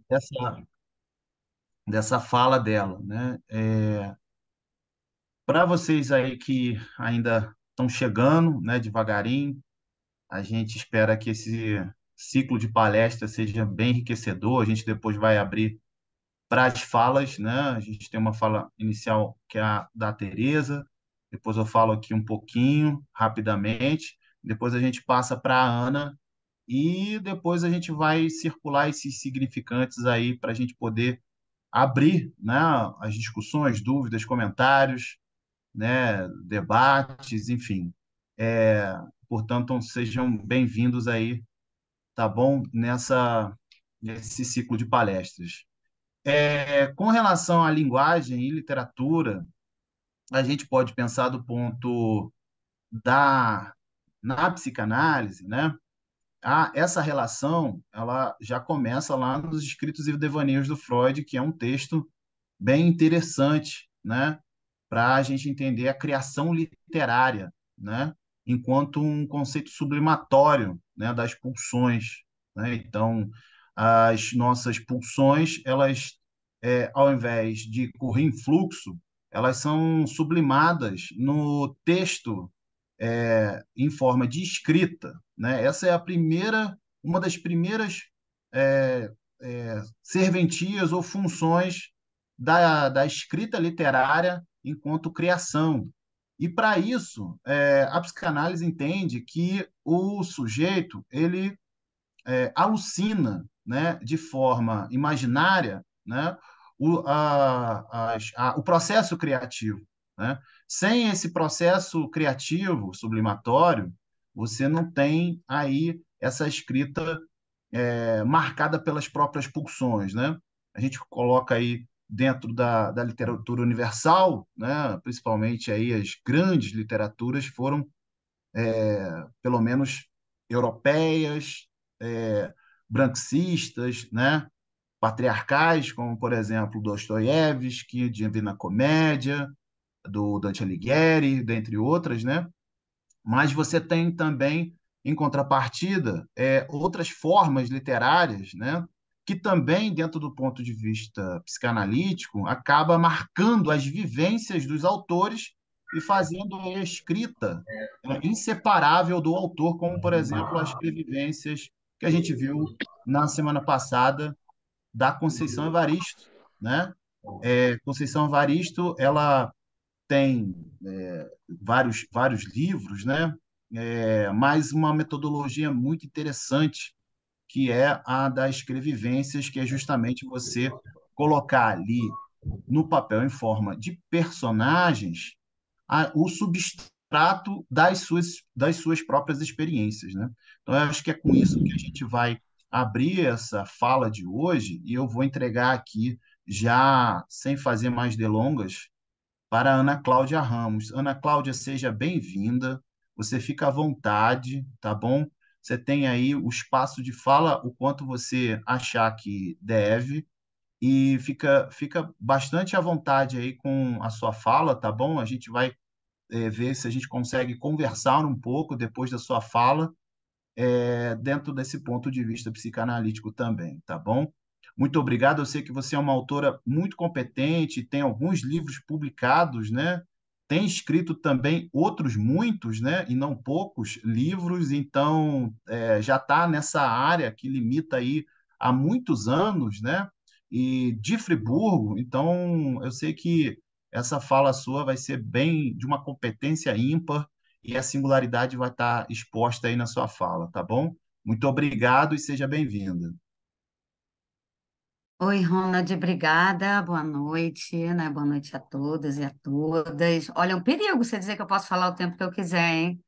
dessa, dessa fala dela, né? Para vocês aí que ainda estão chegando, né, devagarinho, a gente espera que esse ciclo de palestra seja bem enriquecedor. A gente depois vai abrir para as falas, né? A gente tem uma fala inicial que é a da Tereza, depois eu falo aqui um pouquinho, rapidamente, depois a gente passa para a Ana e depois a gente vai circular esses significantes aí para a gente poder abrir, né, as discussões, dúvidas, comentários, né, debates, enfim. Portanto, sejam bem-vindos aí, tá bom? Nesse ciclo de palestras. Com relação à linguagem e literatura, a gente pode pensar do ponto da na psicanálise, né? Essa relação, ela já começa lá nos Escritos e Devaneios do Freud, que é um texto bem interessante, né? Para a gente entender a criação literária, né? Enquanto um conceito sublimatório, né? Das pulsões, né? Então, as nossas pulsões, elas, ao invés de correr em fluxo, elas são sublimadas no texto, em forma de escrita, né? Essa é uma das primeiras é, serventias ou funções da escrita literária enquanto criação. E para isso, a psicanálise entende que o sujeito ele alucina, né, de forma imaginária, né, o processo criativo, né? Sem esse processo criativo, sublimatório, você não tem aí essa escrita marcada pelas próprias pulsões, né? A gente coloca aí dentro da literatura universal, né? Principalmente aí as grandes literaturas foram, pelo menos, europeias, é, branquistas, né? Patriarcais, como, por exemplo, Dostoiévski, Divina Comédia, do Dante Alighieri, dentre outras, né? Mas você tem também, em contrapartida, outras formas literárias, né, que também, dentro do ponto de vista psicanalítico, acaba marcando as vivências dos autores e fazendo a escrita inseparável do autor, como, por exemplo, as vivências que a gente viu na semana passada da Conceição Evaristo, né? Conceição Evaristo, ela tem vários livros, né? Mas uma metodologia muito interessante, que é a das escrevivências, que é justamente você colocar ali no papel, em forma de personagens, o substrato das suas próprias experiências, né? Então, eu acho que é com isso que a gente vai abrir essa fala de hoje, e eu vou entregar aqui, já sem fazer mais delongas, para a Ana Cláudia Ramos. Ana Cláudia, seja bem-vinda. Você fica à vontade, tá bom? Você tem aí o espaço de fala o quanto você achar que deve e fica bastante à vontade aí com a sua fala, tá bom? A gente vai ver se a gente consegue conversar um pouco depois da sua fala, dentro desse ponto de vista psicanalítico também, tá bom? Muito obrigado. Eu sei que você é uma autora muito competente, tem alguns livros publicados, né? Tem escrito também outros muitos, né? E não poucos livros, então já está nessa área que limita aí há muitos anos, né? E de Friburgo, então eu sei que essa fala sua vai ser bem de uma competência ímpar e a singularidade vai estar exposta aí na sua fala, tá bom? Muito obrigado e seja bem-vinda. Oi, Ronald, obrigada. Boa noite, né? Boa noite a todos e a todas. Olha, é um perigo você dizer que eu posso falar o tempo que eu quiser, hein?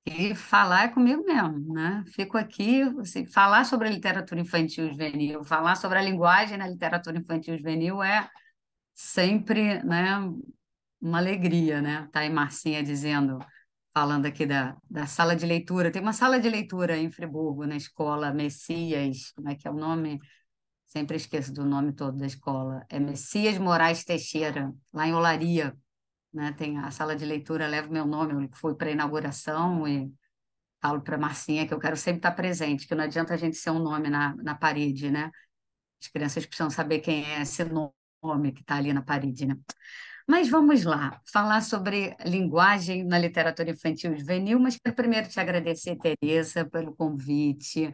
E falar é comigo mesmo, né? Fico aqui, assim, falar sobre a literatura infantil e juvenil, falar sobre a linguagem na literatura infantil e juvenil é sempre, né, uma alegria, né? Tá aí Marcinha dizendo, falando aqui da sala de leitura. Tem uma sala de leitura em Friburgo, na escola Messias, como é que é o nome? Sempre esqueço do nome todo da escola. É Messias Moraes Teixeira, lá em Olaria, né? Tem a sala de leitura, leva o meu nome, eu fui para a inauguração e falo para Marcinha que eu quero sempre estar presente, que não adianta a gente ser um nome na parede, né? As crianças precisam saber quem é esse nome que está ali na parede, né? Mas vamos lá, falar sobre linguagem na literatura infantil e juvenil, mas quero primeiro te agradecer, Tereza, pelo convite,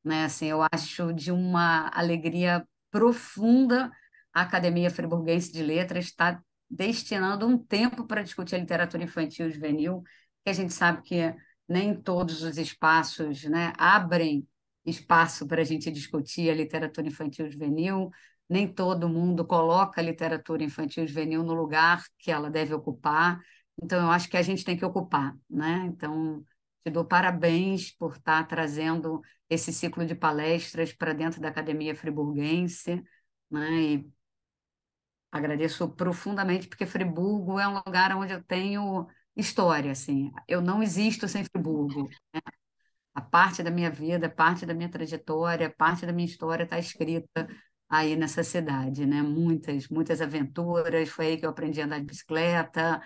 né? Assim, eu acho de uma alegria profunda a Academia Friburguense de Letras estar destinando um tempo para discutir a literatura infantil e juvenil, que a gente sabe que nem todos os espaços, né, abrem espaço para a gente discutir a literatura infantil e juvenil, nem todo mundo coloca a literatura infantil e juvenil no lugar que ela deve ocupar. Então, eu acho que a gente tem que ocupar, né? Então, te dou parabéns por estar trazendo esse ciclo de palestras para dentro da Academia Friburguense, né? E agradeço profundamente, porque Friburgo é um lugar onde eu tenho história, assim. Eu não existo sem Friburgo. A parte da minha vida, parte da minha trajetória, parte da minha história está escrita aí nessa cidade, né? Muitas, muitas aventuras. Foi aí que eu aprendi a andar de bicicleta,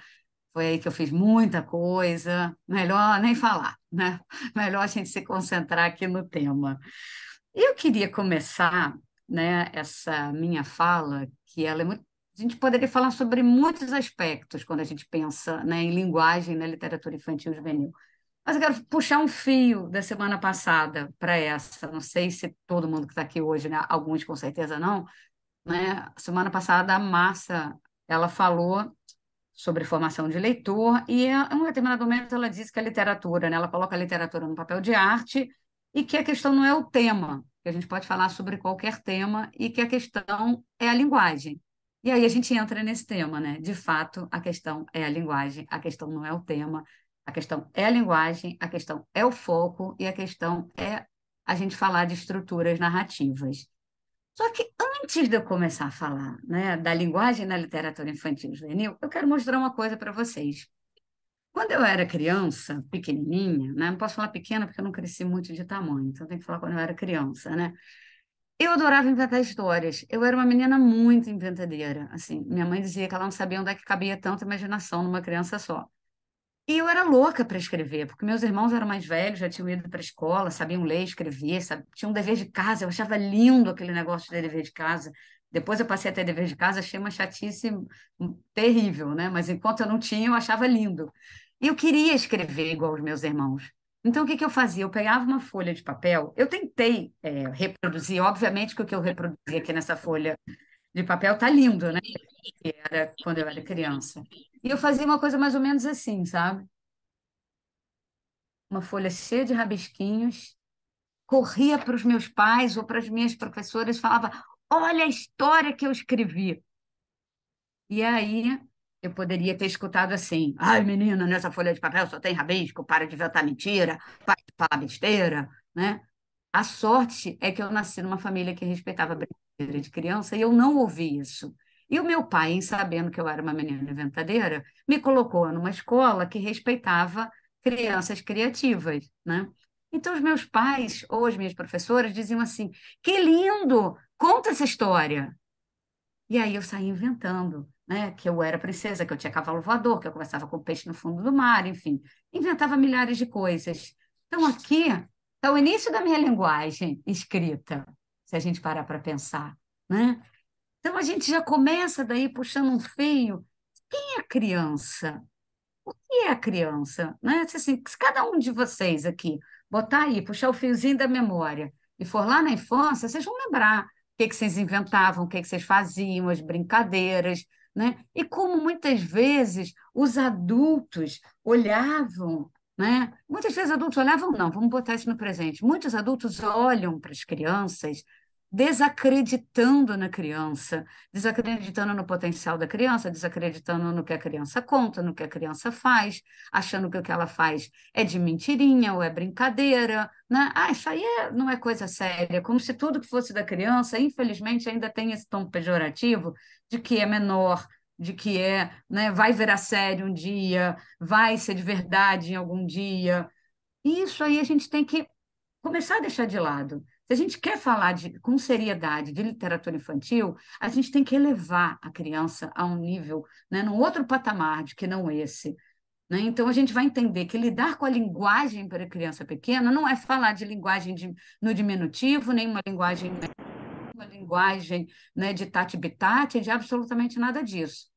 foi aí que eu fiz muita coisa. Melhor nem falar, né? Melhor a gente se concentrar aqui no tema. Eu queria começar, né, essa minha fala, que ela é muito. A gente poderia falar sobre muitos aspectos quando a gente pensa, né, em linguagem na literatura infantil e juvenil. Mas eu quero puxar um fio da semana passada para essa. Não sei se todo mundo que está aqui hoje, né? Alguns com certeza não, né? Semana passada a Márcia, ela falou sobre formação de leitor e em um determinado momento ela disse que a literatura, né? Ela coloca a literatura no papel de arte e que a questão não é o tema, que a gente pode falar sobre qualquer tema e que a questão é a linguagem. E aí a gente entra nesse tema, né? De fato, a questão é a linguagem, a questão não é o tema, a questão é a linguagem, a questão é o foco e a questão é a gente falar de estruturas narrativas. Só que antes de eu começar a falar, né, da linguagem na literatura infantil e juvenil, eu quero mostrar uma coisa para vocês. Quando eu era criança, pequenininha, né, não posso falar pequena porque eu não cresci muito de tamanho, então tem que falar quando eu era criança, né? Eu adorava inventar histórias. Eu era uma menina muito inventadeira, assim. Minha mãe dizia que ela não sabia onde é que cabia tanta imaginação numa criança só. E eu era louca para escrever, porque meus irmãos eram mais velhos, já tinham ido para a escola, sabiam ler, escrever, tinham um dever de casa. Eu achava lindo aquele negócio de dever de casa. Depois eu passei a ter dever de casa, achei uma chatice terrível, né? Mas enquanto eu não tinha, eu achava lindo. E eu queria escrever igual os meus irmãos. Então, o que que eu fazia? Eu pegava uma folha de papel, eu tentei reproduzir, obviamente que o que eu reproduzi aqui nessa folha de papel tá lindo, né? Que era quando eu era criança. E eu fazia uma coisa mais ou menos assim, sabe? Uma folha cheia de rabisquinhos, corria para os meus pais ou para as minhas professoras e falava: Olha a história que eu escrevi. E aí eu poderia ter escutado assim: Ai, menina, nessa folha de papel só tem rabisco, para de inventar mentira, para de falar besteira, né? A sorte é que eu nasci numa família que respeitava a brincadeira de criança e eu não ouvi isso. E o meu pai, em sabendo que eu era uma menina inventadeira, me colocou numa escola que respeitava crianças criativas, né? Então, os meus pais ou as minhas professoras diziam assim: Que lindo! Conta essa história. E aí eu saí inventando, né? Que eu era princesa, que eu tinha cavalo voador, que eu conversava com peixe no fundo do mar, enfim. Inventava milhares de coisas. Então, aqui está o início da minha linguagem escrita, se a gente parar para pensar, né? Então, a gente já começa daí puxando um fio. Quem é a criança? O que é a criança? Né? Se cada um de vocês aqui botar aí, puxar o fiozinho da memória e for lá na infância, vocês vão lembrar o que que vocês inventavam, o que que vocês faziam, as brincadeiras, né? E como muitas vezes os adultos olhavam, né? Muitas vezes adultos olhavam, não, vamos botar isso no presente. Muitos adultos olham para as crianças desacreditando na criança, desacreditando no potencial da criança, desacreditando no que a criança conta, no que a criança faz, achando que o que ela faz é de mentirinha ou é brincadeira, né? Ah, isso aí não é coisa séria, como se tudo que fosse da criança, infelizmente, ainda tem esse tom pejorativo de que é menor, de que é, né, vai virar sério um dia, vai ser de verdade em algum dia. Isso aí a gente tem que começar a deixar de lado. Se a gente quer falar com seriedade de literatura infantil, a gente tem que elevar a criança a um nível, né, num outro patamar de que não esse. né? Então, a gente vai entender que lidar com a linguagem para a criança pequena não é falar de linguagem no diminutivo, nem uma linguagem, né, de tati-bitate, de absolutamente nada disso.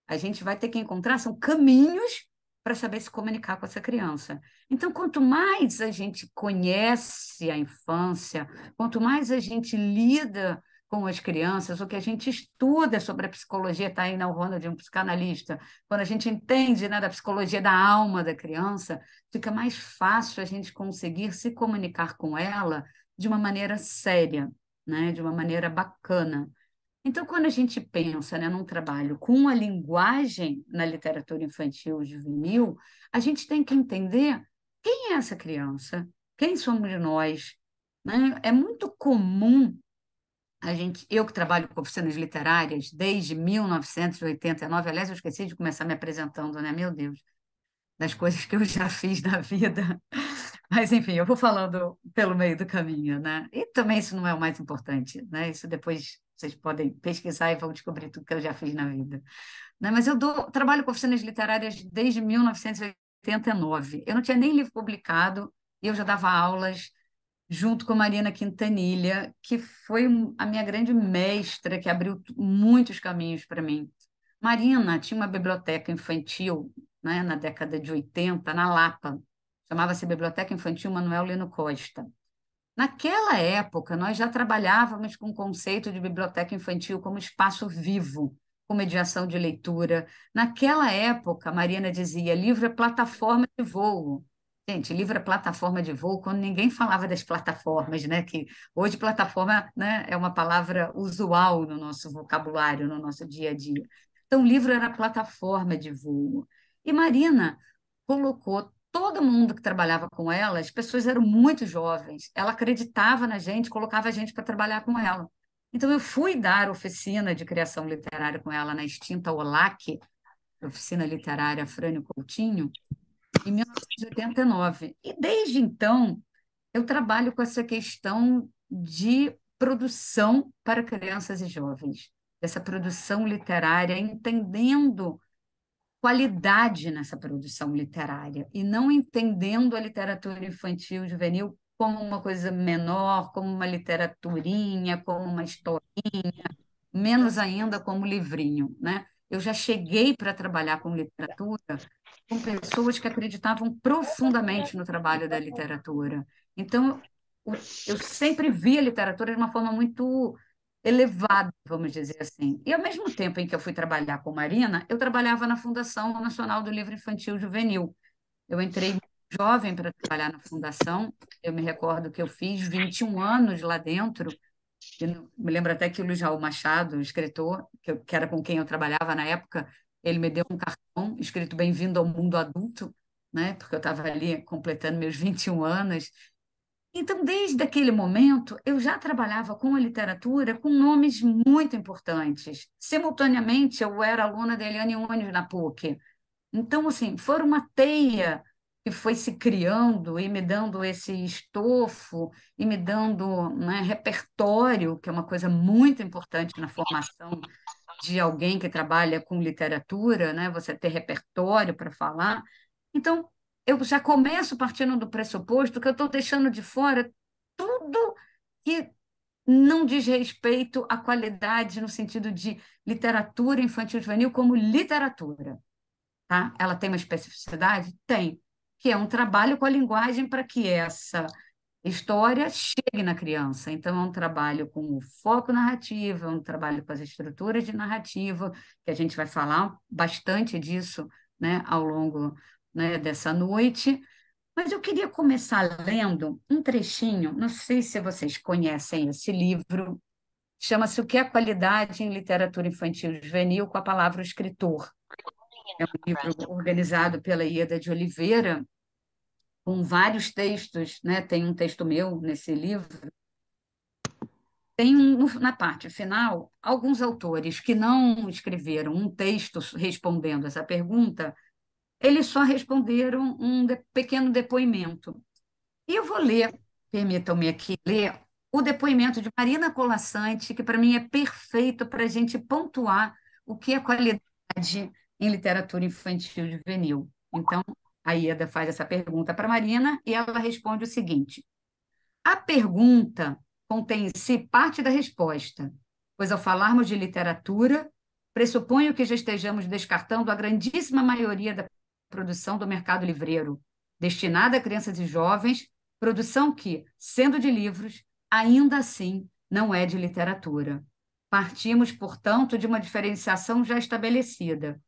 A gente vai ter que encontrar são caminhos para saber se comunicar com essa criança. Então, quanto mais a gente conhece a infância, quanto mais a gente lida com as crianças, o que a gente estuda sobre a psicologia está aí na urna de um psicanalista, quando a gente entende, né, da psicologia da alma da criança, fica mais fácil a gente conseguir se comunicar com ela de uma maneira séria, né, de uma maneira bacana. Então, quando a gente pensa, né, num trabalho com a linguagem na literatura infantil e juvenil, a gente tem que entender quem é essa criança, quem somos nós, né? É muito comum eu que trabalho com oficinas literárias desde 1989, aliás, eu esqueci de começar me apresentando, né? Meu Deus, das coisas que eu já fiz na vida. Mas, enfim, eu vou falando pelo meio do caminho, né? E também isso não é o mais importante, né? Isso depois vocês podem pesquisar e vão descobrir tudo que eu já fiz na vida, né? Mas trabalho com oficinas literárias desde 1989. Eu não tinha nem livro publicado e eu já dava aulas junto com a Mariana Quintanilha, que foi a minha grande mestra, que abriu muitos caminhos para mim. Marina tinha uma biblioteca infantil, né, na década de 80, na Lapa. Chamava-se Biblioteca Infantil Manuel Lino Costa. Naquela época, nós já trabalhávamos com o conceito de biblioteca infantil como espaço vivo, com mediação de leitura. Naquela época, a Marina dizia, livro é plataforma de voo. Gente, livro é plataforma de voo quando ninguém falava das plataformas, né? Que hoje plataforma, né, é uma palavra usual no nosso vocabulário, no nosso dia a dia. Então, o livro era plataforma de voo. E Marina colocou todo mundo que trabalhava com ela, as pessoas eram muito jovens, ela acreditava na gente, colocava a gente para trabalhar com ela. Então, eu fui dar oficina de criação literária com ela na extinta OLAC, Oficina Literária Frânio Coutinho, em 1989. E desde então, eu trabalho com essa questão de produção para crianças e jovens, essa produção literária, entendendo qualidade nessa produção literária e não entendendo a literatura infantil e juvenil como uma coisa menor, como uma literaturinha, como uma história, menos ainda como livrinho, né? Eu já cheguei para trabalhar com literatura com pessoas que acreditavam profundamente no trabalho da literatura. Então, eu sempre vi a literatura de uma forma muito elevada, vamos dizer assim. E ao mesmo tempo em que eu fui trabalhar com Marina, eu trabalhava na Fundação Nacional do Livro Infantil e Juvenil. Eu entrei muito jovem para trabalhar na fundação. Eu me recordo que eu fiz 21 anos lá dentro. Me lembro até que o Luiz Raul Machado, o escritor, que era com quem eu trabalhava na época, ele me deu um cartão escrito Bem-vindo ao Mundo Adulto, né? Porque eu estava ali completando meus 21 anos. Então, desde aquele momento, eu já trabalhava com a literatura com nomes muito importantes. Simultaneamente, eu era aluna da Eliane Unes na PUC. Então, assim, foi uma teia que foi se criando e me dando esse estofo e me dando, né, repertório, que é uma coisa muito importante na formação de alguém que trabalha com literatura, né? Você ter repertório para falar. Então, eu já começo partindo do pressuposto que eu estou deixando de fora tudo que não diz respeito à qualidade no sentido de literatura infantil e juvenil como literatura, tá? Ela tem uma especificidade? Tem, que é um trabalho com a linguagem para que essa história chegue na criança. Então, é um trabalho com o foco narrativo, é um trabalho com as estruturas de narrativa, que a gente vai falar bastante disso, né, ao longo, né, dessa noite. Mas eu queria começar lendo um trechinho, não sei se vocês conhecem esse livro, chama-se O que é qualidade em literatura infantil e juvenil com a palavra escritor. É um livro organizado pela Ieda de Oliveira, com vários textos, né? Tem um texto meu nesse livro. Tem na parte final alguns autores que não escreveram um texto respondendo essa pergunta, eles só responderam um pequeno depoimento. E eu vou ler, permitam-me aqui ler, o depoimento de Marina Colassante, que para mim é perfeito para a gente pontuar o que é qualidade em literatura infantil e juvenil. Então, a Ieda faz essa pergunta para a Marina e ela responde o seguinte: a pergunta contém em si parte da resposta, pois ao falarmos de literatura, pressuponho que já estejamos descartando a grandíssima maioria da produção do mercado livreiro, destinada a crianças e jovens, produção que, sendo de livros, ainda assim não é de literatura. Partimos, portanto, de uma diferenciação já estabelecida.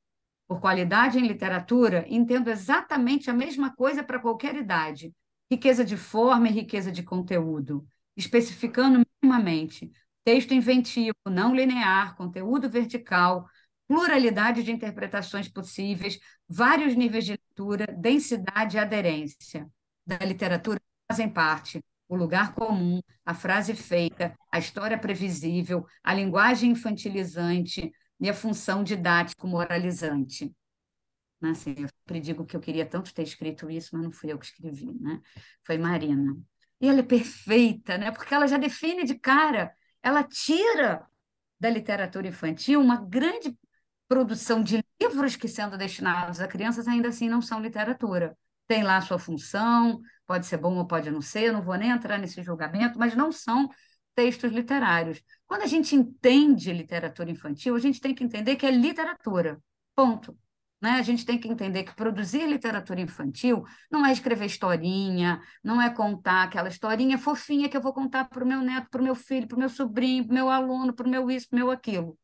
Por qualidade em literatura, entendo exatamente a mesma coisa para qualquer idade: riqueza de forma e riqueza de conteúdo, especificando minimamente texto inventivo, não linear, conteúdo vertical, pluralidade de interpretações possíveis, vários níveis de leitura, densidade e aderência. Da literatura fazem parte o lugar comum, a frase feita, a história previsível, a linguagem infantilizante e a função didático-moralizante. Né? Assim, eu sempre digo que eu queria tanto ter escrito isso, mas não fui eu que escrevi, né? Foi Marina. E ela é perfeita, né? Porque ela já define de cara, ela tira da literatura infantil uma grande produção de livros que, sendo destinados a crianças, ainda assim não são literatura. Tem lá a sua função, pode ser bom ou pode não ser, eu não vou nem entrar nesse julgamento, mas não são textos literários. Quando a gente entende literatura infantil, a gente tem que entender que é literatura, ponto. Né? A gente tem que entender que produzir literatura infantil não é escrever historinha, não é contar aquela historinha fofinha que eu vou contar para o meu neto, para o meu filho, para o meu sobrinho, para o meu aluno, para o meu isso, para o meu aquilo.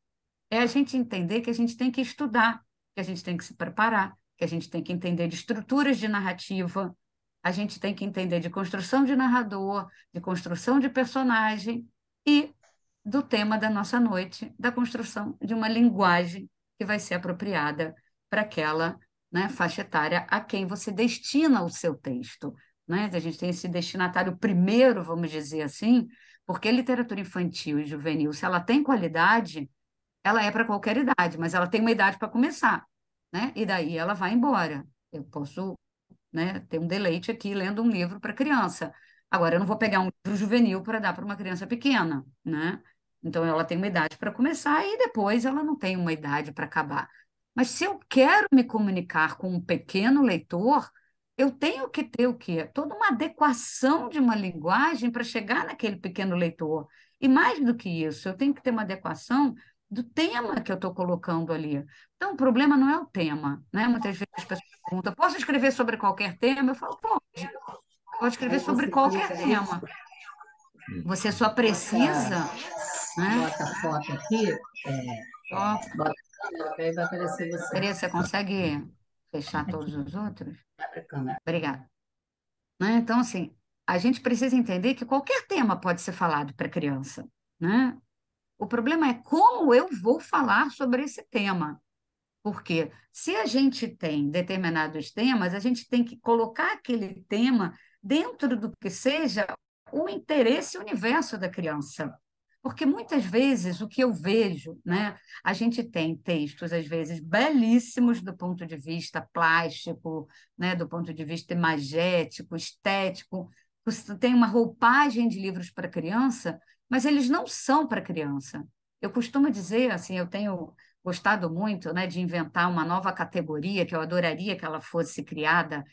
É a gente entender que a gente tem que estudar, que a gente tem que se preparar, que a gente tem que entender de estruturas de narrativa, a gente tem que entender de construção de narrador, de construção de personagem e do tema da nossa noite, da construção de uma linguagem que vai ser apropriada para aquela, né, faixa etária a quem você destina o seu texto. Né? A gente tem esse destinatário primeiro, vamos dizer assim, porque a literatura infantil e juvenil, se ela tem qualidade, ela é para qualquer idade, mas ela tem uma idade para começar, né? E daí ela vai embora. Eu posso, né, ter um deleite aqui lendo um livro para criança. Agora, eu não vou pegar um livro juvenil para dar para uma criança pequena, né? Então, ela tem uma idade para começar e depois ela não tem uma idade para acabar. Mas se eu quero me comunicar com um pequeno leitor, eu tenho que ter o quê? Toda uma adequação de uma linguagem para chegar naquele pequeno leitor. E mais do que isso, eu tenho que ter uma adequação do tema que eu estou colocando ali. Então, o problema não é o tema, né? Muitas vezes as pessoas perguntam: posso escrever sobre qualquer tema? Eu falo: pode escrever Aí sobre você qualquer clica nisso, tema. Você só precisa, né? bota a foto aqui, Só, bota a câmera, que aí vai aparecer você. Maria, você consegue fechar todos Aqui, os outros? vai para a câmera. Obrigada. Né? Então, assim, a gente precisa entender que qualquer tema pode ser falado para criança, né? O problema é como eu vou falar sobre esse tema. Porque se a gente tem determinados temas, a gente tem que colocar aquele tema dentro do que seja o interesse e o universo da criança. Porque muitas vezes o que eu vejo, né, a gente tem textos, às vezes, belíssimos do ponto de vista plástico, né, do ponto de vista imagético, estético, tem uma roupagem de livros para criança, mas eles não são para criança. Eu costumo dizer, assim, eu tenho gostado muito, né, de inventar uma nova categoria que eu adoraria que ela fosse criada,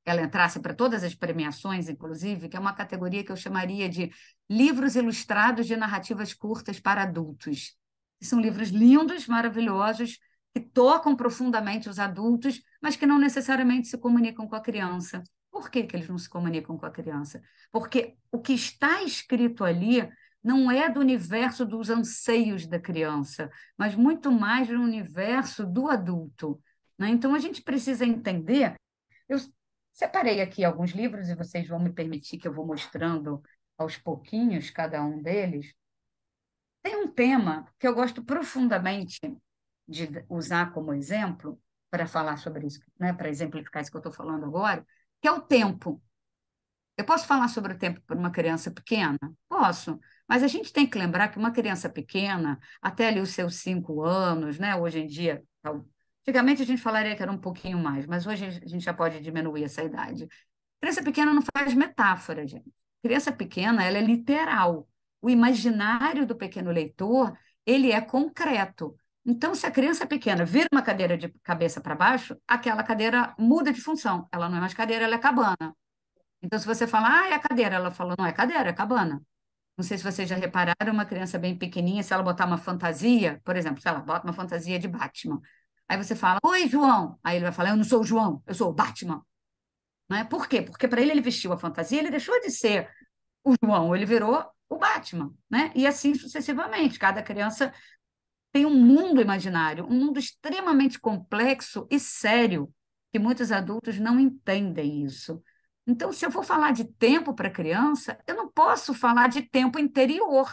ela entrasse para todas as premiações, inclusive, que é uma categoria que eu chamaria de livros ilustrados de narrativas curtas para adultos. São livros lindos, maravilhosos, que tocam profundamente os adultos, mas que não necessariamente se comunicam com a criança. Por que que eles não se comunicam com a criança? Porque o que está escrito ali não é do universo dos anseios da criança, mas muito mais do universo do adulto. Né? Então, a gente precisa entender. Eu separei aqui alguns livros e vocês vão me permitir que eu vou mostrando aos pouquinhos cada um deles. Tem um tema que eu gosto profundamente de usar como exemplo para falar sobre isso, né? Para exemplificar isso que eu estou falando agora, que é o tempo. Eu posso falar sobre o tempo para uma criança pequena? Posso, mas a gente tem que lembrar que uma criança pequena, até ali os seus 5 anos, né? Hoje em dia, antigamente a gente falaria que era um pouquinho mais, mas hoje a gente já pode diminuir essa idade. Criança pequena não faz metáfora, gente. Criança pequena, ela é literal. O imaginário do pequeno leitor, ele é concreto. Então, se a criança pequena vira uma cadeira de cabeça para baixo, aquela cadeira muda de função. Ela não é mais cadeira, ela é cabana. Então, se você falar, é a cadeira, ela falou, não é cadeira, é cabana. Não sei se vocês já repararam, uma criança bem pequenininha, se ela botar uma fantasia, por exemplo, se ela bota uma fantasia de Batman, aí você fala, oi, João. Aí ele vai falar, eu não sou o João, eu sou o Batman. Não é? Por quê? Porque para ele vestiu a fantasia, ele deixou de ser o João, ele virou o Batman, né? E assim sucessivamente. Cada criança tem um mundo imaginário, um mundo extremamente complexo e sério, que muitos adultos não entendem isso. Então, se eu for falar de tempo para criança, eu não posso falar de tempo interior.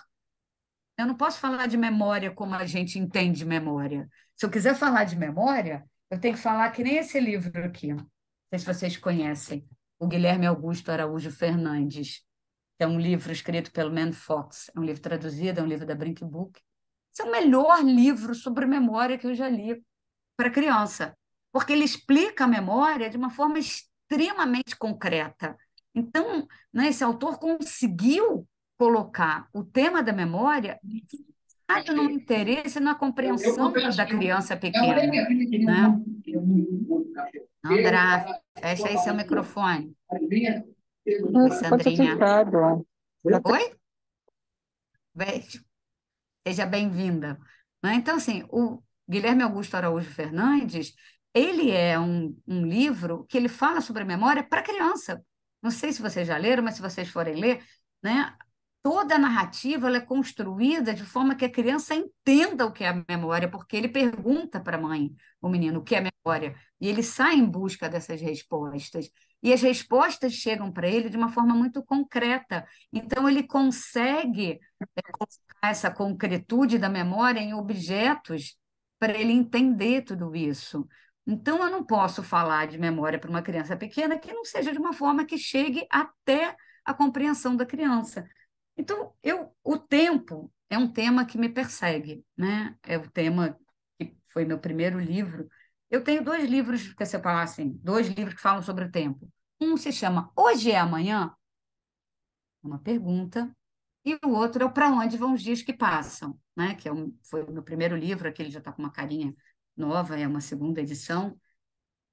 Eu não posso falar de memória como a gente entende memória. Se eu quiser falar de memória, eu tenho que falar que nem esse livro aqui. Não sei se vocês conhecem, o Guilherme Augusto Araújo Fernandes, que é um livro escrito pelo Man Fox, é um livro traduzido, é um livro da Brink Book. Esse é o melhor livro sobre memória que eu já li para criança, porque ele explica a memória de uma forma extremamente concreta. Então, né, esse autor conseguiu colocar o tema da memória no interesse, na compreensão da criança pequena, né? Andrá, fecha aí seu microfone. Oi, Pode ter Sandrinha. ficado. Oi? Beijo. Seja bem-vinda. Né? Então, assim, o Guilherme Augusto Araújo Fernandes, ele é um livro que ele fala sobre memória para criança. Não sei se vocês já leram, mas se vocês forem ler, né, toda a narrativa ela é construída de forma que a criança entenda o que é a memória, porque ele pergunta para a mãe, o menino, o que é memória, e ele sai em busca dessas respostas. E as respostas chegam para ele de uma forma muito concreta. Então, ele consegue essa concretude da memória em objetos para ele entender tudo isso. Então, eu não posso falar de memória para uma criança pequena que não seja de uma forma que chegue até a compreensão da criança. Então, o tempo é um tema que me persegue, né? É o tema que foi meu primeiro livro. Eu tenho dois livros, que você fala assim, dois livros que falam sobre o tempo. Um se chama Hoje é Amanhã, uma pergunta, e o outro é o Para Onde Vão os Dias que Passam, né? Que foi o meu primeiro livro, aqui ele já está com uma carinha nova, é uma segunda edição.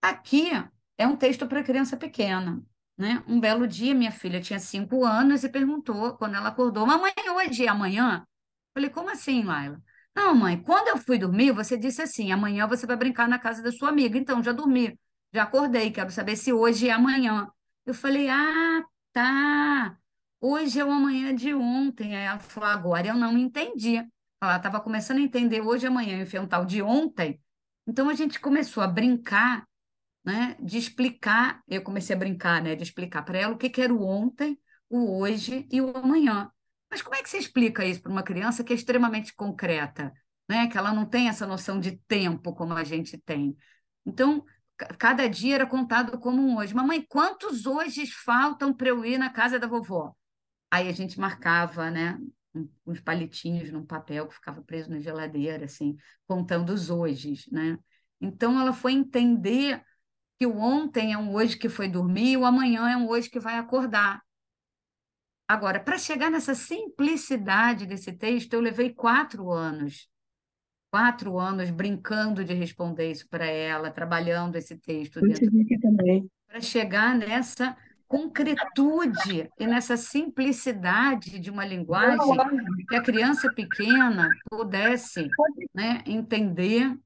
Aqui é um texto para criança pequena, né? Um belo dia, minha filha tinha 5 anos e perguntou, quando ela acordou, mamãe, hoje é amanhã? Falei, como assim, Laila? Não, mãe, quando eu fui dormir, você disse assim, amanhã você vai brincar na casa da sua amiga. Então, já dormi, já acordei, quero saber se hoje é amanhã. Eu falei, ah, tá. Hoje é o amanhã de ontem. Aí ela falou, agora eu não entendi. Ela estava começando a entender hoje e amanhã, e foi um tal de ontem. Então, a gente começou a brincar, né, de explicar, eu comecei a brincar, né, de explicar para ela o que que era o ontem, o hoje e o amanhã. Mas como é que você explica isso para uma criança que é extremamente concreta, né, que ela não tem essa noção de tempo como a gente tem? Então, cada dia era contado como um hoje. Mamãe, quantos hojes faltam para eu ir na casa da vovó? Aí a gente marcava, né, uns palitinhos num papel que ficava preso na geladeira, assim, contando os hojes, né? Então, ela foi entender que o ontem é um hoje que foi dormir e o amanhã é um hoje que vai acordar. Agora, para chegar nessa simplicidade desse texto, eu levei 4 anos. 4 anos brincando de responder isso para ela, trabalhando esse texto Pode dentro, vir aqui também. para chegar nessa concretude e nessa simplicidade de uma linguagem que a criança pequena pudesse, né, entender,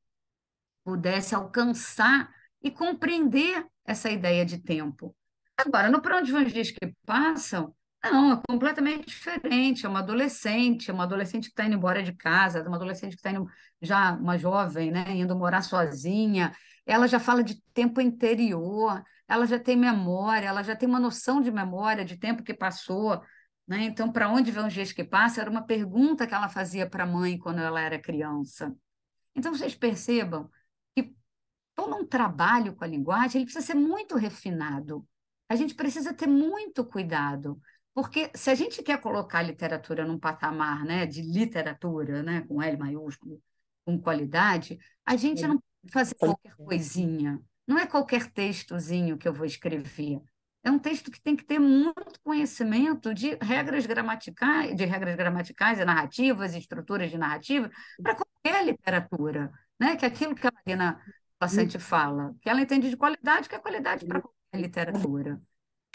pudesse alcançar e compreender essa ideia de tempo. Agora, no Para Onde Vão os Dias que Passam, não, é completamente diferente. É uma adolescente que está indo embora de casa, é uma adolescente que está indo, já uma jovem, né, indo morar sozinha. Ela já fala de tempo interior, ela já tem memória, ela já tem uma noção de memória, de tempo que passou. Né? Então, para onde vão os dias que passam? Era uma pergunta que ela fazia para a mãe quando ela era criança. Então, vocês percebam que todo um trabalho com a linguagem, ele precisa ser muito refinado. A gente precisa ter muito cuidado, porque se a gente quer colocar a literatura num patamar, né, de literatura, né, com L maiúsculo, com qualidade, a gente não pode fazer qualquer coisinha. Não é qualquer textozinho que eu vou escrever. É um texto que tem que ter muito conhecimento de regras gramaticais e narrativas, estruturas de narrativa, para que é literatura, né? Que é aquilo que a Marina Placente fala, que ela entende de qualidade, que é qualidade para qualquer literatura.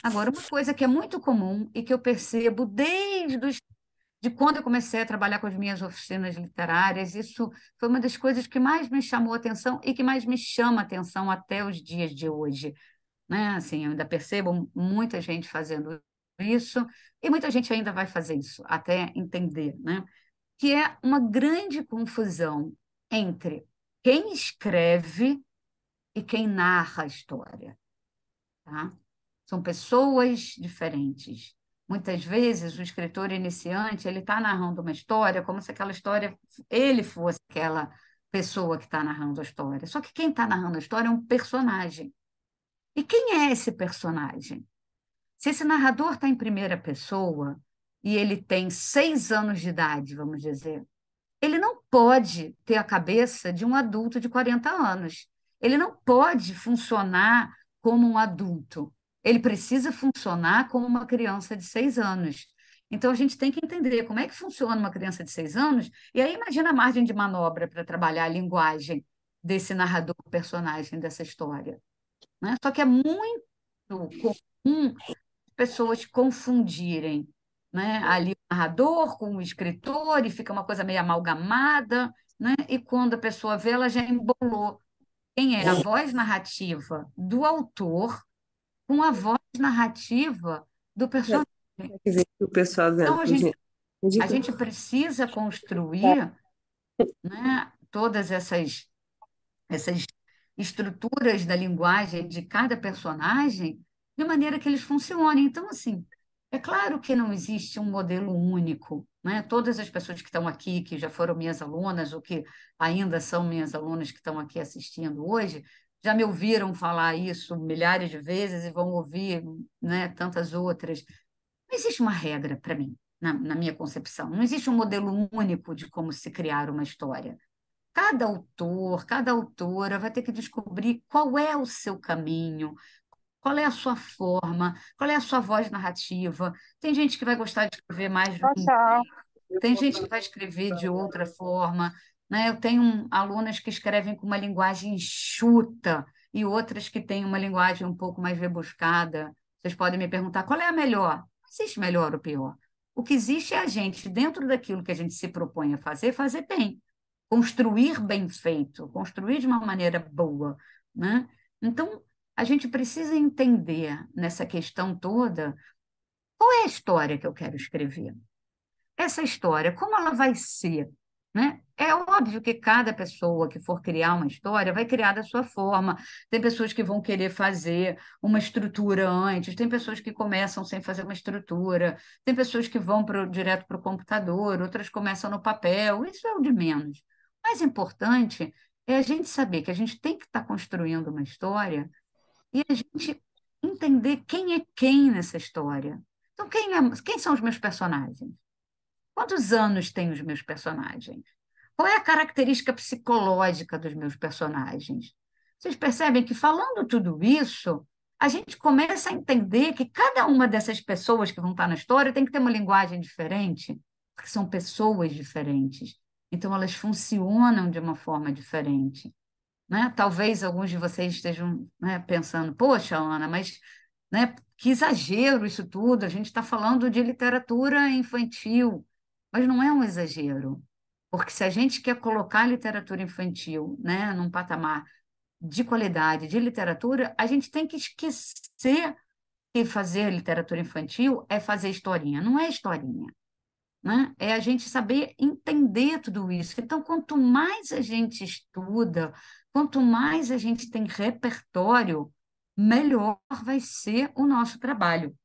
Agora, uma coisa que é muito comum e que eu percebo de quando eu comecei a trabalhar com as minhas oficinas literárias, isso foi uma das coisas que mais me chamou a atenção e que mais me chama a atenção até os dias de hoje, né? Assim, eu ainda percebo muita gente fazendo isso e muita gente ainda vai fazer isso até entender, né? Que é uma grande confusão entre quem escreve e quem narra a história, tá? São pessoas diferentes. Muitas vezes o escritor iniciante ele está narrando uma história como se aquela história ele fosse aquela pessoa que está narrando a história. Só que quem está narrando a história é um personagem. E quem é esse personagem? Se esse narrador está em primeira pessoa e ele tem 6 anos de idade, vamos dizer, ele não pode ter a cabeça de um adulto de 40 anos. Ele não pode funcionar como um adulto. Ele precisa funcionar como uma criança de 6 anos. Então, a gente tem que entender como é que funciona uma criança de 6 anos, e aí imagina a margem de manobra para trabalhar a linguagem desse narrador, personagem dessa história, né? Só que é muito comum pessoas confundirem, né, ali o narrador com o escritor e fica uma coisa meio amalgamada, né? E quando a pessoa vê, ela já embolou quem é a voz narrativa do autor com a voz narrativa do personagem. Quer dizer, que o pessoal Então, dizendo, a gente precisa construir, né, todas essas estruturas da linguagem de cada personagem de maneira que eles funcionem. Então, assim, é claro que não existe um modelo único, né? Todas as pessoas que estão aqui, que já foram minhas alunas ou que ainda são minhas alunas que estão aqui assistindo hoje, já me ouviram falar isso milhares de vezes e vão ouvir, né, tantas outras. Não existe uma regra para mim, na minha concepção. Não existe um modelo único de como se criar uma história. Cada autor, cada autora vai ter que descobrir qual é o seu caminho, qual é a sua forma, qual é a sua voz narrativa. Tem gente que vai gostar de escrever mais de um jeito, tem gente que vai escrever de outra forma, né? Eu tenho alunas que escrevem com uma linguagem enxuta e outras que têm uma linguagem um pouco mais rebuscada. Vocês podem me perguntar qual é a melhor? Não existe melhor ou pior. O que existe é a gente, dentro daquilo que a gente se propõe a fazer, fazer bem, construir bem feito, construir de uma maneira boa, né? Então, a gente precisa entender nessa questão toda qual é a história que eu quero escrever. Essa história, como ela vai ser, né? É óbvio que cada pessoa que for criar uma história vai criar da sua forma. Tem pessoas que vão querer fazer uma estrutura antes, tem pessoas que começam sem fazer uma estrutura, tem pessoas que vão direto para o computador, outras começam no papel, isso é o de menos. O mais importante é a gente saber que a gente tem que estar construindo uma história e a gente entender quem é quem nessa história. Então, quem são os meus personagens? Quantos anos têm os meus personagens? Qual é a característica psicológica dos meus personagens? Vocês percebem que, falando tudo isso, a gente começa a entender que cada uma dessas pessoas que vão estar na história tem que ter uma linguagem diferente, porque são pessoas diferentes. Então, elas funcionam de uma forma diferente, né? Talvez alguns de vocês estejam, né, pensando, poxa, Ana, mas, né, que exagero isso tudo, a gente está falando de literatura infantil, mas não é um exagero, porque se a gente quer colocar a literatura infantil, né, num patamar de qualidade de literatura, a gente tem que esquecer que fazer literatura infantil é fazer historinha, não é historinha, né? É a gente saber entender tudo isso. Então, quanto mais a gente estuda, quanto mais a gente tem repertório, melhor vai ser o nosso trabalho.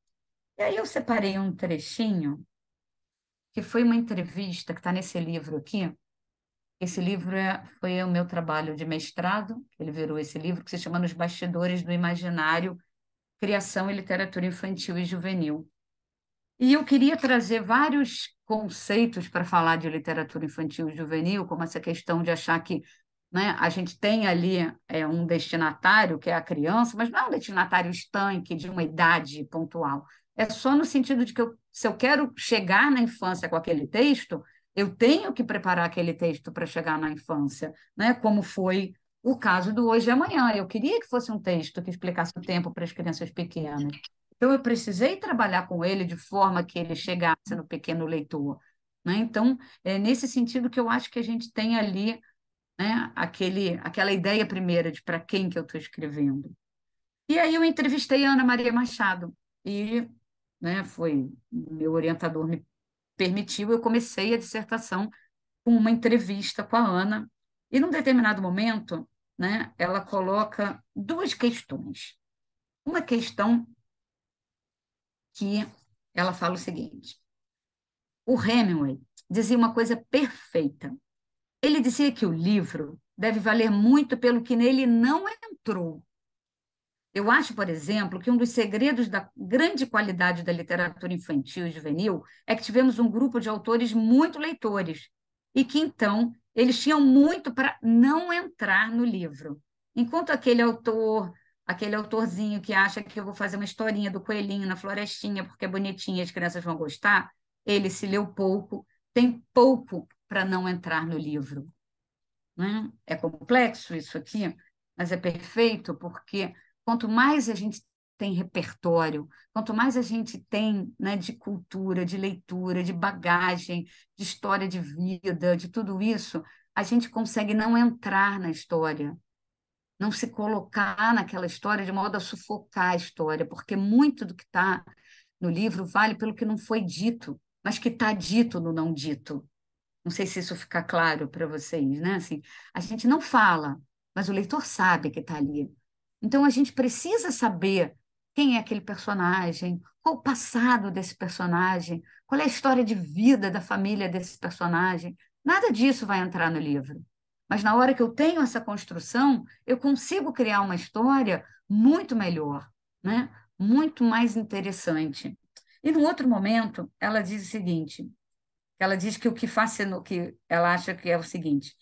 E aí eu separei um trechinho, que foi uma entrevista que está nesse livro aqui. Esse livro foi o meu trabalho de mestrado, ele virou esse livro, que se chama Nos Bastidores do Imaginário, Criação e Literatura Infantil e Juvenil. E eu queria trazer vários conceitos para falar de literatura infantil e juvenil, como essa questão de achar que, né, a gente tem ali um destinatário, que é a criança, mas não é um destinatário estanque de uma idade pontual. É só no sentido de que se eu quero chegar na infância com aquele texto, Eu tenho que preparar aquele texto para chegar na infância, né? Como foi o caso do Hoje e Amanhã. Eu queria que fosse um texto que explicasse o tempo para as crianças pequenas. Então, eu precisei trabalhar com ele de forma que ele chegasse no pequeno leitor, né? Então, é nesse sentido que eu acho que a gente tem ali, né, aquela ideia primeira de para quem que eu estou escrevendo. E aí eu entrevistei a Ana Maria Machado e, né, foi meu orientador me permitiu, eu comecei a dissertação com uma entrevista com a Ana e num determinado momento, né, ela coloca duas questões. Uma questão que ela fala o seguinte: o Hemingway dizia uma coisa perfeita. Ele dizia que o livro deve valer muito pelo que nele não entrou. Eu acho, por exemplo, que um dos segredos da grande qualidade da literatura infantil e juvenil é que tivemos um grupo de autores muito leitores e que, então, eles tinham muito para não entrar no livro. Enquanto aquele autorzinho que acha que eu vou fazer uma historinha do coelhinho na florestinha porque é bonitinha e as crianças vão gostar, ele se leu pouco, tem pouco para não entrar no livro, né? É complexo isso aqui, mas é perfeito porque quanto mais a gente tem repertório, quanto mais a gente tem, né, de cultura, de leitura, de bagagem, de história de vida, de tudo isso, a gente consegue não entrar na história, não se colocar naquela história de modo a sufocar a história, porque muito do que está no livro vale pelo que não foi dito, mas que está dito no não dito. Não sei se isso fica claro para vocês, né? Assim, a gente não fala, mas o leitor sabe que está ali. Então a gente precisa saber quem é aquele personagem, qual o passado desse personagem, qual é a história de vida da família desse personagem. Nada disso vai entrar no livro. Mas na hora que eu tenho essa construção, eu consigo criar uma história muito melhor, né? Muito mais interessante. E no outro momento, ela diz o seguinte: ela diz que o que fascinou, que ela acha que é o seguinte,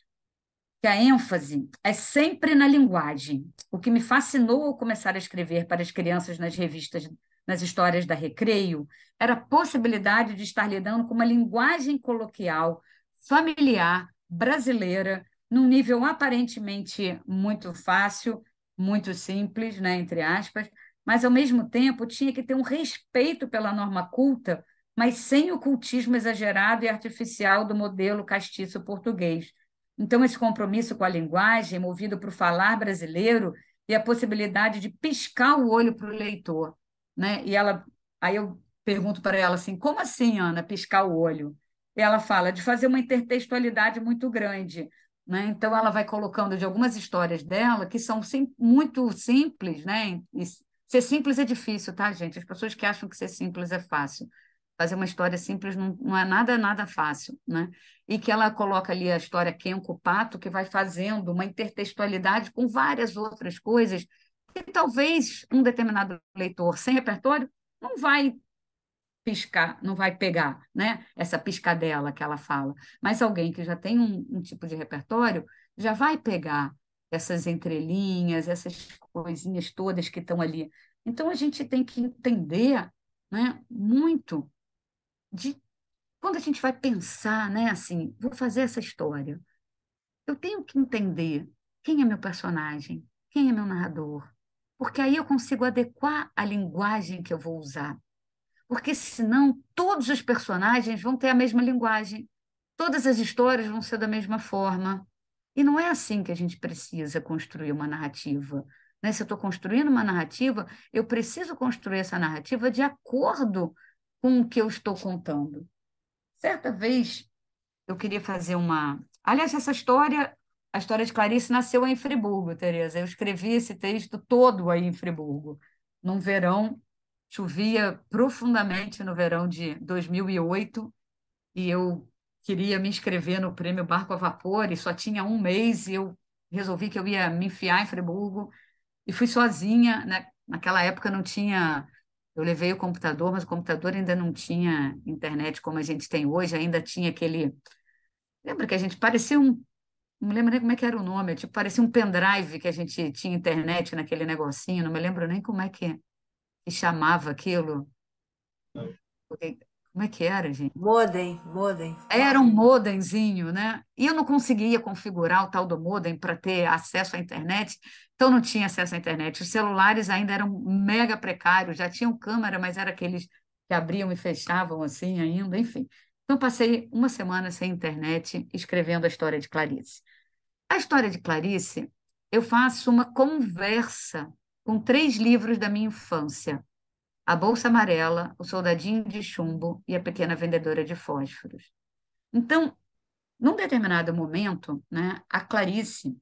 que a ênfase é sempre na linguagem. O que me fascinou ao começar a escrever para as crianças nas revistas, nas histórias da Recreio, era a possibilidade de estar lidando com uma linguagem coloquial, familiar, brasileira, num nível aparentemente muito fácil, muito simples, né, entre aspas, mas ao mesmo tempo tinha que ter um respeito pela norma culta, mas sem o cultismo exagerado e artificial do modelo castiço português. Então, esse compromisso com a linguagem, movido para o falar brasileiro e a possibilidade de piscar o olho para o leitor, né? Aí eu pergunto para ela assim, como assim, Ana, piscar o olho? E ela fala de fazer uma intertextualidade muito grande, né? Então, ela vai colocando de algumas histórias dela que são muito simples, né? E ser simples é difícil, tá, gente? As pessoas que acham que ser simples é fácil. Fazer uma história simples não é nada fácil, né? E que ela coloca ali a história Kenko Pato, que vai fazendo uma intertextualidade com várias outras coisas que talvez um determinado leitor sem repertório não vai piscar, não vai pegar, né? Essa piscadela que ela fala. Mas alguém que já tem um tipo de repertório já vai pegar essas entrelinhas, essas coisinhas todas que estão ali. Então a gente tem que entender, né, muito de quando a gente vai pensar, né, assim, vou fazer essa história, eu tenho que entender quem é meu personagem, quem é meu narrador, porque aí eu consigo adequar a linguagem que eu vou usar. Porque senão todos os personagens vão ter a mesma linguagem, todas as histórias vão ser da mesma forma. E não é assim que a gente precisa construir uma narrativa. Né? Se eu estou construindo uma narrativa, eu preciso construir essa narrativa de acordo com o que eu estou contando. Certa vez, eu queria fazer uma. Aliás, a história de Clarice nasceu aí em Friburgo, Tereza. Eu escrevi esse texto todo aí em Friburgo. Num verão, chovia profundamente no verão de 2008, e eu queria me inscrever no prêmio Barco a Vapor, e só tinha um mês, e eu resolvi que eu ia me enfiar em Friburgo, e fui sozinha, né? Naquela época não tinha. Eu levei o computador, mas o computador ainda não tinha internet como a gente tem hoje, ainda tinha aquele. Lembra que a gente parecia um. Não me lembro nem como é que era o nome, tipo, parecia um pendrive que a gente tinha internet naquele negocinho, não me lembro nem como é que chamava aquilo. Como Como é que era, gente? Modem. Era um modemzinho, né? E eu não conseguia configurar o tal do modem para ter acesso à internet, então não tinha acesso à internet. Os celulares ainda eram mega precários, já tinham câmera, mas era aqueles que abriam e fechavam assim ainda, enfim. Então passei uma semana sem internet escrevendo a história de Clarice. A história de Clarice, eu faço uma conversa com 3 livros da minha infância: A Bolsa Amarela, O Soldadinho de Chumbo e A Pequena Vendedora de Fósforos. Então, num determinado momento, né, a Clarice,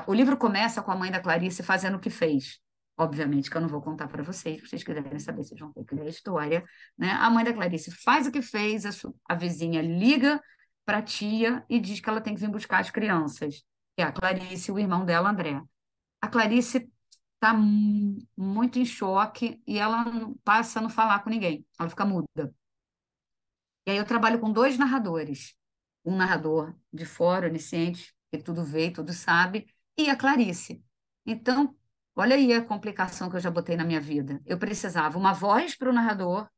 o livro começa com a mãe da Clarice fazendo o que fez. Obviamente que eu não vou contar para vocês, se vocês quiserem saber, vocês vão ter que ler a história, né? A mãe da Clarice faz o que fez, a vizinha liga para a tia e diz que ela tem que vir buscar as crianças, que é a Clarice e o irmão dela, André. A Clarice está muito em choque e ela passa a não falar com ninguém, ela fica muda. E aí eu trabalho com 2 narradores. Um narrador de fora, onisciente, que tudo vê e tudo sabe, e a Clarice. Então, olha aí a complicação que eu já botei na minha vida. Eu precisava uma voz para o narrador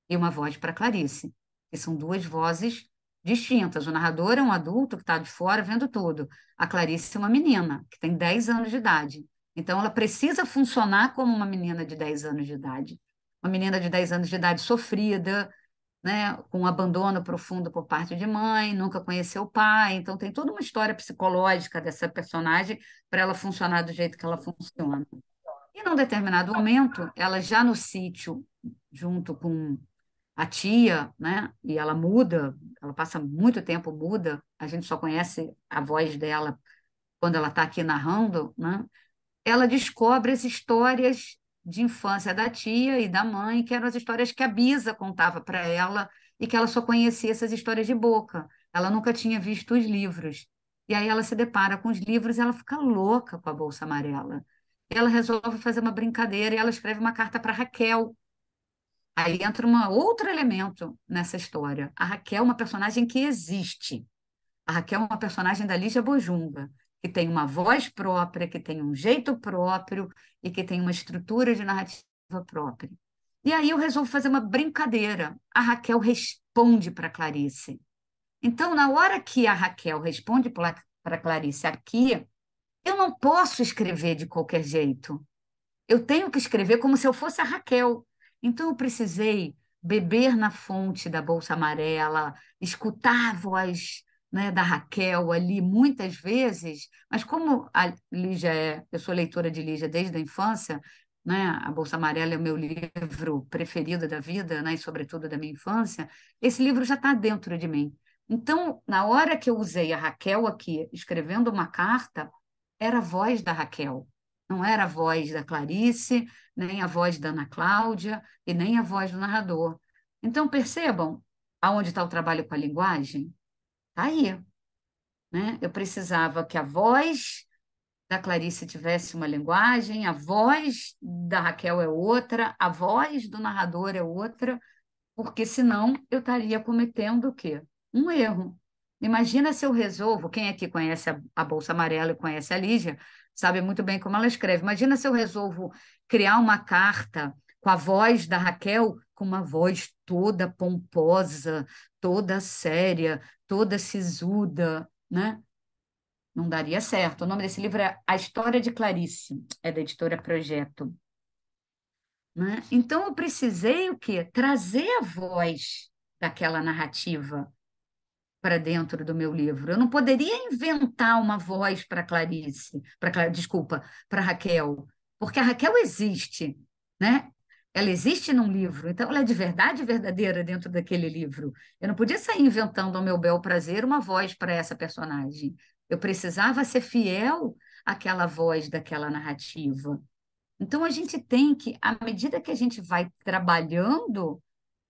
e uma voz para a Clarice, que são 2 vozes distintas. O narrador é um adulto que está de fora vendo tudo. A Clarice é uma menina que tem 10 anos de idade. Então, ela precisa funcionar como uma menina de 10 anos de idade. Uma menina de 10 anos de idade sofrida, né, com um abandono profundo por parte de mãe, nunca conheceu o pai, então tem toda uma história psicológica dessa personagem para ela funcionar do jeito que ela funciona. E num determinado momento, ela já no sítio, junto com a tia, né, e ela muda, ela passa muito tempo muda, a gente só conhece a voz dela quando ela está aqui narrando, né, ela descobre as histórias de infância da tia e da mãe, que eram as histórias que a Bisa contava para ela e que ela só conhecia essas histórias de boca. Ela nunca tinha visto os livros. E aí ela se depara com os livros e ela fica louca com a Bolsa Amarela. Ela resolve fazer uma brincadeira e ela escreve uma carta para Raquel. Aí entra um outro elemento nessa história. A Raquel é uma personagem que existe. A Raquel é uma personagem da Lígia Bojunga, que tem uma voz própria, que tem um jeito próprio e que tem uma estrutura de narrativa própria. E aí eu resolvo fazer uma brincadeira. A Raquel responde para Clarice. Então, na hora que a Raquel responde para Clarice aqui, eu não posso escrever de qualquer jeito. Eu tenho que escrever como se eu fosse a Raquel. Então, eu precisei beber na fonte da Bolsa Amarela, escutar a voz, né, da Raquel ali muitas vezes, mas como a Lígia eu sou leitora de Lígia desde a infância, né, a Bolsa Amarela é o meu livro preferido da vida, né, e sobretudo da minha infância, esse livro já está dentro de mim. Então, na hora que eu usei a Raquel aqui, escrevendo uma carta, era a voz da Raquel. Não era a voz da Clarice, nem a voz da Ana Cláudia e nem a voz do narrador. Então, percebam aonde está o trabalho com a linguagem? Está aí, né? Eu precisava que a voz da Clarice tivesse uma linguagem, a voz da Raquel é outra, a voz do narrador é outra, porque senão eu estaria cometendo o quê? Um erro. Imagina se eu resolvo, quem aqui conhece a Bolsa Amarela e conhece a Lígia, sabe muito bem como ela escreve. Imagina se eu resolvo criar uma carta com a voz da Raquel, com uma voz toda pomposa, toda séria, toda sisuda, né? Não daria certo. O nome desse livro é A História de Clarice, é da editora Projeto, né? Então eu precisei o quê? Trazer a voz daquela narrativa para dentro do meu livro. Eu não poderia inventar uma voz para Clarice, desculpa, para Raquel, porque a Raquel existe, né? Ela existe num livro, então ela é de verdade verdadeira dentro daquele livro. Eu não podia sair inventando ao meu bel prazer uma voz para essa personagem. Eu precisava ser fiel àquela voz daquela narrativa. Então, a gente tem que, à medida que a gente vai trabalhando,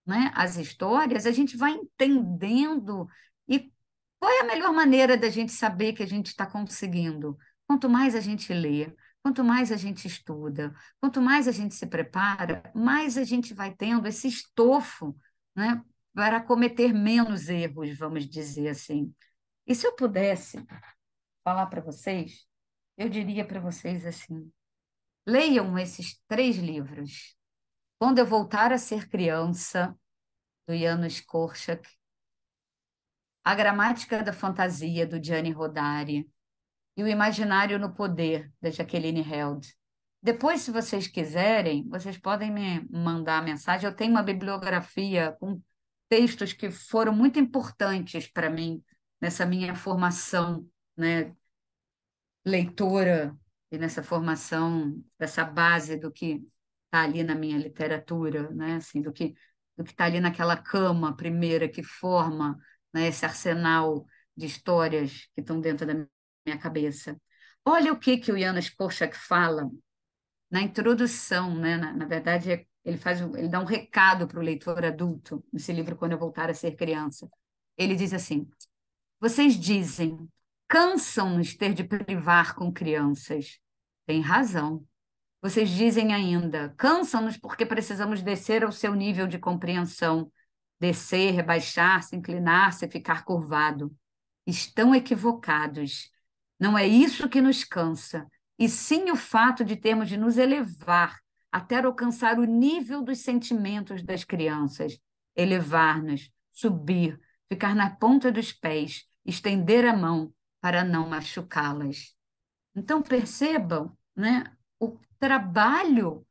né, as histórias, a gente vai entendendo e qual é a melhor maneira da gente saber que a gente está conseguindo. Quanto mais a gente lê, quanto mais a gente estuda, quanto mais a gente se prepara, mais a gente vai tendo esse estofo, né, para cometer menos erros, vamos dizer assim. E se eu pudesse falar para vocês, eu diria para vocês assim: leiam esses 3 livros. Quando eu voltar a ser criança, do Janusz Korczak, A Gramática da Fantasia, do Gianni Rodari, e O Imaginário no Poder, da Jacqueline Held. Depois, se vocês quiserem, vocês podem me mandar a mensagem. Eu tenho uma bibliografia com textos que foram muito importantes para mim nessa minha formação, né, leitora e nessa formação dessa base do que está ali na minha literatura, né, assim, do que está ali naquela cama primeira que forma, né, esse arsenal de histórias que estão dentro da minha cabeça. Olha o que o Janusz Korczak fala na introdução, né? Na verdade, ele dá um recado para o leitor adulto nesse livro Quando Eu Voltar a Ser Criança. Ele diz assim: vocês dizem, cansam-nos ter de privar com crianças. Tem razão. Vocês dizem ainda, cansam-nos porque precisamos descer ao seu nível de compreensão, descer, rebaixar-se, inclinar-se, ficar curvado. Estão equivocados. Não é isso que nos cansa, e sim o fato de termos de nos elevar até alcançar o nível dos sentimentos das crianças, elevar-nos, subir, ficar na ponta dos pés, estender a mão para não machucá-las. Então, percebam, né, o trabalho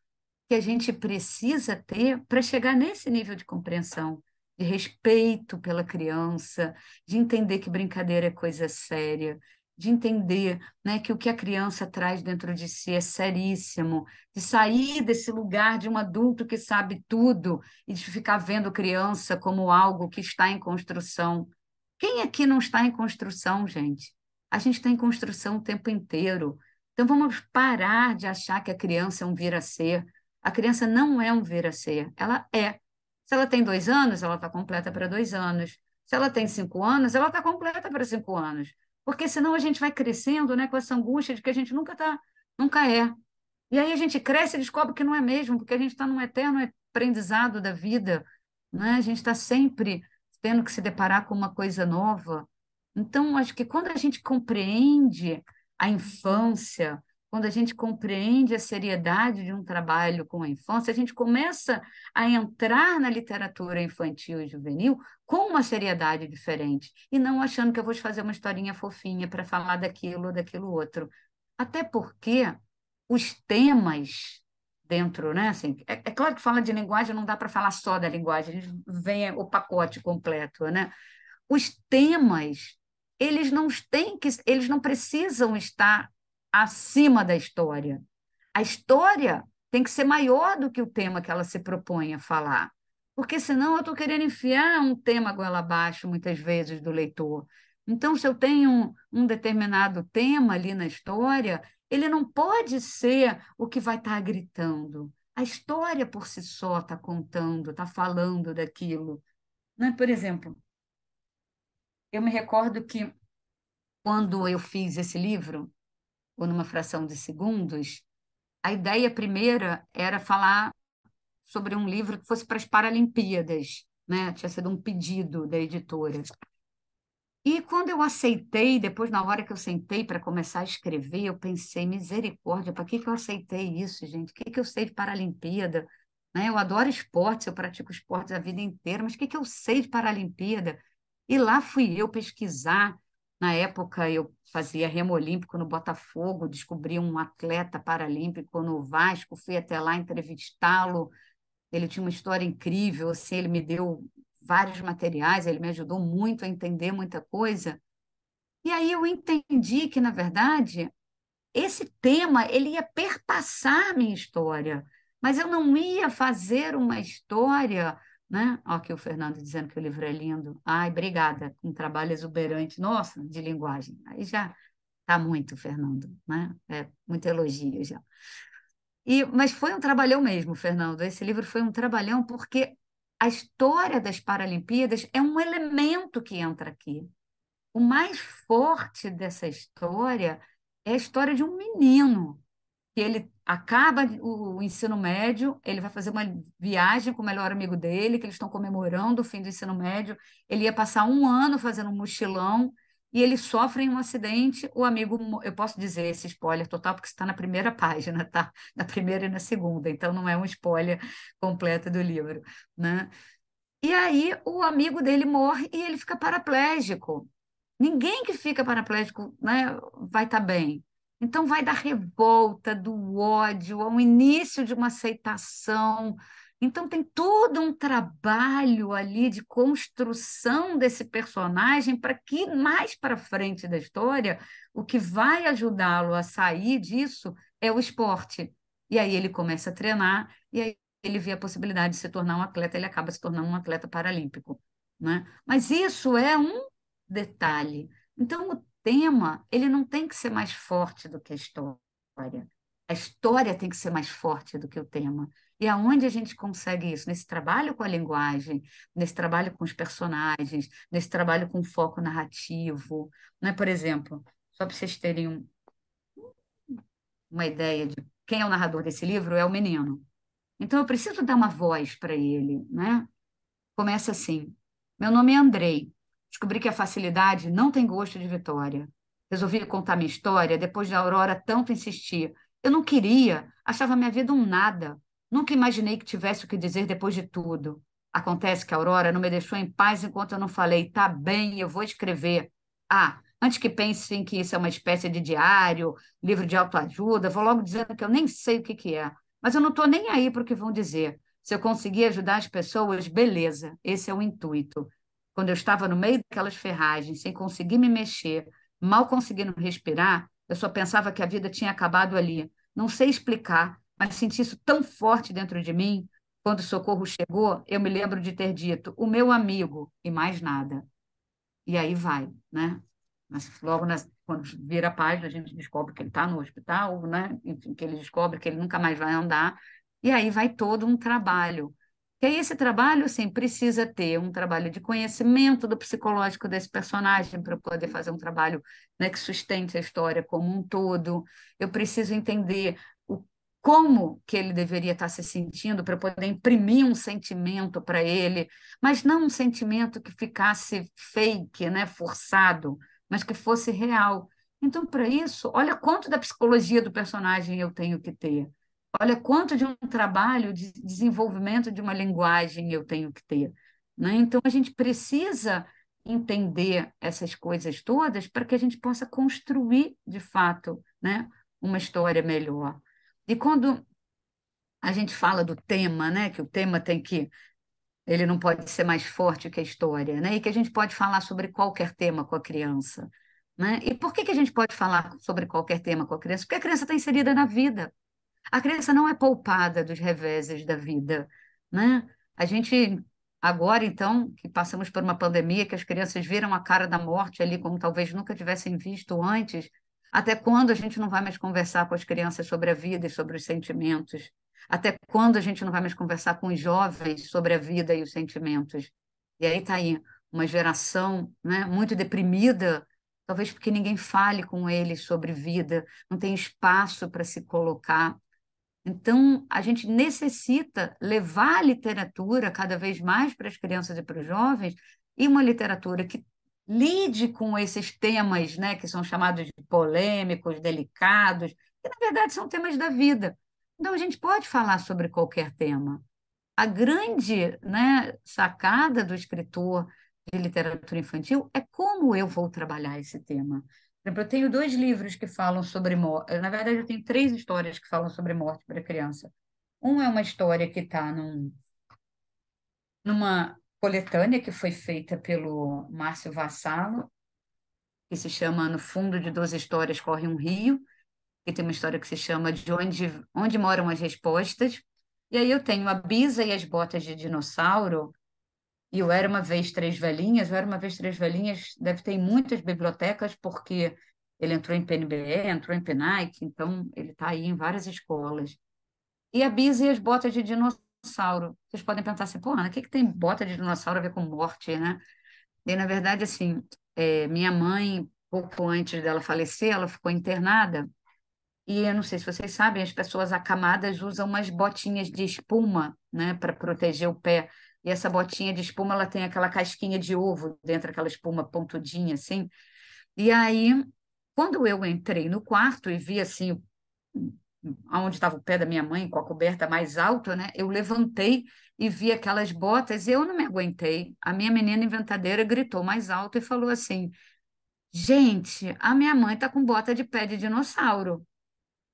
que a gente precisa ter para chegar nesse nível de compreensão, de respeito pela criança, de entender que brincadeira é coisa séria, de entender, né, que o que a criança traz dentro de si é seríssimo, de sair desse lugar de um adulto que sabe tudo e de ficar vendo criança como algo que está em construção. Quem aqui não está em construção, gente? A gente está em construção o tempo inteiro. Então vamos parar de achar que a criança é um vir a ser. A criança não é um vir a ser, ela é. Se ela tem 2 anos, ela está completa para 2 anos. Se ela tem 5 anos, ela está completa para 5 anos. Porque senão a gente vai crescendo, né, com essa angústia de que a gente nunca é. E aí a gente cresce e descobre que não é mesmo, porque a gente está num eterno aprendizado da vida, né? A gente está sempre tendo que se deparar com uma coisa nova. Então, acho que quando a gente compreende a infância, quando a gente compreende a seriedade de um trabalho com a infância, a gente começa a entrar na literatura infantil e juvenil com uma seriedade diferente, e não achando que eu vou te fazer uma historinha fofinha para falar daquilo ou daquilo outro. Até porque os temas dentro, né? Assim, é claro que fala de linguagem, não dá para falar só da linguagem, a gente vem o pacote completo, né? Os temas, eles não precisam estar acima da história. A história tem que ser maior do que o tema que ela se propõe a falar, porque senão eu estou querendo enfiar um tema goela abaixo, muitas vezes, do leitor. Então, se eu tenho um determinado tema ali na história, ele não pode ser o que vai estar gritando. A história por si só está contando, está falando daquilo. Né? Por exemplo, eu me recordo que quando eu fiz esse livro, ou numa fração de segundos, a ideia primeira era falar sobre um livro que fosse para as Paralimpíadas, né? Tinha sido um pedido da editora. E quando eu aceitei, depois, na hora que eu sentei para começar a escrever, eu pensei, misericórdia, para que eu aceitei isso, gente? O que eu sei de Paralimpíada? Né? Eu adoro esportes, eu pratico esportes a vida inteira, mas o que eu sei de Paralimpíada? E lá fui eu pesquisar. Na época, eu fazia remo olímpico no Botafogo, descobri um atleta paralímpico no Vasco, fui até lá entrevistá-lo. Ele tinha uma história incrível, assim, ele me deu vários materiais, ele me ajudou muito a entender muita coisa. E aí eu entendi que, na verdade, esse tema ele ia perpassar a minha história, mas eu não ia fazer uma história, né? Ó, aqui o Fernando dizendo que o livro é lindo. Ai, obrigada, um trabalho exuberante, nossa, de linguagem. Aí já tá muito, Fernando, né? É muito elogio já. Mas foi um trabalhão mesmo, Fernando. Esse livro foi um trabalhão porque a história das Paralimpíadas é um elemento que entra aqui. O mais forte dessa história é a história de um menino que ele acaba o ensino médio, ele vai fazer uma viagem com o melhor amigo dele, que eles estão comemorando o fim do ensino médio. Ele ia passar um ano fazendo um mochilão e ele sofre em um acidente. O amigo, eu posso dizer esse spoiler total, porque está na primeira página, tá? Na primeira e na segunda, então não é um spoiler completo do livro, né? E aí o amigo dele morre e ele fica paraplégico. Ninguém que fica paraplégico, né, vai estar bem. Então vai da revolta, do ódio, ao início de uma aceitação. Então tem todo um trabalho ali de construção desse personagem para que mais para frente da história, o que vai ajudá-lo a sair disso é o esporte. E aí ele começa a treinar e aí ele vê a possibilidade de se tornar um atleta, ele acaba se tornando um atleta paralímpico, né? Mas isso é um detalhe. Então, o tema, ele não tem que ser mais forte do que a história. A história tem que ser mais forte do que o tema. E aonde a gente consegue isso? Nesse trabalho com a linguagem, nesse trabalho com os personagens, nesse trabalho com foco narrativo, né? Por exemplo, só para vocês terem uma ideia de quem é o narrador desse livro, é o menino. Então, eu preciso dar uma voz para ele, né? Começa assim: Meu nome é Andrei. Descobri que a facilidade não tem gosto de vitória. Resolvi contar minha história depois de a Aurora tanto insistir. Eu não queria, achava minha vida um nada. Nunca imaginei que tivesse o que dizer depois de tudo. Acontece que a Aurora não me deixou em paz enquanto eu não falei, tá bem, eu vou escrever. Ah, antes que pensem que isso é uma espécie de diário, livro de autoajuda, vou logo dizendo que eu nem sei o que que é. Mas eu não estou nem aí para o que vão dizer. Se eu conseguir ajudar as pessoas, beleza, esse é o intuito. Quando eu estava no meio daquelas ferragens, sem conseguir me mexer, mal conseguindo respirar, eu só pensava que a vida tinha acabado ali. Não sei explicar, mas senti isso tão forte dentro de mim. Quando o socorro chegou, eu me lembro de ter dito, o meu amigo, e mais nada. E aí vai, né? Mas quando vira a página, a gente descobre que ele está no hospital, né? Enfim, que ele descobre que ele nunca mais vai andar. E aí vai todo um trabalho. E aí esse trabalho, assim, precisa ter um trabalho de conhecimento do psicológico desse personagem para poder fazer um trabalho, né, que sustente a história como um todo. Eu preciso entender o como que ele deveria estar se sentindo para poder imprimir um sentimento para ele, mas não um sentimento que ficasse fake, né, forçado, mas que fosse real. Então, para isso, olha quanto da psicologia do personagem eu tenho que ter. Olha quanto de um trabalho de desenvolvimento de uma linguagem eu tenho que ter, né? Então, a gente precisa entender essas coisas todas para que a gente possa construir, de fato, né, uma história melhor. E quando a gente fala do tema, né, que o tema tem que ele não pode ser mais forte que a história, né? E que a gente pode falar sobre qualquer tema com a criança, né? E por que que a gente pode falar sobre qualquer tema com a criança? Porque a criança está inserida na vida. A criança não é poupada dos reveses da vida, né? A gente agora então que passamos por uma pandemia, que as crianças viram a cara da morte ali como talvez nunca tivessem visto antes, até quando a gente não vai mais conversar com as crianças sobre a vida e sobre os sentimentos? Até quando a gente não vai mais conversar com os jovens sobre a vida e os sentimentos? E aí está aí uma geração, né, muito deprimida, talvez porque ninguém fale com eles sobre vida, não tem espaço para se colocar. Então, a gente necessita levar a literatura cada vez mais para as crianças e para os jovens, e uma literatura que lide com esses temas, né, que são chamados de polêmicos, delicados, que na verdade são temas da vida. Então, a gente pode falar sobre qualquer tema. A grande, né, sacada do escritor de literatura infantil é como eu vou trabalhar esse tema. Por exemplo, eu tenho dois livros que falam sobre morte. Na verdade, eu tenho três histórias que falam sobre morte para criança. Um é uma história que está numa coletânea que foi feita pelo Márcio Vassalo, que se chama No Fundo de 12 Histórias Corre um Rio, que tem uma história que se chama De Onde Moram as Respostas. E aí eu tenho a Bisa e as Botas de Dinossauro, e o Era Uma Vez Três Velhinhas. O Era Uma Vez Três Velhinhas deve ter em muitas bibliotecas, porque ele entrou em PNBE, entrou em PENAIC, então ele está aí em várias escolas. E a Bisa e as Botas de Dinossauro. Vocês podem pensar assim, pô, Ana, o que que tem bota de dinossauro a ver com morte, né? E, na verdade, assim, minha mãe, pouco antes dela falecer, ela ficou internada, e eu não sei se vocês sabem, as pessoas acamadas usam umas botinhas de espuma, né, para proteger o pé. E essa botinha de espuma, ela tem aquela casquinha de ovo dentro, aquela espuma pontudinha, assim. E aí, quando eu entrei no quarto e vi, assim, onde estava o pé da minha mãe, com a coberta mais alta, né? Eu levantei e vi aquelas botas, e eu não me aguentei. A minha menina inventadeira gritou mais alto e falou assim: Gente, a minha mãe está com bota de pé de dinossauro.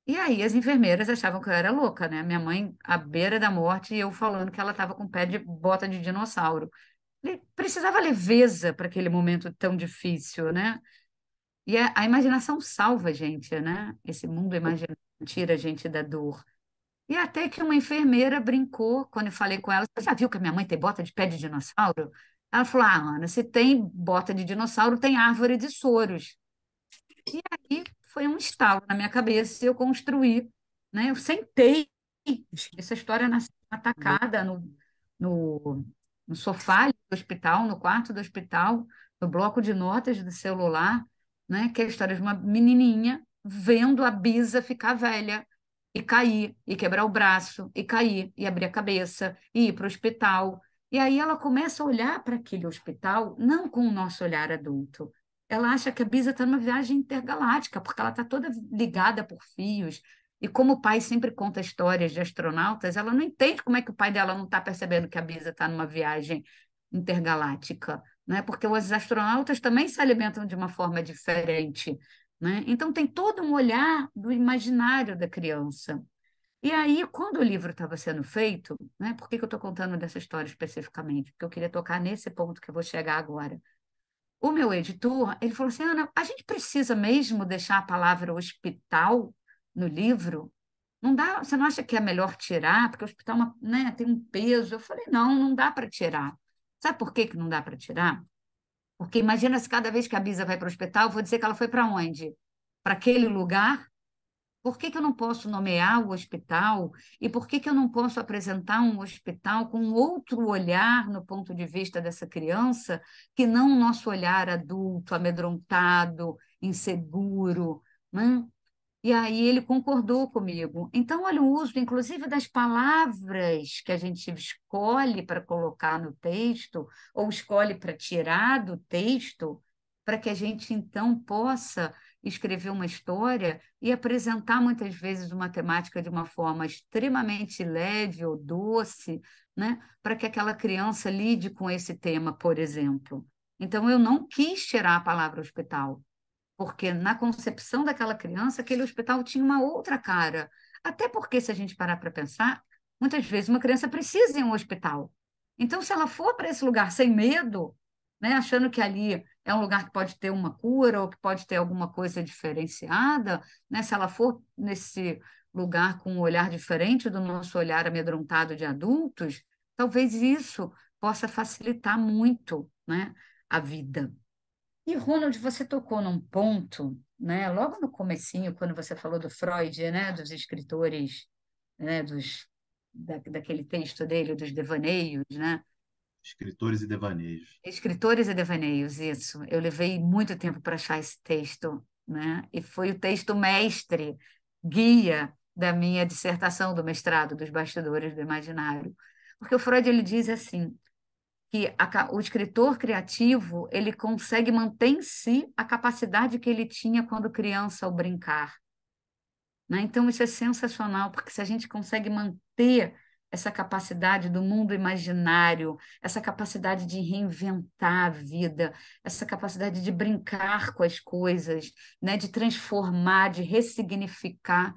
E aí as enfermeiras achavam que eu era louca, né? Minha mãe à beira da morte e eu falando que ela estava com pé de bota de dinossauro. Precisava leveza para aquele momento tão difícil, né? E a imaginação salva a gente, né? Esse mundo imaginário tira a gente da dor. E até que uma enfermeira brincou quando eu falei com ela: Você já viu que a minha mãe tem bota de pé de dinossauro? Ela falou: Ah, Ana, se tem bota de dinossauro, tem árvore de soros. E aí foi um estalo na minha cabeça e eu construí, né? Eu sentei, essa história nasceu atacada no, no sofá do hospital, no quarto do hospital, no bloco de notas do celular, né? Que é a história de uma menininha vendo a Bisa ficar velha e cair, e quebrar o braço, e cair, e abrir a cabeça, e ir para o hospital. E aí ela começa a olhar para aquele hospital, não com o nosso olhar adulto. Ela acha que a Bisa está numa viagem intergaláctica, porque ela está toda ligada por fios. E como o pai sempre conta histórias de astronautas, ela não entende como é que o pai dela não está percebendo que a Bisa está numa viagem intergaláctica, né? Porque os astronautas também se alimentam de uma forma diferente, né? Então tem todo um olhar do imaginário da criança. E aí, quando o livro estava sendo feito, né? Por que que eu estou contando dessa história especificamente? Porque eu queria tocar nesse ponto que eu vou chegar agora. O meu editor, ele falou assim, Ana, a gente precisa mesmo deixar a palavra hospital no livro? Não dá, você não acha que é melhor tirar? Porque o hospital, né, tem um peso. Eu falei, não, não dá para tirar. Sabe por que que não dá para tirar? Porque imagina se cada vez que a Bisa vai para o hospital, eu vou dizer que ela foi para onde? Para aquele lugar. Por que que eu não posso nomear o hospital? E por que que eu não posso apresentar um hospital com outro olhar no ponto de vista dessa criança, que não o nosso olhar adulto, amedrontado, inseguro, né? E aí ele concordou comigo. Então, olha, o uso, inclusive, das palavras que a gente escolhe para colocar no texto, ou escolhe para tirar do texto, para que a gente, então, possa escrever uma história e apresentar, muitas vezes, uma temática de uma forma extremamente leve ou doce, né? Para que aquela criança lide com esse tema, por exemplo. Então, eu não quis tirar a palavra hospital porque na concepção daquela criança, aquele hospital tinha uma outra cara. Até porque, se a gente parar para pensar, muitas vezes uma criança precisa ir a um hospital. Então, se ela for para esse lugar sem medo, né, achando que ali é um lugar que pode ter uma cura ou que pode ter alguma coisa diferenciada, né, se ela for nesse lugar com um olhar diferente do nosso olhar amedrontado de adultos, talvez isso possa facilitar muito, né, a vida. E, Ronald, você tocou num ponto, né, logo no comecinho, quando você falou do Freud, né, dos escritores, né, daquele texto dele, dos devaneios, né? Escritores e devaneios. Escritores e devaneios, isso. Eu levei muito tempo para achar esse texto, né? E foi o texto mestre, guia da minha dissertação do mestrado, dos bastidores do imaginário. Porque o Freud ele diz assim, que o escritor criativo ele consegue manter em si a capacidade que ele tinha quando criança ao brincar, né? Então isso é sensacional porque se a gente consegue manter essa capacidade do mundo imaginário, essa capacidade de reinventar a vida, essa capacidade de brincar com as coisas, né? De transformar, de ressignificar,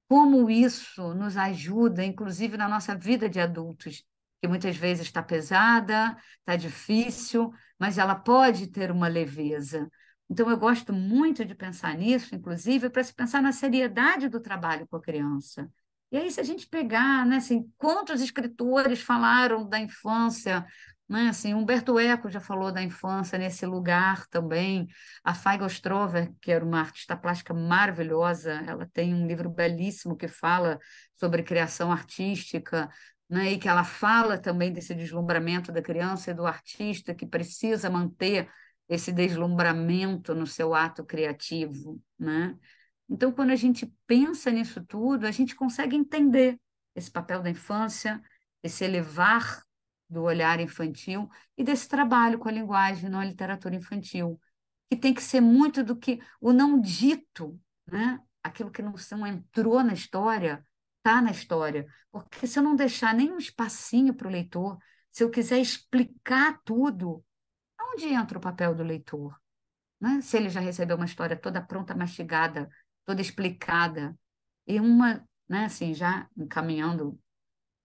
como isso nos ajuda, inclusive na nossa vida de adultos, que muitas vezes está pesada, está difícil, mas ela pode ter uma leveza. Então, eu gosto muito de pensar nisso, inclusive, para se pensar na seriedade do trabalho com a criança. E aí, se a gente pegar, né, assim, quantos escritores falaram da infância, né, assim, Humberto Eco já falou da infância nesse lugar também, a Faiga Ostrover, que era uma artista plástica maravilhosa, ela tem um livro belíssimo que fala sobre criação artística, né, e que ela fala também desse deslumbramento da criança e do artista que precisa manter esse deslumbramento no seu ato criativo, né? Então, quando a gente pensa nisso tudo, a gente consegue entender esse papel da infância, esse elevar do olhar infantil e desse trabalho com a linguagem na literatura infantil que tem que ser muito do que o não dito, né? aquilo que não entrou na história, está na história. Porque se eu não deixar nenhum espacinho para o leitor, se eu quiser explicar tudo, onde entra o papel do leitor? Né? Se ele já recebeu uma história toda pronta, mastigada, toda explicada, e uma, né, assim, já encaminhando,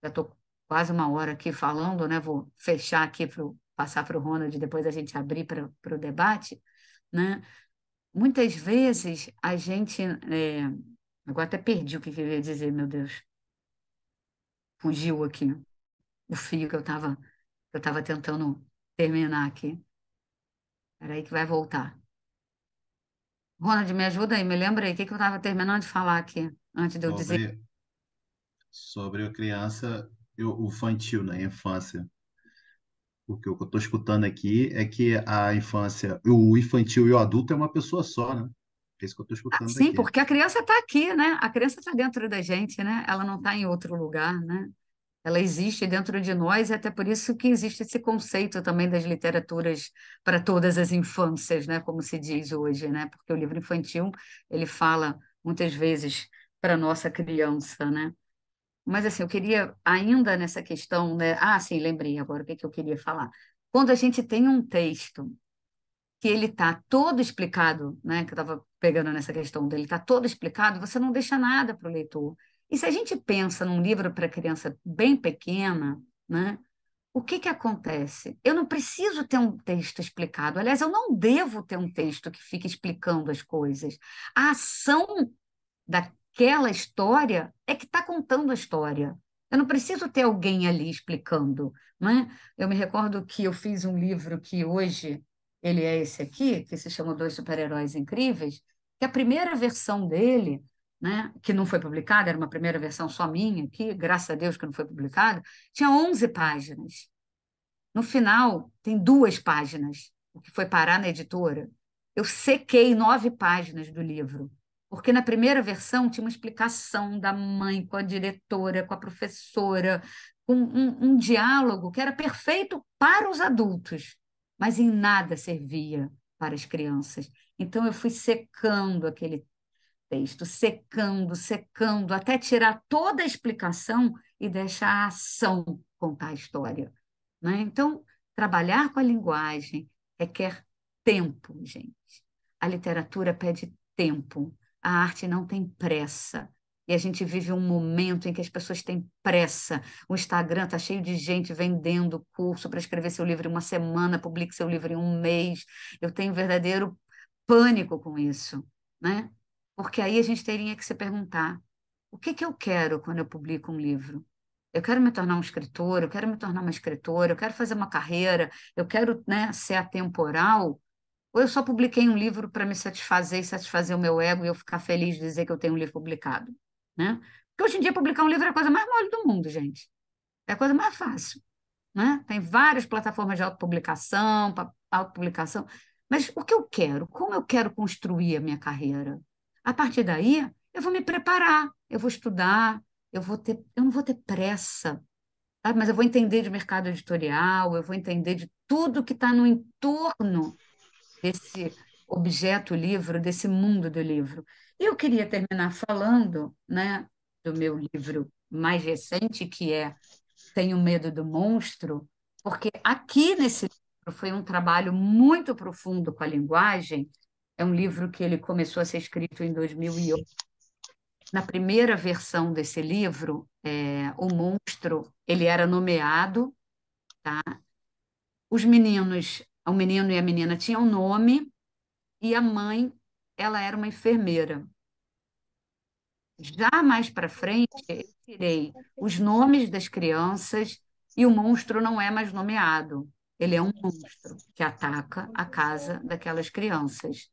já estou quase uma hora aqui falando, né? Vou fechar aqui para passar para o Ronald, depois a gente abrir para o debate, né? Muitas vezes a gente, agora até perdi o que eu ia dizer, meu Deus, fugiu aqui o fio que eu estava tentando terminar aqui. Espera aí que vai voltar. Ronald, me ajuda aí, me lembra aí, o que que eu estava terminando de falar aqui, antes de eu dizer. Sobre a criança, o infantil, né? A infância. Porque o que eu estou escutando aqui é que a infância, o infantil e o adulto é uma pessoa só, né? É isso que eu estou escutando Sim, daqui. porque a criança está aqui, né? A criança está dentro da gente, né? Ela não está em outro lugar, né? Ela existe dentro de nós, e até por isso que existe esse conceito também das literaturas para todas as infâncias, né? Como se diz hoje, né? Porque o livro infantil, ele fala muitas vezes para a nossa criança, né? Mas assim, eu queria ainda nessa questão, né? Ah, sim, lembrei agora o que que eu queria falar. Quando a gente tem um texto que ele está todo explicado, né? Que eu estava pegando nessa questão dele, está todo explicado, você não deixa nada para o leitor. E se a gente pensa num livro para criança bem pequena, né? O que que acontece? Eu não preciso ter um texto explicado. Aliás, eu não devo ter um texto que fique explicando as coisas. A ação daquela história é que está contando a história. Eu não preciso ter alguém ali explicando, né? Eu me recordo que eu fiz um livro que hoje ele é esse aqui, que se chama Dois Super-Heróis Incríveis, que a primeira versão dele, né, que não foi publicada, era uma primeira versão só minha, que graças a Deus que não foi publicada, tinha 11 páginas. No final, tem 2 páginas, o que foi parar na editora. Eu sequei 9 páginas do livro, porque na primeira versão tinha uma explicação da mãe com a diretora, com a professora, com um diálogo que era perfeito para os adultos, mas em nada servia para as crianças. Então eu fui secando aquele texto, secando, secando, até tirar toda a explicação e deixar a ação contar a história, né? Então, trabalhar com a linguagem requer tempo, gente. A literatura pede tempo. A arte não tem pressa. E a gente vive um momento em que as pessoas têm pressa. O Instagram está cheio de gente vendendo curso para escrever seu livro em uma semana, publique seu livro em um mês. Eu tenho verdadeiro pânico com isso, né? Porque aí a gente teria que se perguntar: o que que eu quero quando eu publico um livro? Eu quero me tornar um escritor, eu quero me tornar uma escritora, eu quero fazer uma carreira, eu quero, né, ser atemporal, ou eu só publiquei um livro para me satisfazer e satisfazer o meu ego e eu ficar feliz de dizer que eu tenho um livro publicado, né? Porque hoje em dia publicar um livro é a coisa mais mole do mundo, gente. É a coisa mais fácil, né? Tem várias plataformas de autopublicação, autopublicação, mas o que eu quero? Como eu quero construir a minha carreira? A partir daí, eu vou me preparar, eu vou estudar, eu não vou ter pressa, sabe? Mas eu vou entender de mercado editorial, eu vou entender de tudo que está no entorno desse objeto livro, desse mundo do livro. E eu queria terminar falando, né, do meu livro mais recente, que é Tenho Medo do Monstro, porque aqui nesse livro foi um trabalho muito profundo com a linguagem. É um livro que ele começou a ser escrito em 2008. Na primeira versão desse livro, o monstro, ele era nomeado, tá? Os meninos, o menino e a menina tinham nome e a mãe, ela era uma enfermeira. Já mais para frente, eu tirei os nomes das crianças e o monstro não é mais nomeado. Ele é um monstro que ataca a casa daquelas crianças.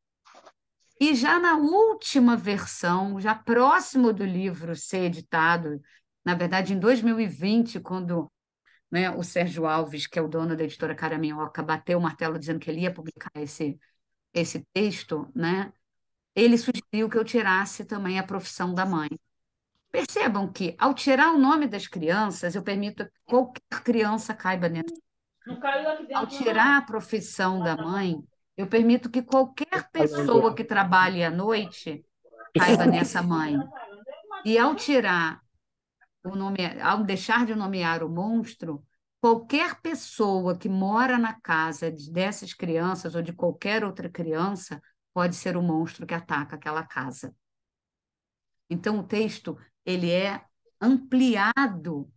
E já na última versão, já próximo do livro ser editado, na verdade, em 2020, quando, né, o Sérgio Alves, que é o dono da editora Caraminhoca, bateu o martelo dizendo que ele ia publicar esse texto, né, ele sugeriu que eu tirasse também a profissão da mãe. Percebam que, ao tirar o nome das crianças, eu permito que qualquer criança caiba dentro. Não caiu aqui Ao dentro, tirar não. a profissão da mãe, eu permito que qualquer Falando. pessoa que trabalhe à noite caiba nessa mãe. E ao tirar ao deixar de nomear o monstro, qualquer pessoa que mora na casa dessas crianças ou de qualquer outra criança pode ser o monstro que ataca aquela casa. Então, o texto ele é ampliado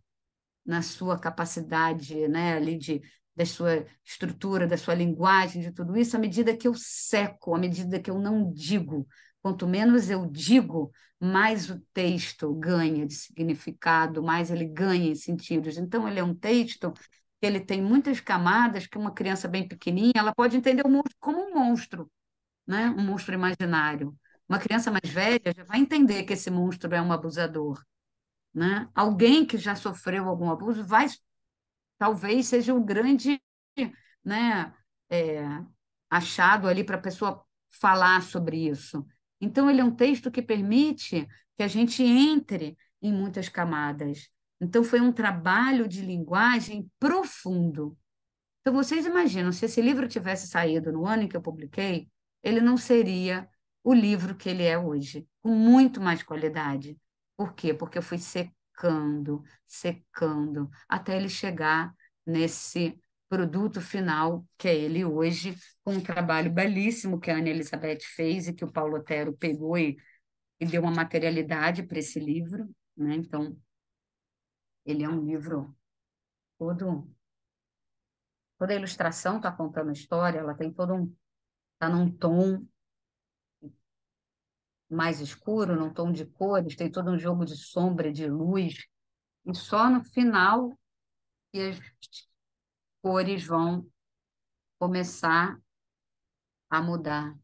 na sua capacidade, né, ali da sua estrutura, da sua linguagem, de tudo isso, à medida que eu seco, à medida que eu não digo. Quanto menos eu digo, mais o texto ganha de significado, mais ele ganha em sentidos. Então, ele é um texto que ele tem muitas camadas que uma criança bem pequenininha, ela pode entender o monstro como um monstro, né? Um monstro imaginário. Uma criança mais velha já vai entender que esse monstro é um abusador, né? Alguém que já sofreu algum abuso vai, talvez seja um grande, né, é, achado ali para a pessoa falar sobre isso. Então, ele é um texto que permite que a gente entre em muitas camadas. Então, foi um trabalho de linguagem profundo. Então, vocês imaginam, se esse livro tivesse saído no ano em que eu publiquei, ele não seria o livro que ele é hoje, com muito mais qualidade. Por quê? Porque eu fui secando, secando, até ele chegar nesse produto final, que é ele hoje, com um trabalho belíssimo que a Ana Elizabeth fez e que o Paulo Otero pegou e deu uma materialidade para esse livro, né? Então, ele é um livro todo. Toda a ilustração está contando a história, ela tem todo um, está num tom mais escuro, num tom de cores, tem todo um jogo de sombra, e de luz, e só no final que as cores vão começar a mudar.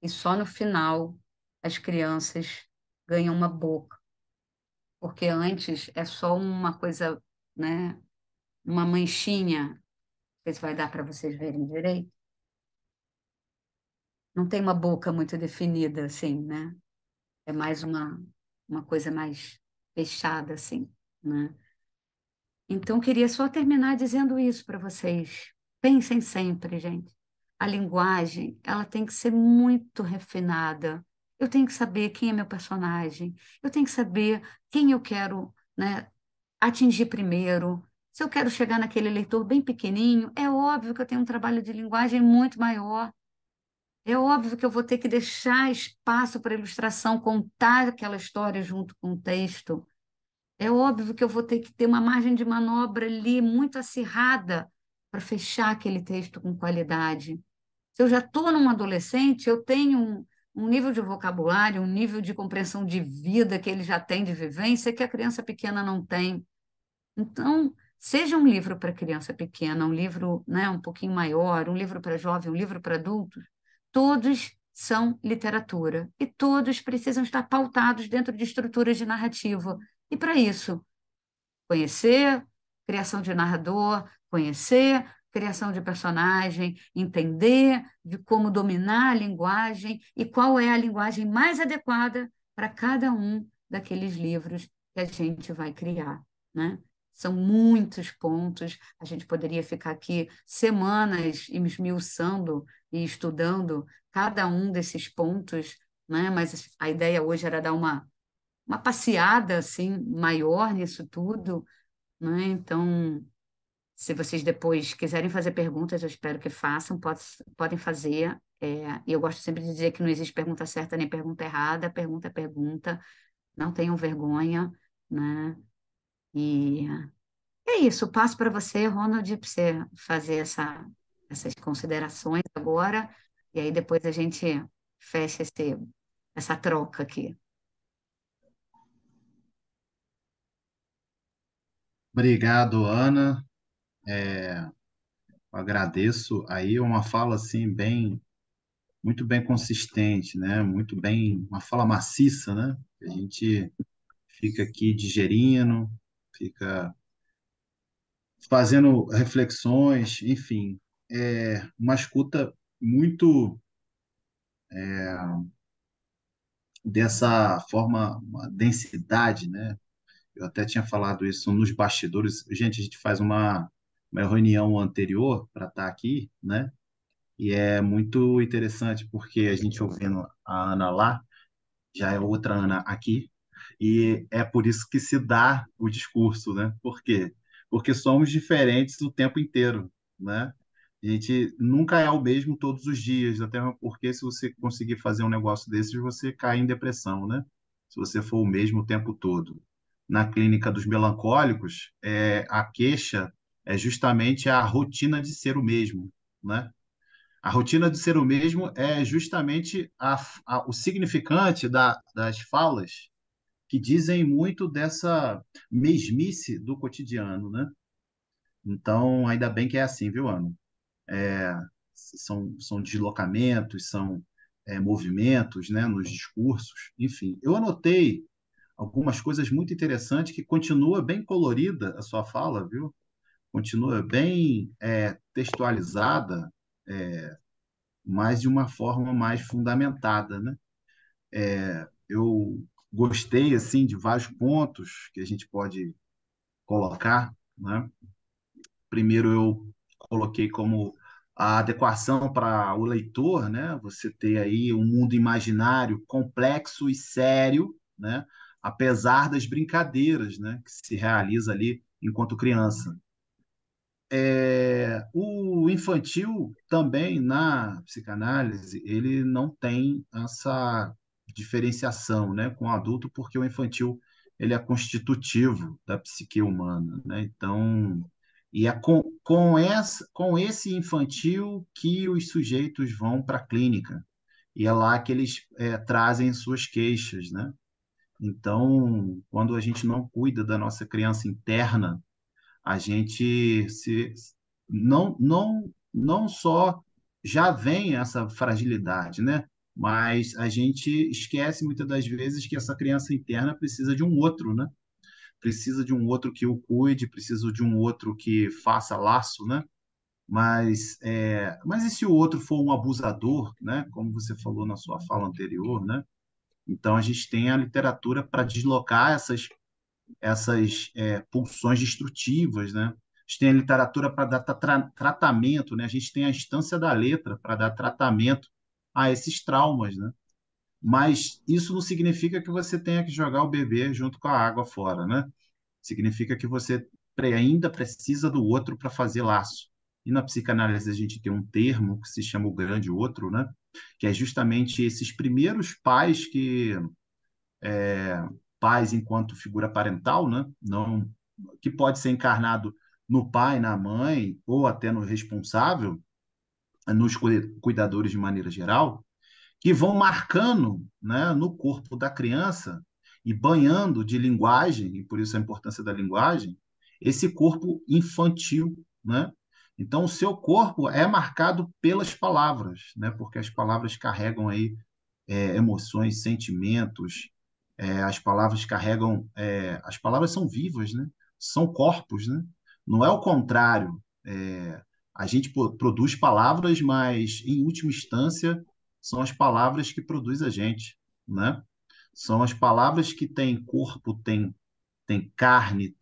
E só no final as crianças ganham uma boca, porque antes é só uma coisa, né, uma manchinha, não sei se vai dar para vocês verem direito, não tem uma boca muito definida assim, né? É mais uma coisa mais fechada, assim, né? Então, queria só terminar dizendo isso para vocês. Pensem sempre, gente. A linguagem, ela tem que ser muito refinada. Eu tenho que saber quem é meu personagem. Eu tenho que saber quem eu quero, né, atingir primeiro. Se eu quero chegar naquele leitor bem pequenininho, é óbvio que eu tenho um trabalho de linguagem muito maior. É óbvio que eu vou ter que deixar espaço para a ilustração, contar aquela história junto com o texto. É óbvio que eu vou ter que ter uma margem de manobra ali muito acirrada para fechar aquele texto com qualidade. Se eu já estou num adolescente, eu tenho um nível de vocabulário, um nível de compreensão de vida que ele já tem de vivência que a criança pequena não tem. Então, seja um livro para criança pequena, um livro, né, um pouquinho maior, um livro para jovem, um livro para adultos, todos são literatura e todos precisam estar pautados dentro de estruturas de narrativa. E para isso, conhecer criação de narrador, conhecer criação de personagem, entender de como dominar a linguagem e qual é a linguagem mais adequada para cada um daqueles livros que a gente vai criar, né? São muitos pontos, a gente poderia ficar aqui semanas esmiuçando e estudando cada um desses pontos, né? Mas a ideia hoje era dar uma passeada assim maior nisso tudo, né? Então, se vocês depois quiserem fazer perguntas, eu espero que façam, podem fazer. E eu gosto sempre de dizer que não existe pergunta certa nem pergunta errada, pergunta é pergunta, não tenham vergonha, né? E é isso, passo para você, Ronald, para você fazer essas considerações agora, e aí depois a gente fecha essa troca aqui. Obrigado, Ana. Agradeço. Aí uma fala assim bem, muito bem consistente, né? Muito bem, uma fala maciça, né? A gente fica aqui digerindo, fica fazendo reflexões, enfim, uma escuta muito dessa forma, uma densidade, né? Eu até tinha falado isso nos bastidores. Gente, a gente faz uma reunião anterior para estar aqui, né? E é muito interessante porque a gente ouvindo a Ana lá, já é outra Ana aqui, e é por isso que se dá o discurso, né? Por quê? Porque somos diferentes o tempo inteiro, né? A gente nunca é o mesmo todos os dias, até porque se você conseguir fazer um negócio desses, você cai em depressão, né? Se você for o mesmo o tempo todo. Na clínica dos melancólicos, a queixa é justamente a rotina de ser o mesmo, né? A rotina de ser o mesmo é justamente o significante das falas que dizem muito dessa mesmice do cotidiano, né? Então, ainda bem que é assim, viu, Ana? É, são deslocamentos, são movimentos, né, nos discursos. Enfim, eu anotei algumas coisas muito interessantes que continua bem colorida a sua fala, viu? Continua bem textualizada, mas de uma forma mais fundamentada, né? Eu gostei assim de vários pontos que a gente pode colocar, né? Primeiro eu coloquei como a adequação para o leitor, né? Você ter aí um mundo imaginário complexo e sério, né? Apesar das brincadeiras, né? Que se realiza ali enquanto criança. O infantil também na psicanálise ele não tem essa diferenciação, né, com o adulto, porque o infantil ele é constitutivo da psique humana, né? Então, e é com esse infantil que os sujeitos vão para a clínica e é lá que eles trazem suas queixas, né? Então, quando a gente não cuida da nossa criança interna, a gente não só já vem essa fragilidade, né? Mas a gente esquece muitas das vezes que essa criança interna precisa de um outro, né? Precisa de um outro que o cuide, precisa de um outro que faça laço, né? Mas e se o outro for um abusador, né? Como você falou na sua fala anterior, né? Então a gente tem a literatura para deslocar essas pulsões destrutivas, né? A gente tem a literatura para dar tratamento, né? A gente tem a instância da letra para dar tratamento a esses traumas, né? Mas isso não significa que você tenha que jogar o bebê junto com a água fora, né? Significa que você ainda precisa do outro para fazer laço. E na psicanálise a gente tem um termo que se chama o grande outro, né? Que é justamente esses primeiros pais pais enquanto figura parental, né? Não, que pode ser encarnado no pai, na mãe, ou até no responsável, nos cuidadores de maneira geral, que vão marcando, né, no corpo da criança e banhando de linguagem, e por isso a importância da linguagem, esse corpo infantil, né? Então, o seu corpo é marcado pelas palavras, né? Porque as palavras carregam aí emoções, sentimentos, as palavras carregam, as palavras são vivas, né? São corpos, né? Não é o contrário. A gente produz palavras, mas em última instância são as palavras que produzem a gente, né? São as palavras que têm corpo, têm carne,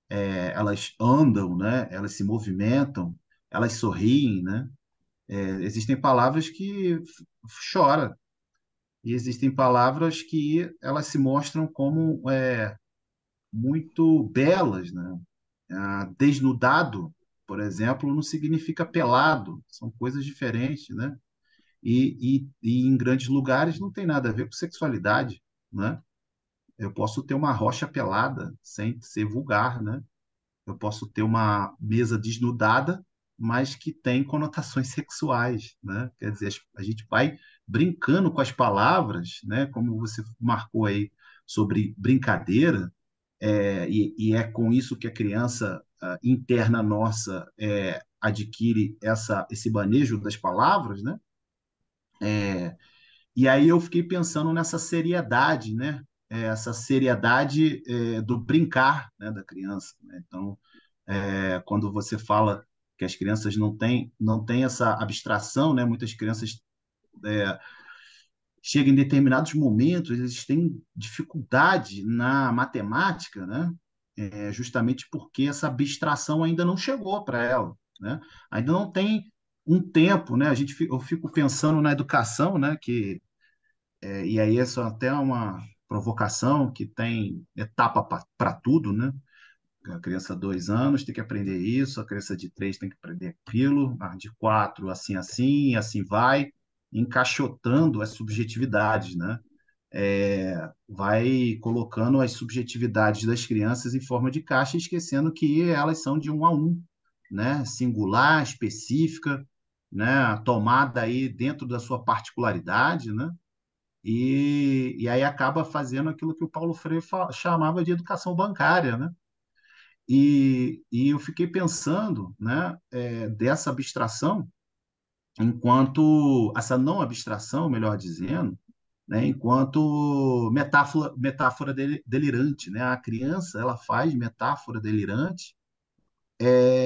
elas andam, né? Elas se movimentam, elas sorriem, né? Existem palavras que choram, e existem palavras que elas se mostram como muito belas, né? Desnudado, por exemplo, não significa pelado, são coisas diferentes, né? E em grandes lugares não tem nada a ver com sexualidade, né? Eu posso ter uma rocha pelada sem ser vulgar, né? Eu posso ter uma mesa desnudada, mas que tem conotações sexuais, né? Quer dizer, a gente vai brincando com as palavras, né? Como você marcou aí sobre brincadeira, e é com isso que a criança interna nossa adquire esse manejo das palavras, né? E aí eu fiquei pensando nessa seriedade, né? Essa seriedade do brincar, né, da criança, né? Então, quando você fala que as crianças não têm essa abstração, né? Muitas crianças chegam em determinados momentos, eles têm dificuldade na matemática, né? Justamente porque essa abstração ainda não chegou para ela, né? Ainda não tem um tempo, né? Eu fico pensando na educação, né? Que E aí isso é até uma provocação que tem etapa para tudo, né? A criança de 2 anos tem que aprender isso, a criança de 3 tem que aprender aquilo, a de 4 assim, assim, e assim vai, encaixotando as subjetividades, né? Vai colocando as subjetividades das crianças em forma de caixa, esquecendo que elas são de um a um, né? Singular, específica, né? Tomada aí dentro da sua particularidade, né? E aí acaba fazendo aquilo que o Paulo Freire chamava de educação bancária, né? E eu fiquei pensando, né, dessa abstração, enquanto essa não abstração, melhor dizendo, né, enquanto metáfora delirante, né? A criança ela faz metáfora delirante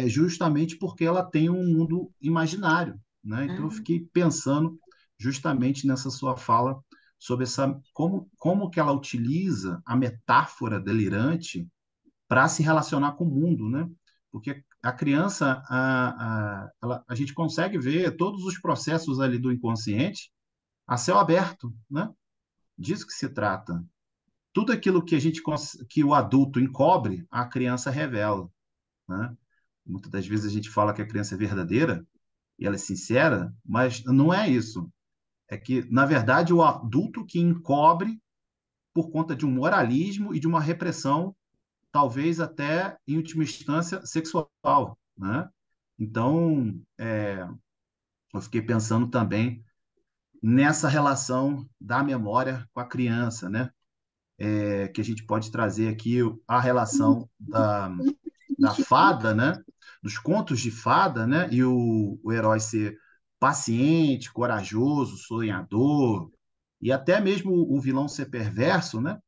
justamente porque ela tem um mundo imaginário, né? Então eu Uhum. fiquei pensando justamente nessa sua fala sobre essa como que ela utiliza a metáfora delirante para se relacionar com o mundo, né? Porque a criança, a gente consegue ver todos os processos ali do inconsciente a céu aberto, né? Disso que se trata. Tudo aquilo que que o adulto encobre, a criança revela, né? Muitas das vezes a gente fala que a criança é verdadeira e ela é sincera, mas não é isso. É que, na verdade, o adulto que encobre por conta de um moralismo e de uma repressão talvez até, em última instância, sexual, né? Então, eu fiquei pensando também nessa relação da memória com a criança, né? Que a gente pode trazer aqui a relação da fada, né? Dos contos de fada, né? E o herói ser paciente, corajoso, sonhador, e até mesmo o vilão ser perverso, né?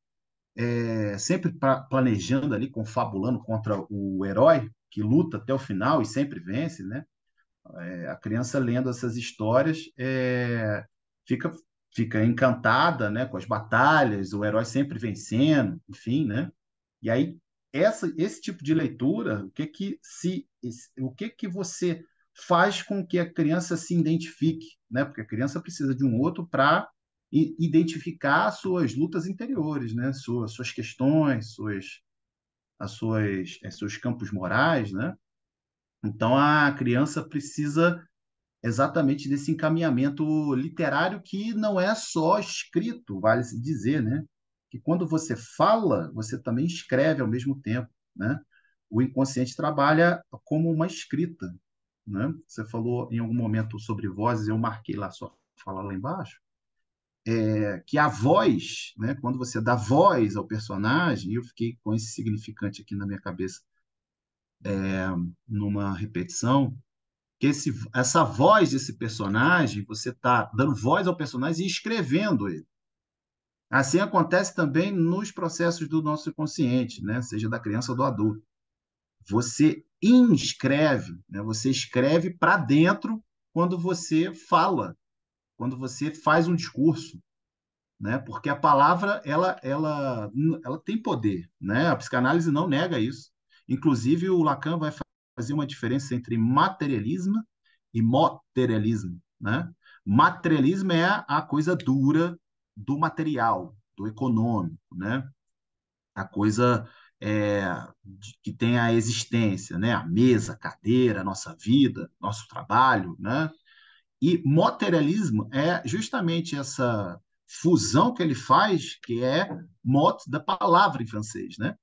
Sempre planejando ali, confabulando contra o herói, que luta até o final e sempre vence, né? A criança lendo essas histórias fica, fica encantada, né, com as batalhas, o herói sempre vencendo, enfim, né? E aí, esse tipo de leitura, o que que você faz com que a criança se identifique, né? Porque a criança precisa de um outro para identificar suas lutas interiores, né? Suas questões, seus campos morais, né? Então a criança precisa exatamente desse encaminhamento literário que não é só escrito, vale se dizer, né? Que quando você fala, você também escreve ao mesmo tempo, né? O inconsciente trabalha como uma escrita, né? Você falou em algum momento sobre vozes, eu marquei lá só falar lá embaixo, que a voz, né? Quando você dá voz ao personagem, eu fiquei com esse significante aqui na minha cabeça numa repetição, que essa voz desse personagem, você está dando voz ao personagem e escrevendo ele. Assim acontece também nos processos do nosso inconsciente, né? Seja da criança ou do adulto. Você inscreve, né? Você escreve para dentro quando você fala, quando você faz um discurso, né? Porque a palavra ela tem poder, né? A psicanálise não nega isso. Inclusive o Lacan vai fazer uma diferença entre materialismo e materialismo, né? Materialismo é a coisa dura do material, do econômico, né? A coisa é, que tem a existência, né? A mesa, a cadeira, a nossa vida, nosso trabalho, né? E materialismo é justamente essa fusão que ele faz, que é mot da palavra em francês, né?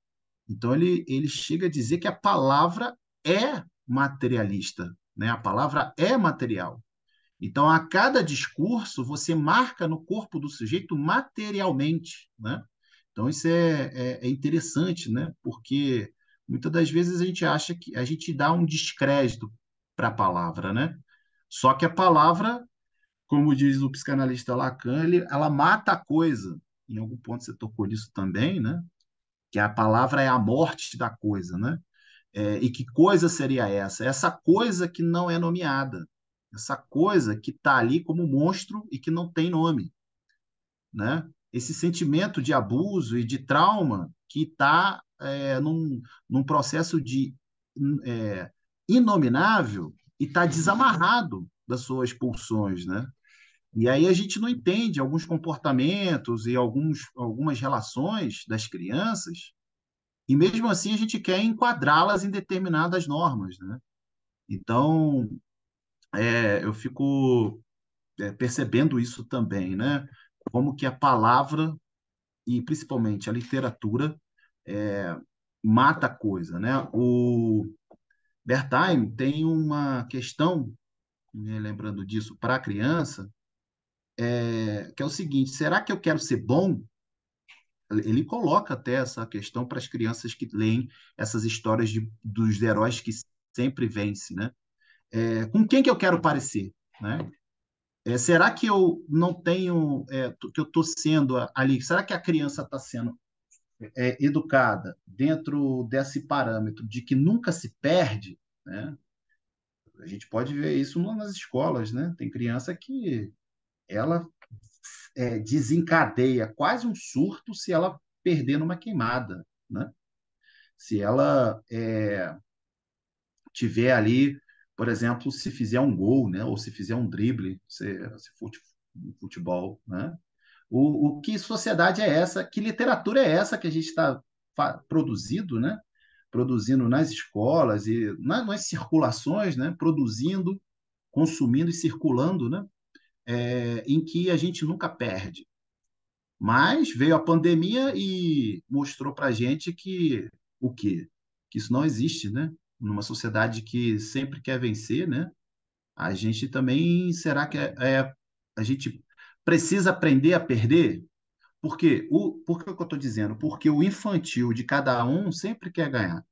Então ele chega a dizer que a palavra é materialista, né? A palavra é material. Então, a cada discurso, você marca no corpo do sujeito materialmente, né? Então, isso é interessante, né? Porque muitas das vezes a gente acha que a gente dá um descrédito para a palavra, né? Só que a palavra, como diz o psicanalista Lacan, ela mata a coisa. Em algum ponto você tocou nisso também, né? Que a palavra é a morte da coisa, né? E que coisa seria essa? Essa coisa que não é nomeada, essa coisa que está ali como monstro e que não tem nome, né? Esse sentimento de abuso e de trauma que está num processo de é, inominável e está desamarrado das suas pulsões, né? E aí a gente não entende alguns comportamentos e algumas relações das crianças, e mesmo assim a gente quer enquadrá-las em determinadas normas, né? Então, eu fico percebendo isso também, né? Como que a palavra e principalmente a literatura é, mata a coisa, né? O Bertheim tem uma questão, né, lembrando disso, para a criança, que é o seguinte: será que eu quero ser bom? Ele coloca até essa questão para as crianças que leem essas histórias dos heróis que sempre vencem, né? Com quem que eu quero parecer, né? Será que eu não tenho, que eu estou sendo ali? Será que a criança está sendo educada dentro desse parâmetro de que nunca se perde, né? A gente pode ver isso nas escolas, né? Tem criança que ela desencadeia quase um surto se ela perder numa queimada, né? Se ela tiver ali, por exemplo, se fizer um gol, né? Ou se fizer um drible, se futebol, né? Que sociedade é essa? Que literatura é essa que a gente está produzindo, né? Produzindo nas escolas e nas circulações, né? Produzindo, consumindo e circulando, né? Em que a gente nunca perde. Mas veio a pandemia e mostrou para a gente que o quê? Que isso não existe, né? Numa sociedade que sempre quer vencer, né? A gente também, será que a gente precisa aprender a perder? Por que eu estou dizendo? Porque o infantil de cada um sempre quer ganhar.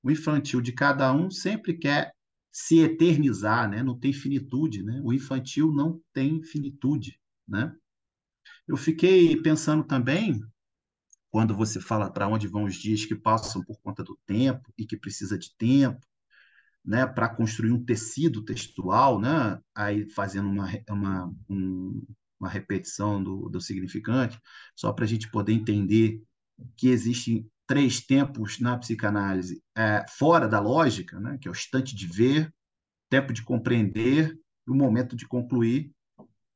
O infantil de cada um sempre quer se eternizar, né? Não tem finitude, né? O infantil não tem finitude, né? Eu fiquei pensando também, quando você fala para onde vão os dias que passam por conta do tempo e que precisa de tempo, né, para construir um tecido textual, né, aí fazendo uma repetição do significante, só para a gente poder entender que existem três tempos na psicanálise fora da lógica, né, que é o instante de ver, tempo de compreender e o momento de concluir.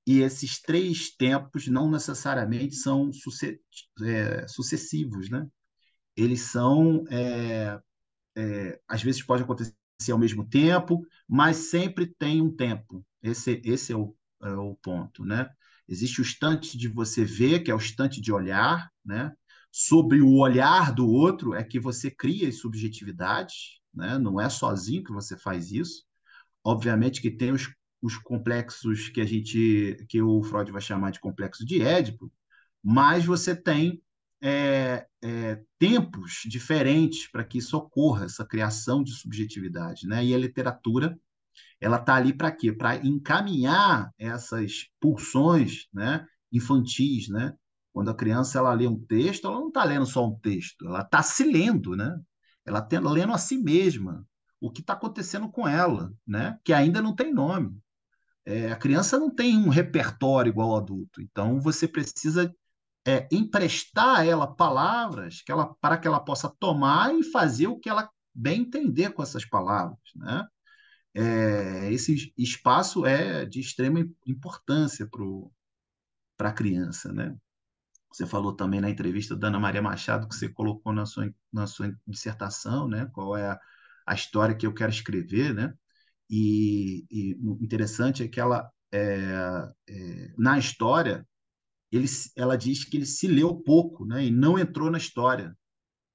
E esses três tempos não necessariamente são sucessivos, né? Eles são, às vezes pode acontecer ao mesmo tempo, mas sempre tem um tempo. Esse é o ponto, né? Existe o instante de você ver, que é o instante de olhar, né? Sobre o olhar do outro é que você cria as subjetividades, né? Não é sozinho que você faz isso. Obviamente que tem os complexos que o Freud vai chamar de complexo de Édipo, mas você tem tempos diferentes para que isso ocorra, essa criação de subjetividade, né? E a literatura, ela está ali para quê? Para encaminhar essas pulsões, né, infantis, né? Quando a criança ela lê um texto, ela não está lendo só um texto, ela está se lendo, né? Ela está lendo a si mesma, o que está acontecendo com ela, né? Que ainda não tem nome. A criança não tem um repertório igual ao adulto, então você precisa emprestar a ela palavras para que ela possa tomar e fazer o que ela bem entender com essas palavras, né? Esse espaço é de extrema importância para a criança, né? Você falou também na entrevista da Ana Maria Machado que você colocou na sua dissertação, né? Qual é a história que eu quero escrever, né? E o interessante é que na história, ela diz que ele se leu pouco, né? E não entrou na história.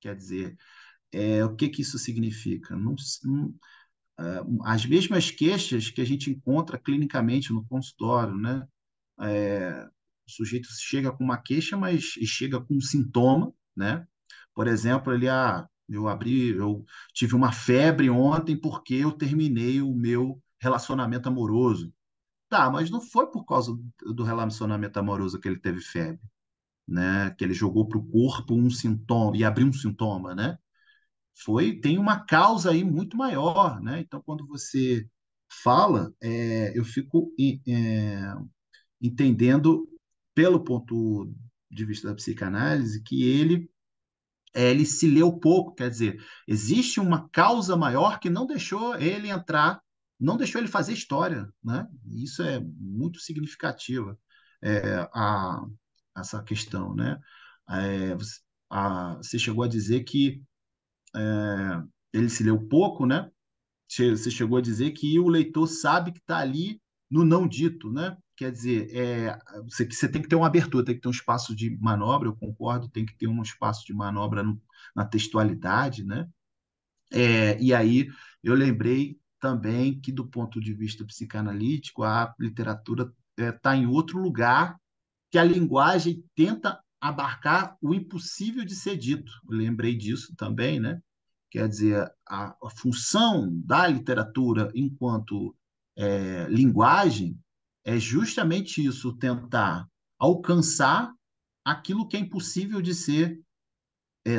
Quer dizer, o que que isso significa? As mesmas queixas que a gente encontra clinicamente no consultório, né? O sujeito chega com uma queixa, mas chega com um sintoma, né? Por exemplo, eu tive uma febre ontem porque eu terminei o meu relacionamento amoroso. Tá, mas não foi por causa do relacionamento amoroso que ele teve febre, né? Que ele jogou para o corpo um sintoma e abriu um sintoma, né? Tem uma causa aí muito maior, né? Então, quando você fala, eu fico entendendo, pelo ponto de vista da psicanálise, que ele se leu pouco, quer dizer, existe uma causa maior que não deixou ele entrar não deixou ele fazer história, né? Isso é muito significativo, a essa questão, né? Você chegou a dizer que ele se leu pouco, né? Você chegou a dizer que o leitor sabe que está ali no não dito, né? Quer dizer, você tem que ter uma abertura, tem que ter um espaço de manobra, eu concordo, tem que ter um espaço de manobra na textualidade, né? E aí eu lembrei também que, do ponto de vista psicanalítico, a literatura está em outro lugar, que a linguagem tenta abarcar o impossível de ser dito. Eu lembrei disso também, né? Quer dizer, a função da literatura enquanto linguagem é justamente isso, tentar alcançar aquilo que é impossível de ser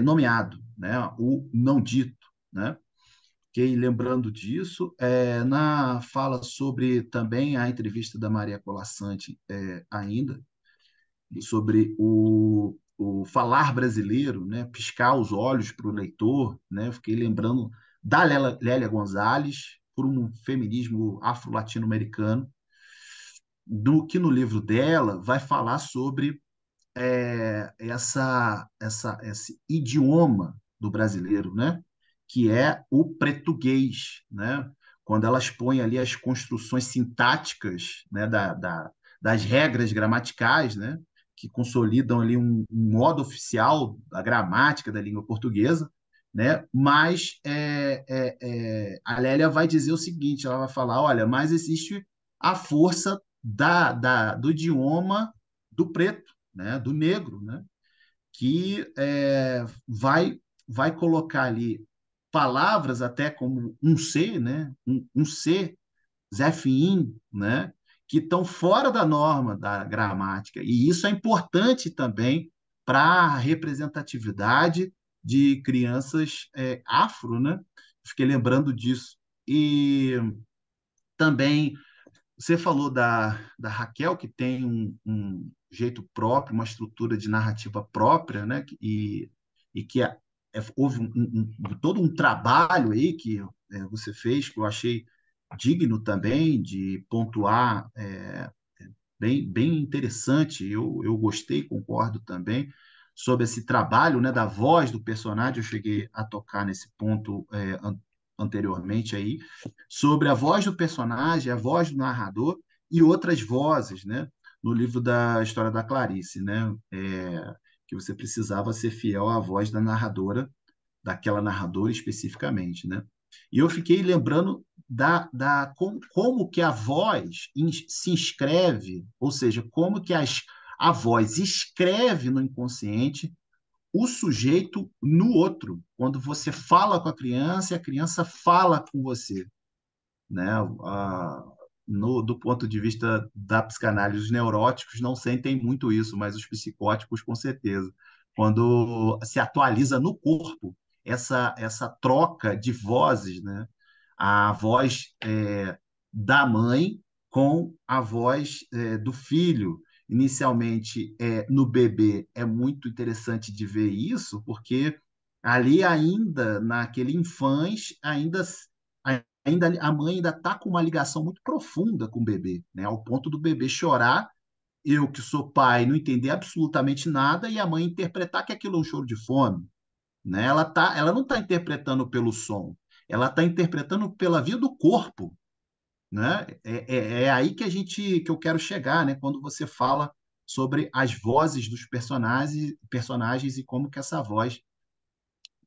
nomeado, né? O não dito, né? Fiquei lembrando disso. Na fala sobre também a entrevista da Maria Colasanti, ainda, sobre o falar brasileiro, né? Piscar os olhos para o leitor, né? Fiquei lembrando da Lélia Gonzalez, por um feminismo afro-latino-americano, do que no livro dela vai falar sobre esse idioma do brasileiro, né? Que é o português, né? Quando elas põem ali as construções sintáticas, né? Das regras gramaticais, né? Que consolidam ali um modo oficial da gramática da língua portuguesa, né? Mas a Lélia vai dizer o seguinte, ela vai falar, olha, mas existe a força do idioma do preto, né, do negro, né, que vai colocar ali palavras até como um ser, né, um ser, Zefim, né, que estão fora da norma da gramática. E isso é importante também para a representatividade de crianças afro, né? Fiquei lembrando disso. E também você falou da Raquel, que tem um jeito próprio, uma estrutura de narrativa própria, né? E que houve todo um trabalho aí que você fez, que eu achei digno também de pontuar, bem interessante. Eu gostei, concordo também, sobre esse trabalho, né, da voz do personagem. Eu cheguei a tocar nesse ponto anteriormente aí, sobre a voz do personagem, a voz do narrador e outras vozes, né, no livro da História da Clarice, né, que você precisava ser fiel à voz da narradora, daquela narradora especificamente, né? E eu fiquei lembrando como que a voz se inscreve, ou seja, como que a voz escreve no inconsciente o sujeito no outro, quando você fala com a criança e a criança fala com você, né? Do ponto de vista da psicanálise, os neuróticos não sentem muito isso, mas os psicóticos, com certeza. Quando se atualiza no corpo essa troca de vozes, né? A voz da mãe com a voz do filho. Inicialmente, no bebê, é muito interessante de ver isso, porque ali ainda, naquele infância, ainda a mãe ainda está com uma ligação muito profunda com o bebê, né? Ao ponto do bebê chorar, eu que sou pai não entender absolutamente nada e a mãe interpretar que aquilo é um choro de fome, né? Ela não está interpretando pelo som, ela está interpretando pela via do corpo, né? É aí que eu quero chegar, né? Quando você fala sobre as vozes dos personagens e como que essa voz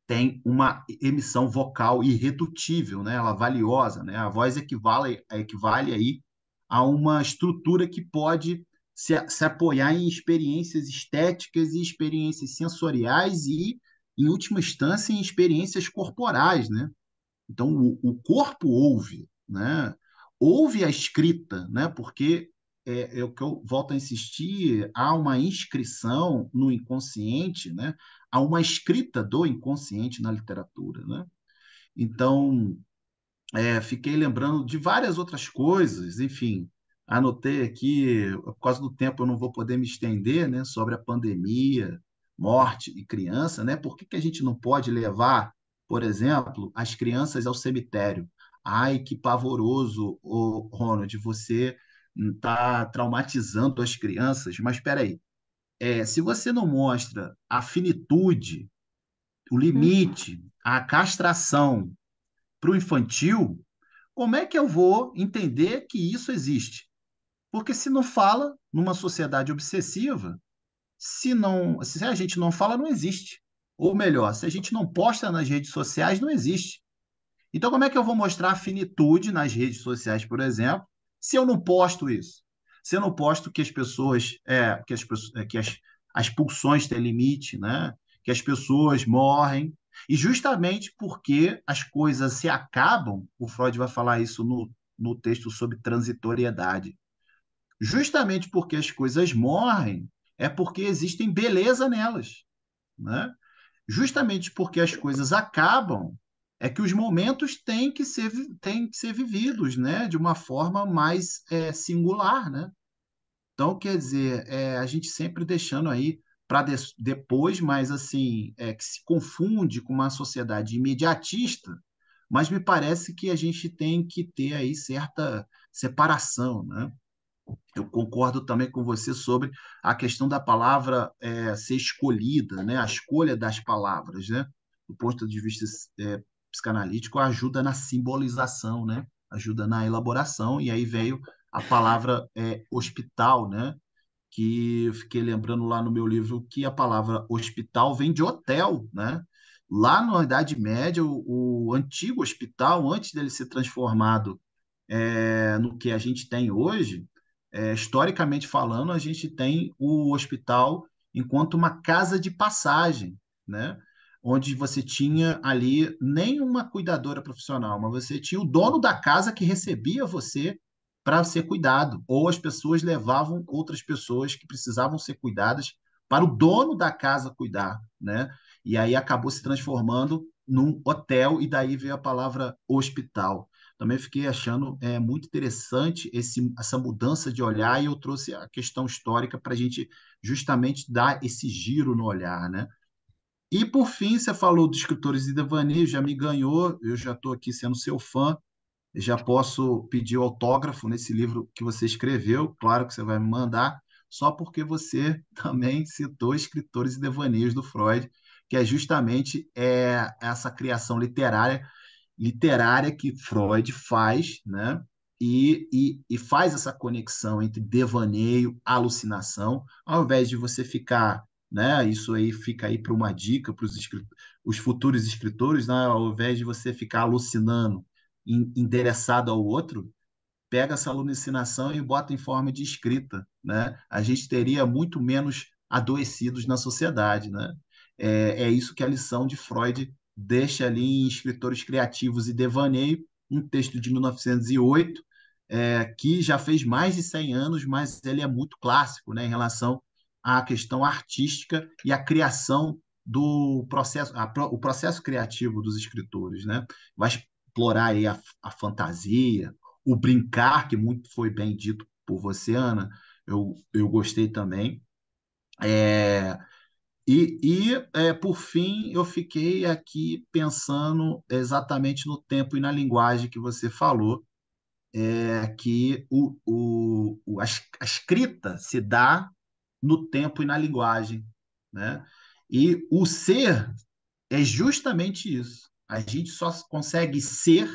tem uma emissão vocal irredutível, né? Ela é valiosa, né? A voz equivale aí a uma estrutura que pode se apoiar em experiências estéticas e experiências sensoriais e, em última instância, em experiências corporais, né? Então, o corpo ouve, né? Ouve a escrita, né? Porque é o que eu volto a insistir, há uma inscrição no inconsciente, né? Há uma escrita do inconsciente na literatura, né? Então, fiquei lembrando de várias outras coisas, enfim, anotei aqui, por causa do tempo eu não vou poder me estender, né, sobre a pandemia, morte e criança, né? Por que que a gente não pode levar, por exemplo, as crianças ao cemitério? ai, que pavoroso, Ronald, você está traumatizando as crianças, mas espera aí, se você não mostra a finitude, o Uhum. limite, a castração para o infantil, como é que eu vou entender que isso existe? Porque se não fala numa sociedade obsessiva, se a gente não fala, não existe. Ou melhor, se a gente não posta nas redes sociais, não existe. Então, como é que eu vou mostrar a finitude nas redes sociais, por exemplo, se eu não posto isso? Se eu não posto que as pessoas, as pulsões têm limite, né? Que as pessoas morrem. E justamente porque as coisas se acabam, o Freud vai falar isso no texto sobre transitoriedade. Justamente porque as coisas morrem, é porque existem beleza nelas, né? Justamente porque as coisas acabam, é que os momentos têm que ser vividos, né? De uma forma mais singular, né? Então, quer dizer, a gente sempre deixando aí para depois, mas assim, que se confunde com uma sociedade imediatista, mas me parece que a gente tem que ter aí certa separação, né? Eu concordo também com você sobre a questão da palavra ser escolhida, né? A escolha das palavras, né? Do ponto de vista psicanalítico, ajuda na simbolização, né? Ajuda na elaboração, e aí veio a palavra hospital, né? Que eu fiquei lembrando lá no meu livro que a palavra hospital vem de hotel, né? Lá na Idade Média, o antigo hospital, antes dele ser transformado no que a gente tem hoje, historicamente falando, a gente tem o hospital enquanto uma casa de passagem, né? Onde você tinha ali nem uma cuidadora profissional, mas você tinha o dono da casa que recebia você para ser cuidado, ou as pessoas levavam outras pessoas que precisavam ser cuidadas para o dono da casa cuidar, né? E aí acabou se transformando num hotel, e daí veio a palavra hospital. Também fiquei achando muito interessante essa mudança de olhar, e eu trouxe a questão histórica para a gente justamente dar esse giro no olhar, né? E por fim, você falou dos escritores de devaneio, já me ganhou, eu já estou aqui sendo seu fã, já posso pedir o autógrafo nesse livro que você escreveu, claro que você vai me mandar, só porque você também citou escritores e devaneios do Freud, que é justamente essa criação literária que Freud faz, né? E faz essa conexão entre devaneio, alucinação, ao invés de você ficar, né? Isso aí fica aí para uma dica para os futuros escritores, né? Ao invés de você ficar alucinando endereçado ao outro, pega essa alucinação e bota em forma de escrita, né? A gente teria muito menos adoecidos na sociedade, né? É isso que a lição de Freud deixa ali em Escritores Criativos e Devaneio, um texto de 1908, que já fez mais de 100 anos, mas ele é muito clássico, né, em relação à questão artística e à criação do processo, o processo criativo dos escritores, né? Vai explorar aí a fantasia, o brincar, que muito foi bem dito por você, Ana, eu gostei também. É, por fim, eu fiquei aqui pensando exatamente no tempo e na linguagem que você falou, que a escrita se dá no tempo e na linguagem, né? E o ser é justamente isso. A gente só consegue ser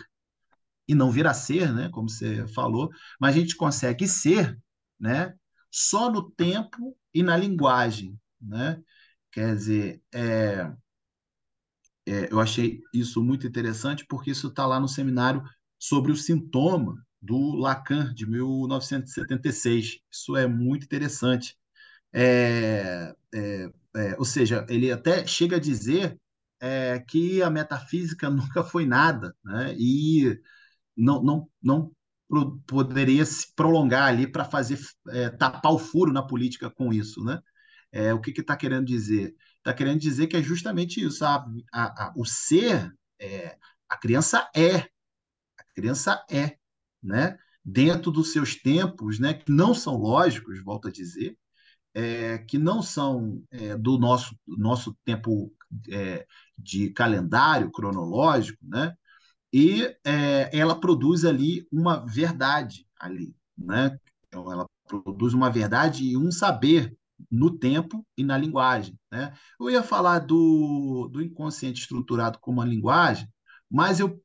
e não vir a ser, né, como você falou, mas a gente consegue ser, né, só no tempo e na linguagem, né? Quer dizer, eu achei isso muito interessante porque isso está lá no seminário sobre o sintoma do Lacan, de 1976. Isso é muito interessante. Ou seja, ele até chega a dizer que a metafísica nunca foi nada, né? E não poderia se prolongar ali para fazer tapar o furo na política com isso, né? O que está querendo dizer? Está querendo dizer que é justamente isso. O ser, a criança é, né? Dentro dos seus tempos, né? Que não são lógicos, volto a dizer, que não são do nosso tempo de calendário cronológico, né? ela produz ali uma verdade ali, né? Então, ela produz uma verdade e um saber no tempo e na linguagem, né? Eu ia falar do inconsciente estruturado como uma linguagem, mas eu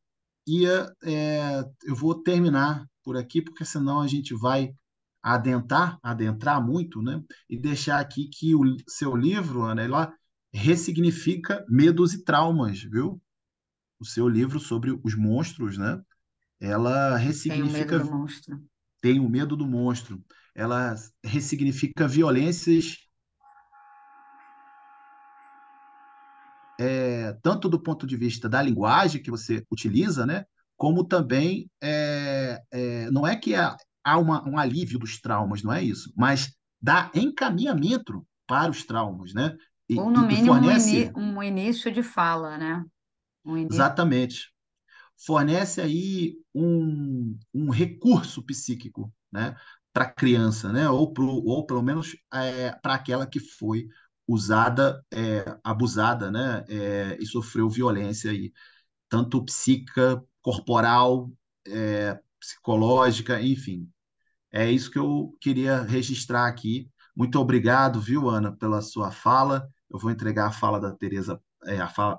vou terminar por aqui, porque senão a gente vai adentrar muito, né? E deixar aqui que o seu livro, Ana, ela ressignifica medos e traumas, viu? O seu livro sobre os monstros, né? Ela Tenho medo ressignifica, do monstro. tem o medo do monstro. Ela ressignifica violências, tanto do ponto de vista da linguagem que você utiliza, né? Como também não é que há um alívio dos traumas, não é isso, mas dá encaminhamento para os traumas, né? Ou, E, no e, e mínimo, fornece um início de fala, né? Um início. exatamente fornece aí um recurso psíquico, né, para a criança, né, ou pelo menos para aquela que foi usada, abusada, né, e sofreu violência aí, tanto psíquica, corporal, psicológica, enfim. É isso que eu queria registrar aqui. Muito obrigado, viu, Ana, pela sua fala. Eu vou entregar a fala da Tereza,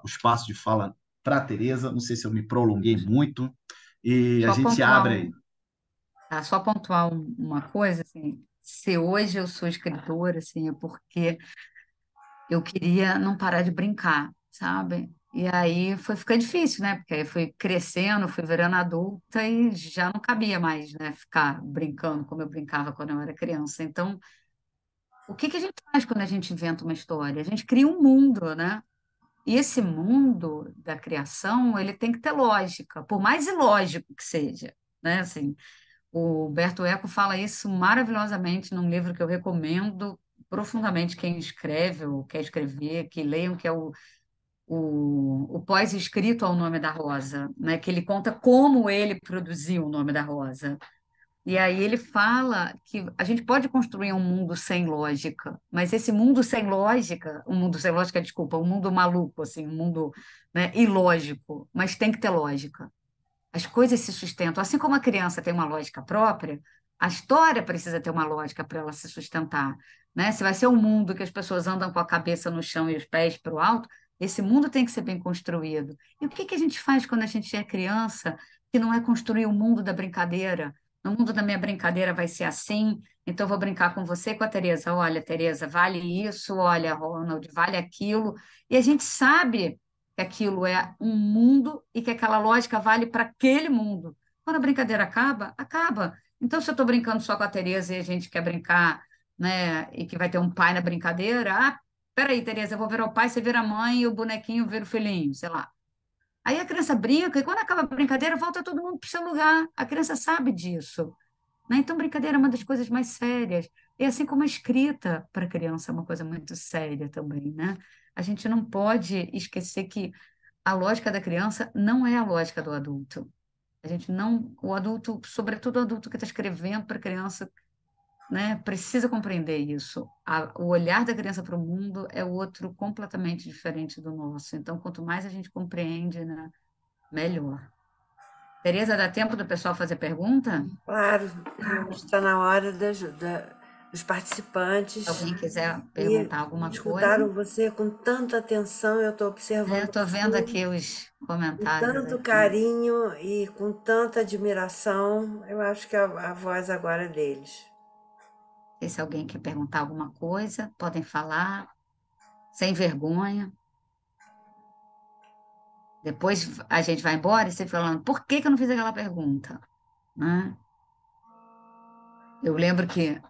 o espaço de fala para a Tereza. Não sei se eu me prolonguei muito. E a Só gente pontuar, abre aí. só pontuar uma coisa, assim, se hoje eu sou escritora, assim, é porque eu queria não parar de brincar, sabe? E aí foi ficando difícil, né? Porque aí fui crescendo, fui virando adulta e já não cabia mais, né? Ficar brincando como eu brincava quando eu era criança. Então, o que que a gente faz quando a gente inventa uma história? A gente cria um mundo, né? E esse mundo da criação, ele tem que ter lógica, por mais ilógico que seja, né? Assim, o Humberto Eco fala isso maravilhosamente num livro que eu recomendo profundamente quem escreve ou quer escrever, que leiam, que é o pós-escrito ao Nome da Rosa, né? Que ele conta como ele produziu o Nome da Rosa. E aí ele fala que a gente pode construir um mundo sem lógica, mas esse mundo sem lógica, um mundo sem lógica, desculpa, um mundo maluco, assim, um mundo, né, ilógico, mas tem que ter lógica. As coisas se sustentam. Assim como a criança tem uma lógica própria, a história precisa ter uma lógica para ela se sustentar, né? Se vai ser um mundo que as pessoas andam com a cabeça no chão e os pés para o alto, esse mundo tem que ser bem construído. E o que que a gente faz quando a gente é criança, que não é construir o mundo da brincadeira? No mundo da minha brincadeira vai ser assim, então eu vou brincar com você e com a Tereza. Olha, Tereza, vale isso, olha, Ronald, vale aquilo. E a gente sabe que aquilo é um mundo e que aquela lógica vale para aquele mundo. Quando a brincadeira acaba, acaba. Então, se eu estou brincando só com a Tereza e a gente quer brincar, né, e que vai ter um pai na brincadeira, peraí, Tereza, eu vou virar o pai, você vira a mãe e o bonequinho vira o filhinho, sei lá. Aí a criança brinca e quando acaba a brincadeira, volta todo mundo para o seu lugar. A criança sabe disso, né? Então, brincadeira é uma das coisas mais sérias. E assim como a escrita para a criança é uma coisa muito séria também, né? A gente não pode esquecer que a lógica da criança não é a lógica do adulto. A gente não, o adulto, sobretudo o adulto que está escrevendo para a criança, né, precisa compreender isso. O olhar da criança para o mundo é outro completamente diferente do nosso. Então, quanto mais a gente compreende, né, melhor. Tereza, dá tempo do pessoal fazer pergunta? Claro, está na hora dos Se participantes alguém quiser e perguntar alguma coisa. escutaram você com tanta atenção, eu estou Eu observando estou vendo tudo, aqui os com comentários tanto aqui. carinho e com tanta admiração. Eu acho que a voz agora é deles. Se alguém quer perguntar alguma coisa, podem falar, sem vergonha. Depois a gente vai embora e você falando, por que que eu não fiz aquela pergunta? Né? Eu lembro que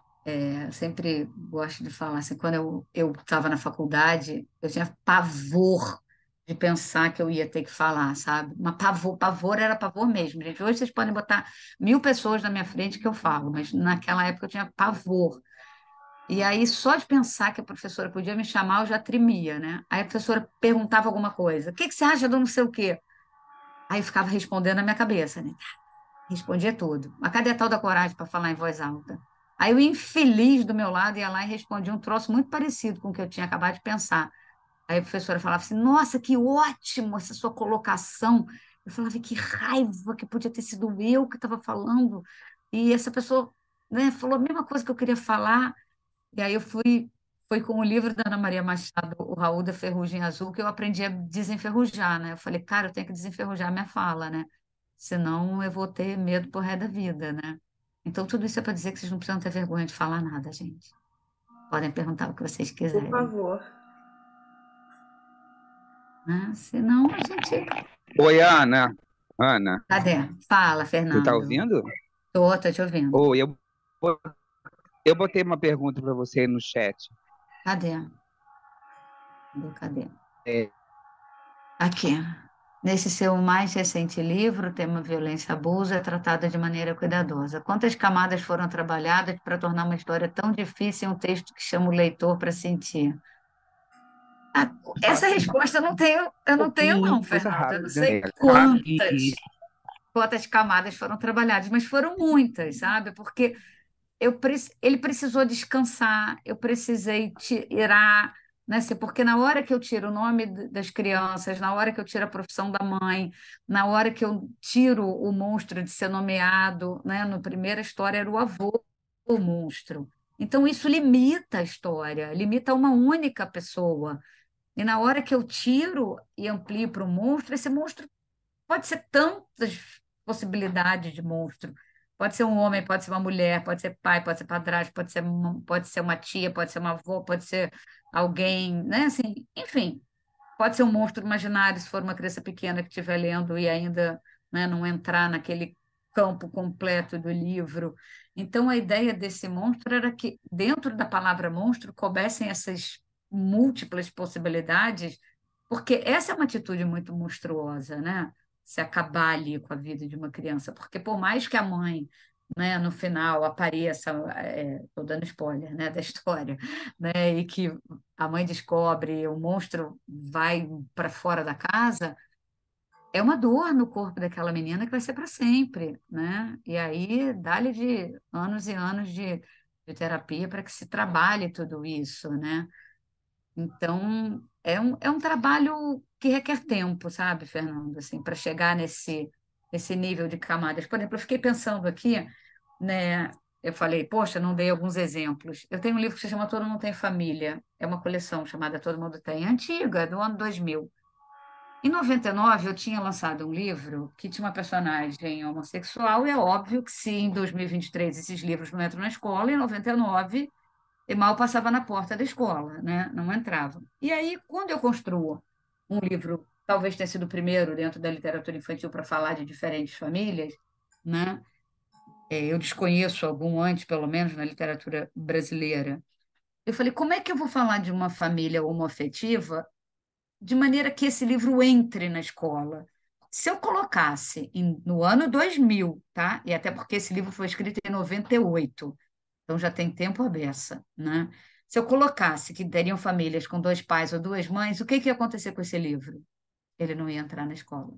sempre gosto de falar assim, quando eu estava na faculdade, eu tinha pavor de pensar que eu ia ter que falar, sabe? Mas pavor era pavor mesmo, gente. Hoje vocês podem botar 1.000 pessoas na minha frente que eu falo, mas naquela época eu tinha pavor. E aí, só de pensar que a professora podia me chamar, eu já tremia, né? Aí a professora perguntava alguma coisa. O que que você acha do não sei o quê? Aí eu ficava respondendo na minha cabeça, né? Respondia tudo. Mas cadê a tal da coragem para falar em voz alta? Aí o infeliz do meu lado ia lá e respondia um troço muito parecido com o que eu tinha acabado de pensar. Aí a professora falava assim: Nossa, que ótimo essa sua colocação. Eu falava, que raiva, que podia ter sido eu que estava falando. E essa pessoa, né, falou a mesma coisa que eu queria falar. E aí foi com o livro da Ana Maria Machado, O Raul da Ferrugem Azul, que eu aprendi a desenferrujar, né? Eu falei, cara, eu tenho que desenferrujar minha fala, né? Senão eu vou ter medo pro resto da vida, né? Então, tudo isso é para dizer que vocês não precisam ter vergonha de falar nada, gente. Podem perguntar o que vocês Por quiserem, favor. né? Senão a gente... Oi, Ana. Ana, Cadê? Fala, você tá Fernando. ouvindo? Tô te ouvindo. Oi, eu botei uma pergunta para você aí no chat. Cadê? Cadê? É, Aqui. Nesse seu mais recente livro, o tema violência e abuso é tratado de maneira cuidadosa. Quantas camadas foram trabalhadas para tornar uma história tão difícil em um texto que chama o leitor para sentir? Ah, essa resposta eu não tenho não, coisa Fernando. Eu não rápida. sei quantas camadas foram trabalhadas, mas foram muitas, sabe? Porque ele precisou descansar, eu precisei tirar, né? Porque na hora que eu tiro o nome das crianças, na hora que eu tiro a profissão da mãe, na hora que eu tiro o monstro de ser nomeado, né? Na primeira história era o avô, o monstro. Então isso limita a história, limita uma única pessoa. E na hora que eu tiro e amplio para o monstro, esse monstro pode ser tantas possibilidades de monstro. Pode ser um homem, pode ser uma mulher, pode ser pai, pode ser padrasto, pode ser uma tia, pode ser uma avó, pode ser alguém, né? Assim, enfim, pode ser um monstro imaginário se for uma criança pequena que estiver lendo e ainda, né, não entrar naquele campo completo do livro. Então, a ideia desse monstro era que, dentro da palavra monstro, coubessem essas múltiplas possibilidades, porque essa é uma atitude muito monstruosa, né? Se acabar ali com a vida de uma criança, porque por mais que a mãe, né, no final apareça, estou dando spoiler, né, da história, né, e que a mãe descobre, o monstro vai para fora da casa, é uma dor no corpo daquela menina que vai ser para sempre, né? E aí dá-lhe de anos e anos de terapia para que se trabalhe tudo isso, né? Então, é um trabalho que requer tempo, sabe, Fernando, assim, para chegar nesse nível de camadas. Por exemplo, eu fiquei pensando aqui, né? Eu falei, poxa, não dei alguns exemplos. Eu tenho um livro que se chama Todo Mundo Tem Família. É uma coleção chamada Todo Mundo Tem, é antiga, é do ano 2000. Em 99, eu tinha lançado um livro que tinha uma personagem homossexual, e é óbvio que se em 2023 esses livros não entram na escola, em 99 e mal passava na porta da escola, né? Não entrava. E aí, quando eu construo um livro, talvez tenha sido o primeiro dentro da literatura infantil para falar de diferentes famílias, né? Eu desconheço algum antes, pelo menos, na literatura brasileira. Eu falei, como é que eu vou falar de uma família homoafetiva de maneira que esse livro entre na escola? Se eu colocasse no ano 2000, tá? E até porque esse livro foi escrito em 98, então já tem tempo à beça, né? Se eu colocasse que teriam famílias com dois pais ou duas mães, o que que ia acontecer com esse livro? Ele não ia entrar na escola.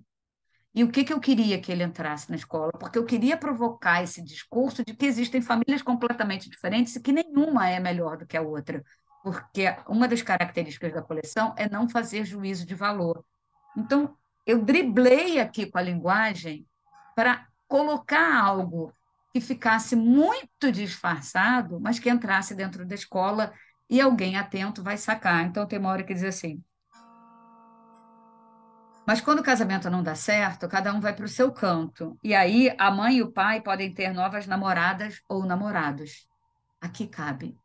E o que que eu queria que ele entrasse na escola? Porque eu queria provocar esse discurso de que existem famílias completamente diferentes e que nenhuma é melhor do que a outra. Porque uma das características da coleção é não fazer juízo de valor. Então, eu driblei aqui com a linguagem para colocar algo que ficasse muito disfarçado, mas que entrasse dentro da escola e alguém atento vai sacar. Então, tem uma hora que diz assim: mas quando o casamento não dá certo, cada um vai para o seu canto. E aí a mãe e o pai podem ter novas namoradas ou namorados. Aqui cabe.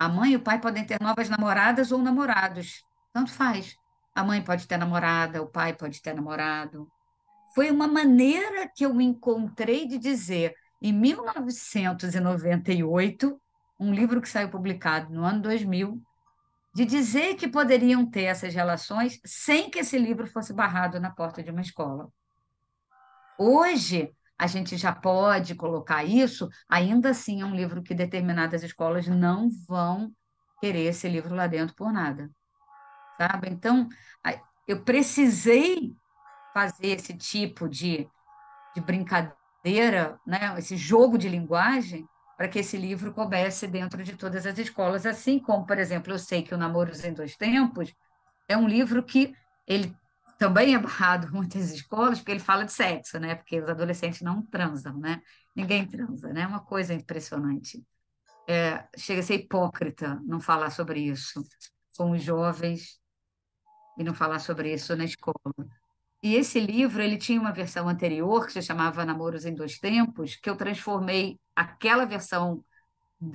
A mãe e o pai podem ter novas namoradas ou namorados. Tanto faz. A mãe pode ter namorada, o pai pode ter namorado. Foi uma maneira que eu encontrei de dizer, em 1998, um livro que saiu publicado no ano 2000, de dizer que poderiam ter essas relações sem que esse livro fosse barrado na porta de uma escola. Hoje, a gente já pode colocar isso, ainda assim é um livro que determinadas escolas não vão querer esse livro lá dentro por nada, sabe? Então, eu precisei fazer esse tipo de brincadeira, né? Esse jogo de linguagem, para que esse livro coubesse dentro de todas as escolas, assim como, por exemplo, eu sei que o Namoros em Dois Tempos é um livro que ele também é barrado em muitas escolas, porque ele fala de sexo, né? Porque os adolescentes não transam, né? Ninguém transa, né? É uma coisa impressionante. Chega a ser hipócrita não falar sobre isso com os jovens e não falar sobre isso na escola. E esse livro, ele tinha uma versão anterior, que se chamava Namoros em Dois Tempos, que eu transformei aquela versão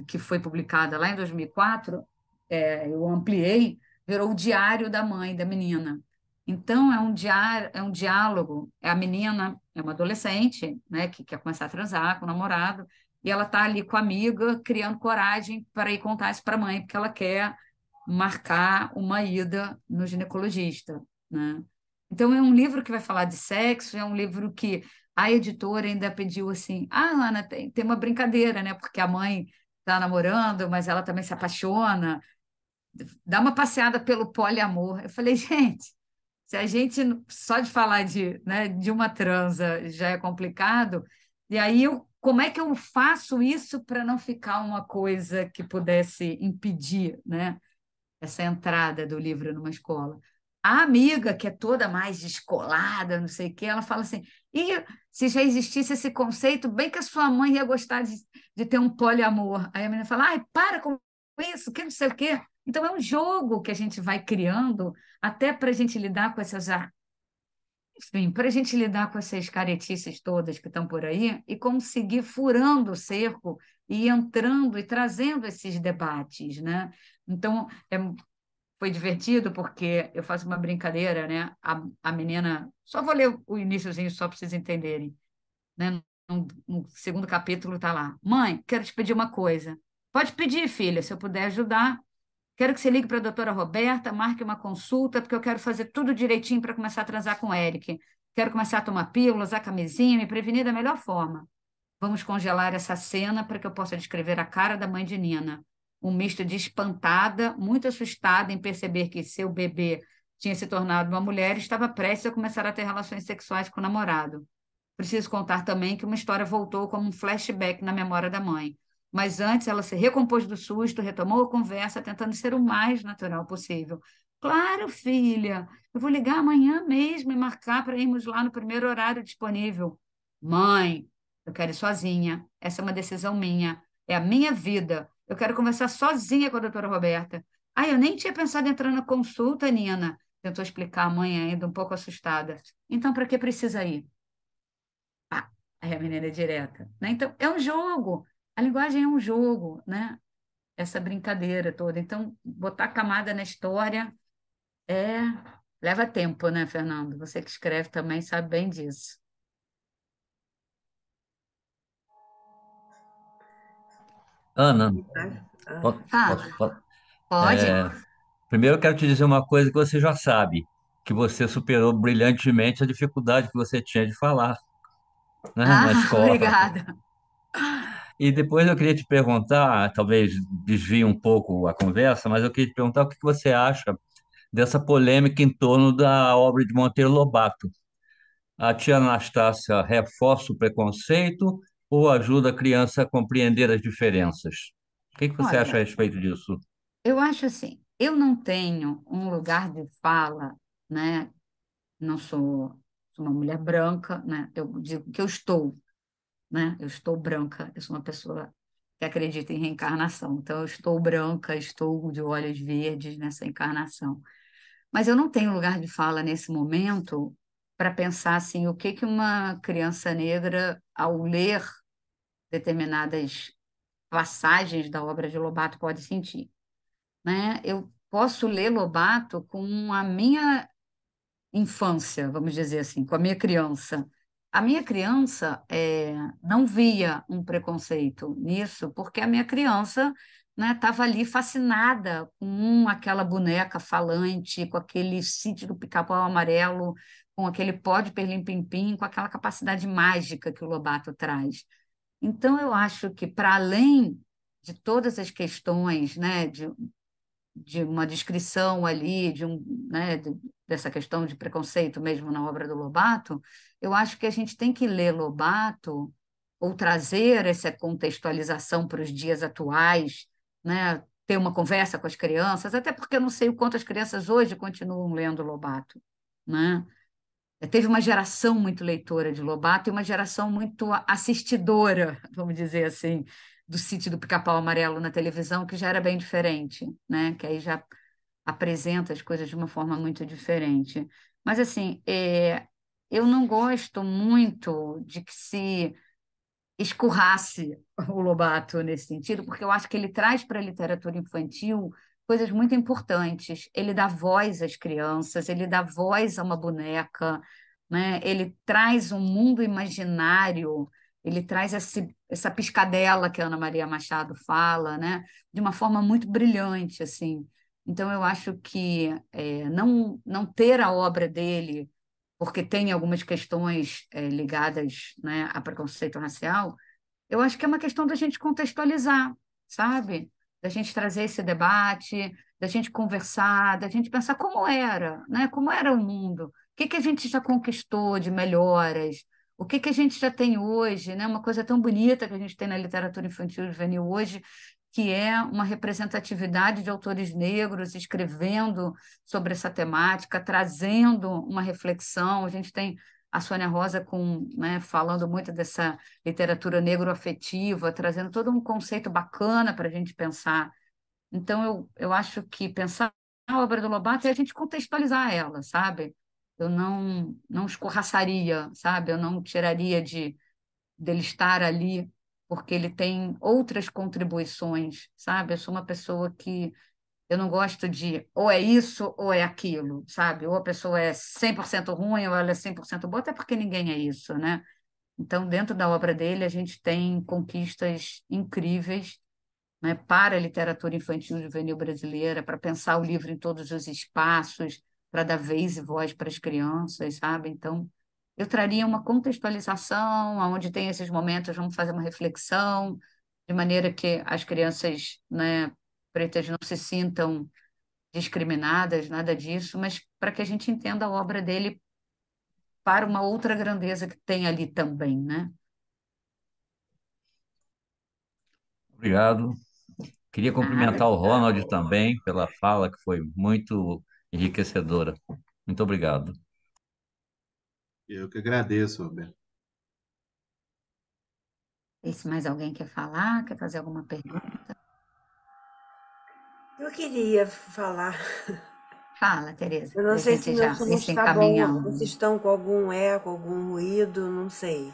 que foi publicada lá em 2004, eu ampliei, virou o diário da mãe da menina. Então, é um diário, é um diálogo. A menina é uma adolescente, né, que quer começar a transar com o namorado, e ela está ali com a amiga, criando coragem para ir contar isso para a mãe, porque ela quer marcar uma ida no ginecologista, né? Então, é um livro que vai falar de sexo, é um livro que a editora ainda pediu assim: Ana, tem uma brincadeira, né? Porque a mãe está namorando, mas ela também se apaixona, dá uma passeada pelo poliamor. Eu falei, gente, se a gente só de falar de, né, de uma transa já é complicado, e aí como é que eu faço isso para não ficar uma coisa que pudesse impedir, né, essa entrada do livro numa escola? A amiga, que é toda mais descolada, não sei o quê, ela fala assim: e se já existisse esse conceito, bem que a sua mãe ia gostar de ter um poliamor. Aí a menina fala: ai, para com isso, que não sei o quê. Então é um jogo que a gente vai criando até para a gente lidar com essas, enfim, para a gente lidar com essas caretices todas que estão por aí e conseguir furando o cerco e entrando e trazendo esses debates, né? Então, foi divertido porque eu faço uma brincadeira, né? A menina, só vou ler o iniciozinho só para vocês entenderem, né? No segundo capítulo está lá: mãe, quero te pedir uma coisa. Pode pedir, filha, se eu puder ajudar. Quero que você ligue para a doutora Roberta, marque uma consulta, porque eu quero fazer tudo direitinho para começar a transar com o Eric. Quero começar a tomar pílula, usar camisinha, me prevenir da melhor forma. Vamos congelar essa cena para que eu possa descrever a cara da mãe de Nina. Um misto de espantada, muito assustada em perceber que seu bebê tinha se tornado uma mulher e estava prestes a começar a ter relações sexuais com o namorado. Preciso contar também que uma história voltou como um flashback na memória da mãe. Mas antes ela se recompôs do susto, retomou a conversa, tentando ser o mais natural possível. Claro, filha, eu vou ligar amanhã mesmo e marcar para irmos lá no primeiro horário disponível. Mãe, eu quero ir sozinha. Essa é uma decisão minha. É a minha vida. Eu quero conversar sozinha com a doutora Roberta. Ah, eu nem tinha pensado em entrar na consulta, Nina. Tentou explicar a mãe ainda, um pouco assustada. Então, para que precisa ir? Ah, aí a menina é direta, né? Então, é um jogo. A linguagem é um jogo, né? Essa brincadeira toda. Então, botar camada na história é leva tempo, né, Fernando? Você que escreve também sabe bem disso. Ana, Ah, posso Fala, falar? pode? Primeiro eu quero te dizer uma coisa que você já sabe, que você superou brilhantemente a dificuldade que você tinha de falar, né, na Ah, escola. obrigada. E depois eu queria te perguntar, talvez desvie um pouco a conversa, mas eu queria te perguntar o que que você acha dessa polêmica em torno da obra de Monteiro Lobato. A tia Anastácia reforça o preconceito ou ajuda a criança a compreender as diferenças? O que que você acha a Olha, respeito disso? eu acho assim, eu não tenho um lugar de fala, né? Não sou uma mulher branca, né? Eu digo que eu estou, né? Eu estou branca, eu sou uma pessoa que acredita em reencarnação. Então, eu estou branca, estou de olhos verdes nessa encarnação. Mas eu não tenho lugar de fala nesse momento para pensar assim, o que que uma criança negra, ao ler determinadas passagens da obra de Lobato, pode sentir, né? Eu posso ler Lobato com a minha infância, vamos dizer assim, com a minha criança. A minha criança não via um preconceito nisso, porque a minha criança, né, estava ali fascinada com aquela boneca falante, com aquele sítio do Pica-Pau Amarelo, com aquele pó de perlim-pim-pim, com aquela capacidade mágica que o Lobato traz. Então, eu acho que, para além de todas as questões, né, de uma descrição ali, né, dessa questão de preconceito mesmo na obra do Lobato, eu acho que a gente tem que ler Lobato ou trazer essa contextualização para os dias atuais, né, ter uma conversa com as crianças, até porque eu não sei o quanto as crianças hoje continuam lendo Lobato, né? Teve uma geração muito leitora de Lobato e uma geração muito assistidora, vamos dizer assim, do Sítio do Pica-Pau Amarelo na televisão, que já era bem diferente, né? Que aí já apresenta as coisas de uma forma muito diferente. Mas, assim, eu não gosto muito de que se escurrasse o Lobato nesse sentido, porque eu acho que ele traz para a literatura infantil coisas muito importantes. Ele dá voz às crianças, ele dá voz a uma boneca, né? Ele traz um mundo imaginário, ele traz essa piscadela que a Ana Maria Machado fala, né? De uma forma muito brilhante, assim. Então, eu acho que não ter a obra dele porque tem algumas questões ligadas, né, a preconceito racial, eu acho que é uma questão da gente contextualizar, sabe? Da gente trazer esse debate, da gente conversar, da gente pensar como era, né? Como era o mundo, o que que a gente já conquistou de melhoras, o que que a gente já tem hoje, né? Uma coisa tão bonita que a gente tem na literatura infantil e juvenil hoje, que é uma representatividade de autores negros escrevendo sobre essa temática, trazendo uma reflexão. A gente tem a Sônia Rosa né, falando muito dessa literatura negro-afetiva, trazendo todo um conceito bacana para a gente pensar. Então, eu acho que pensar a obra do Lobato é a gente contextualizar ela, sabe? Eu não escorraçaria, sabe? Eu não tiraria dele estar ali, porque ele tem outras contribuições, sabe? Eu sou uma pessoa que eu não gosto de ou é isso ou é aquilo, sabe? Ou a pessoa é 100% ruim ou ela é 100% boa, até porque ninguém é isso, né? Então, dentro da obra dele, a gente tem conquistas incríveis, né, para a literatura infantil e juvenil brasileira, para pensar o livro em todos os espaços, para dar vez e voz para as crianças, sabe? Então, eu traria uma contextualização, onde tem esses momentos, vamos fazer uma reflexão, de maneira que as crianças, né, pretas não se sintam discriminadas, nada disso, mas para que a gente entenda a obra dele para uma outra grandeza que tem ali também, né? Obrigado. Queria Nada. cumprimentar o Ronald também pela fala, que foi muito enriquecedora. Muito obrigado. Eu que agradeço, Roberto. E se mais alguém quer falar, quer fazer alguma pergunta? Eu queria falar. Fala, Tereza, Eu não para a sei se gente meu já som ir se está bom, encaminhando. vocês estão com algum eco, algum ruído, não sei.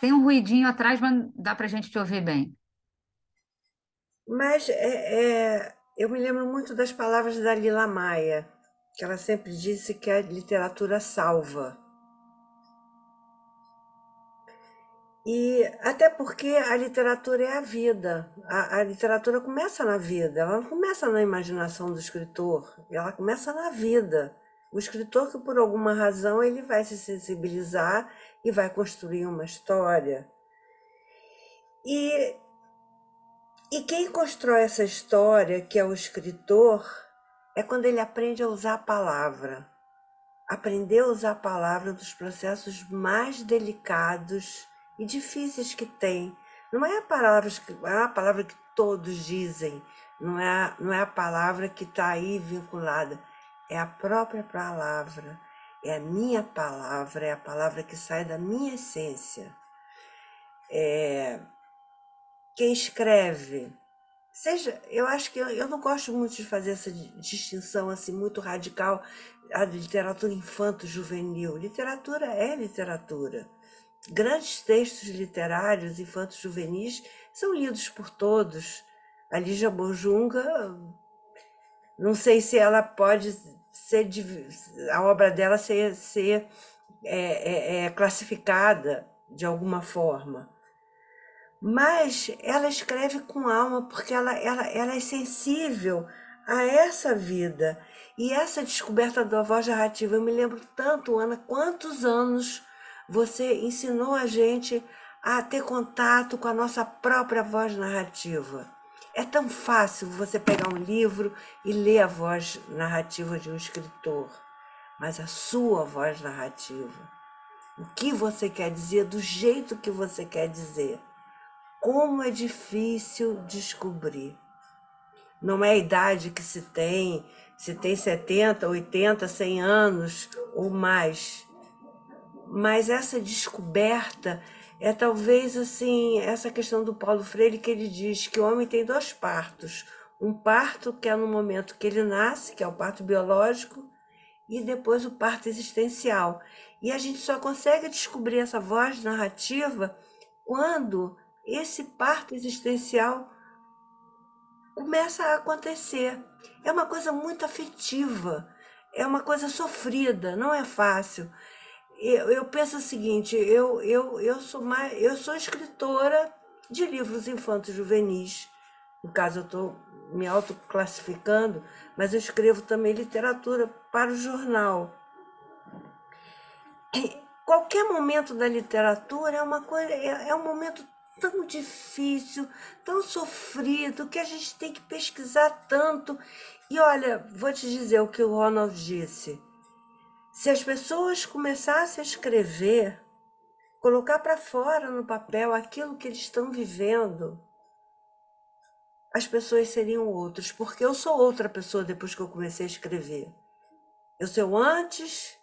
Tem um ruidinho atrás, mas dá para a gente te ouvir bem. Mas eu me lembro muito das palavras da Lila Maia, que ela sempre disse que a literatura salva. E até porque a literatura é a vida. A literatura começa na vida, ela não começa na imaginação do escritor, ela começa na vida. O escritor que por alguma razão ele vai se sensibilizar e vai construir uma história. E, e quem constrói essa história, que é o escritor, é quando ele aprende a usar a palavra. Aprender a usar a palavra é um dos processos mais delicados e difíceis que tem. Não é a palavra que todos dizem, não é a palavra que está aí vinculada, é a própria palavra, é a minha palavra, é a palavra que sai da minha essência. Quem escreve, eu acho que eu não gosto muito de fazer essa distinção assim muito radical, a literatura infanto-juvenil. Literatura é literatura. Grandes textos literários infanto-juvenis são lidos por todos. A Lígia Bojunga, não sei se ela pode ser, a obra dela ser classificada de alguma forma. Mas ela escreve com alma, porque ela é sensível a essa vida. E essa descoberta da voz narrativa, eu me lembro tanto, Ana, quantos anos você ensinou a gente a ter contato com a nossa própria voz narrativa. É tão fácil você pegar um livro e ler a voz narrativa de um escritor, mas a sua voz narrativa, o que você quer dizer, do jeito que você quer dizer. Como é difícil descobrir. não é a idade que se tem 70, 80, 100 anos ou mais. Mas essa descoberta é talvez assim, essa questão do Paulo Freire que ele diz que o homem tem dois partos. Um parto que é no momento que ele nasce, que é o parto biológico, e depois o parto existencial. E a gente só consegue descobrir essa voz narrativa quando esse parto existencial começa a acontecer. É uma coisa muito afetiva, é uma coisa sofrida, não é fácil. Eu penso o seguinte, eu sou escritora de livros infantos juvenis. No caso, eu estou me autoclassificando, mas eu escrevo também literatura para o jornal. Qualquer momento da literatura é uma coisa, é um momento tão difícil, tão sofrido, que a gente tem que pesquisar tanto. E olha, vou te dizer o que o Ronald disse. Se as pessoas começassem a escrever, colocar para fora no papel aquilo que eles estão vivendo, as pessoas seriam outras, porque eu sou outra pessoa depois que eu comecei a escrever. Eu sou antes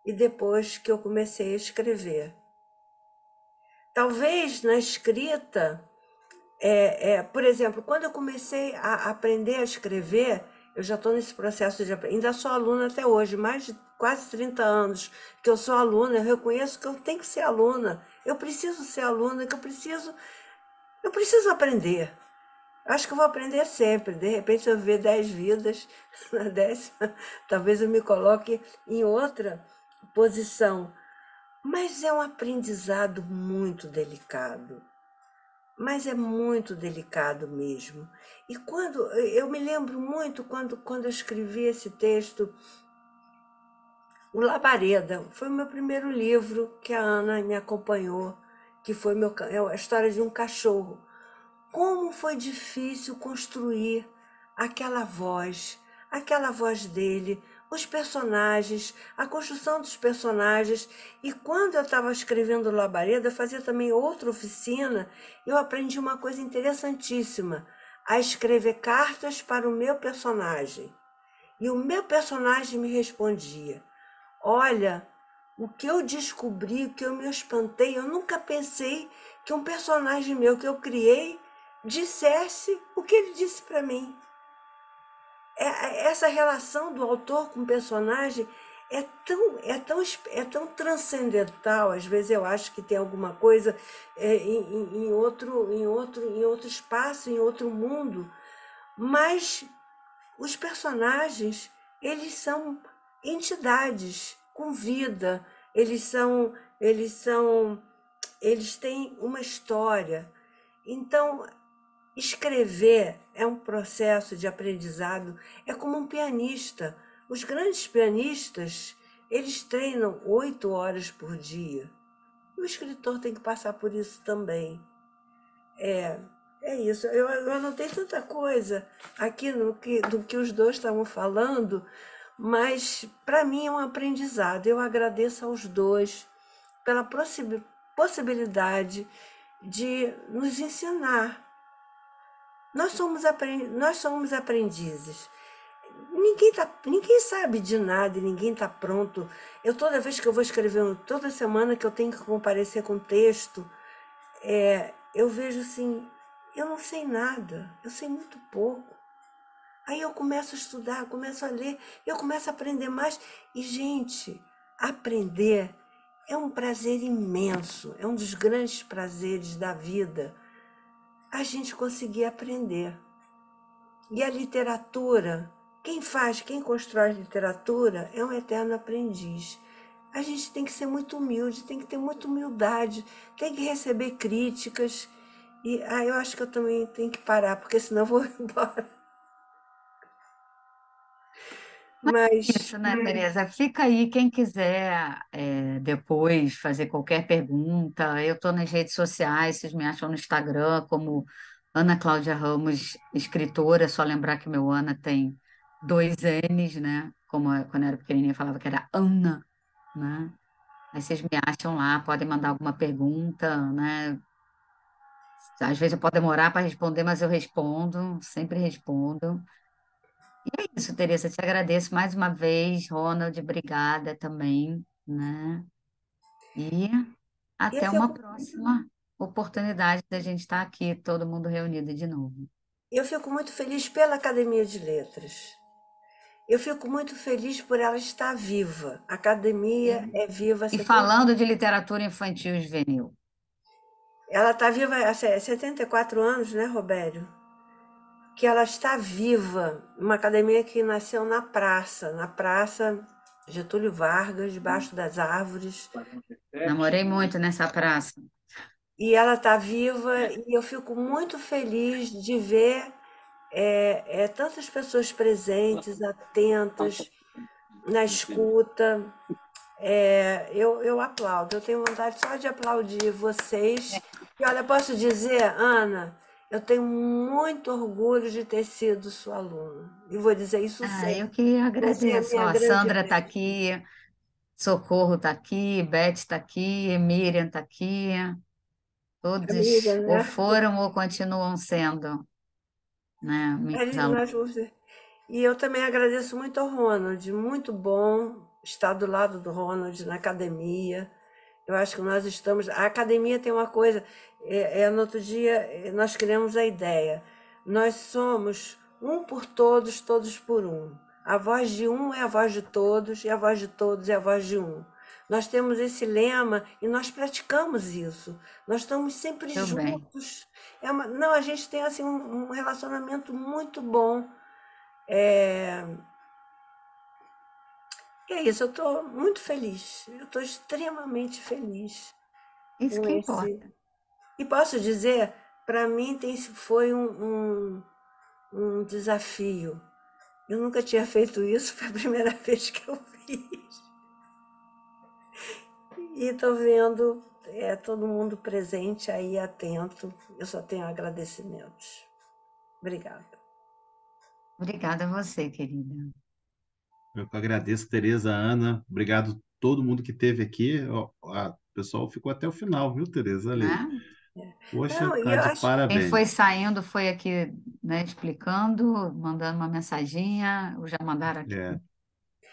e depois que eu comecei a escrever. Talvez na escrita, por exemplo, quando eu comecei a aprender a escrever, eu já estou nesse processo de aprender, ainda sou aluna até hoje, mais de quase 30 anos que eu sou aluna, eu reconheço que eu tenho que ser aluna, eu preciso ser aluna, que eu preciso aprender. Acho que eu vou aprender sempre. De repente, se eu viver 10 vidas, na 10ª, talvez eu me coloque em outra posição. Mas é um aprendizado muito delicado. Mas é muito delicado mesmo. E quando eu me lembro muito quando eu escrevi esse texto, O Labareda, foi o meu primeiro livro que a Ana me acompanhou, que foi a história de um cachorro. Como foi difícil construir aquela voz dele, os personagens, a construção dos personagens. E quando eu estava escrevendo Labareda, eu fazia também outra oficina, eu aprendi uma coisa interessantíssima, a escrever cartas para o meu personagem. E o meu personagem me respondia: olha, o que eu descobri, o que eu me espantei, eu nunca pensei que um personagem meu que eu criei dissesse o que ele disse para mim. Essa relação do autor com o personagem é tão transcendental. Às vezes eu acho que tem alguma coisa em outro espaço, em outro mundo, mas os personagens, eles são entidades com vida, eles têm uma história. Então, escrever é um processo de aprendizado, é como um pianista. Os grandes pianistas, eles treinam 8 horas por dia. O escritor tem que passar por isso também. É, é isso. Eu anotei tanta coisa aqui do que os dois estavam falando, mas para mim é um aprendizado. Eu agradeço aos dois pela possibilidade de nos ensinar. Nós somos aprendizes. Ninguém sabe de nada e ninguém está pronto. Toda vez que eu vou escrever, toda semana que eu tenho que comparecer com texto, eu vejo assim, eu não sei nada, eu sei muito pouco. Aí eu começo a estudar, começo a ler, eu começo a aprender mais. E, gente, aprender é um prazer imenso, é um dos grandes prazeres da vida, a gente conseguir aprender. E a literatura, quem constrói literatura é um eterno aprendiz. A gente tem que ser muito humilde, tem que ter muita humildade, tem que receber críticas. E eu acho que eu também tenho que parar, porque senão eu vou embora. Mas Isso, né, Tereza? Fica aí, quem quiser depois fazer qualquer pergunta. Eu estou nas redes sociais, vocês me acham no Instagram como Ana Cláudia Ramos, escritora. Só lembrar que meu Ana tem dois N's, né? Como quando eu era pequenininha eu falava que era Ana, né? Aí vocês me acham lá, podem mandar alguma pergunta, né? Às vezes eu posso demorar para responder, mas eu respondo, sempre respondo. E é isso, Teresa, te agradeço mais uma vez, Ronald, obrigada também, né? E E eu até uma fico, próxima oportunidade da gente estar aqui, todo mundo reunido de novo. eu fico muito feliz pela Academia de Letras. Eu fico muito feliz por ela estar viva. A academia é viva há E 70. falando de literatura infantil e juvenil, Ela está viva há 74 anos, né, Robério? Que ela está viva. Uma academia que nasceu na Praça Getúlio Vargas, debaixo das árvores. namorei muito nessa praça. E ela está viva e eu fico muito feliz de ver tantas pessoas presentes, atentas, na escuta. Eu aplaudo, eu tenho vontade só de aplaudir vocês. E olha, posso dizer, Ana, eu tenho muito orgulho de ter sido sua aluna. E vou dizer isso Ah, eu sempre. que Você é agradeço. minha Ó, a grande Sandra está mestra. aqui, Socorro está aqui, Beth está aqui, Miriam está aqui. Amiga, Todos ou né? foram ou continuam sendo, né, minhas Nós alunas. vamos ver. E eu também agradeço muito ao Ronald. Muito bom estar do lado do Ronald na academia. Eu acho que nós estamos. A academia tem uma coisa. No outro dia, nós criamos a ideia. Nós somos um por todos, todos por um. A voz de um é a voz de todos, e a voz de todos é a voz de um. Nós temos esse lema e nós praticamos isso. Nós estamos sempre Muito bem. juntos. Não, a gente tem assim, um relacionamento muito bom. É, e é isso, eu estou muito feliz. Eu estou extremamente feliz Isso com que esse. importa. E posso dizer, para mim foi um desafio. Eu nunca tinha feito isso, foi a primeira vez que eu fiz. E estou vendo todo mundo presente aí, atento. Eu só tenho agradecimentos. Obrigada. Obrigada a você, querida. Eu que agradeço, Tereza, Ana. Obrigado a todo mundo que esteve aqui. Ó, o pessoal ficou até o final, viu, Tereza? Olha aí. Né? Poxa, Não, e tá eu de acho. Quem foi parabéns. saindo foi aqui, né, explicando, mandando uma mensaginha, ou já mandaram aqui É,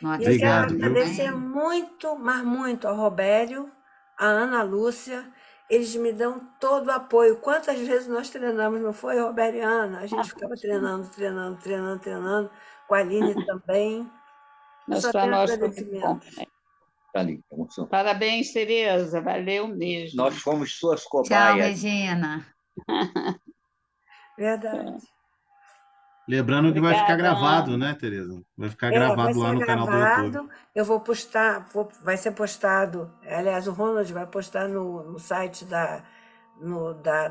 no E eu quero WhatsApp obrigado, viu? agradecer também. muito, mas muito ao Robério, à Ana Lúcia. Eles me dão todo o apoio. Quantas vezes nós treinamos, não foi, Robério e Ana? A gente ficava treinando, treinando, treinando, treinando. Com a Aline também. Eu Mas só para tenho nós foi muito bom agradecimentos. também. Tá ali, emoção. Parabéns, Tereza, valeu mesmo. Nós fomos suas Tchau, cobaias. Regina. Verdade. Lembrando que vai ficar Obrigada, gravado, Ana. né, Tereza? Vai ficar Vai gravado lá ser no canal do YouTube. gravado. Eu vou postar, vai ser postado. Aliás, o Ronald vai postar no site da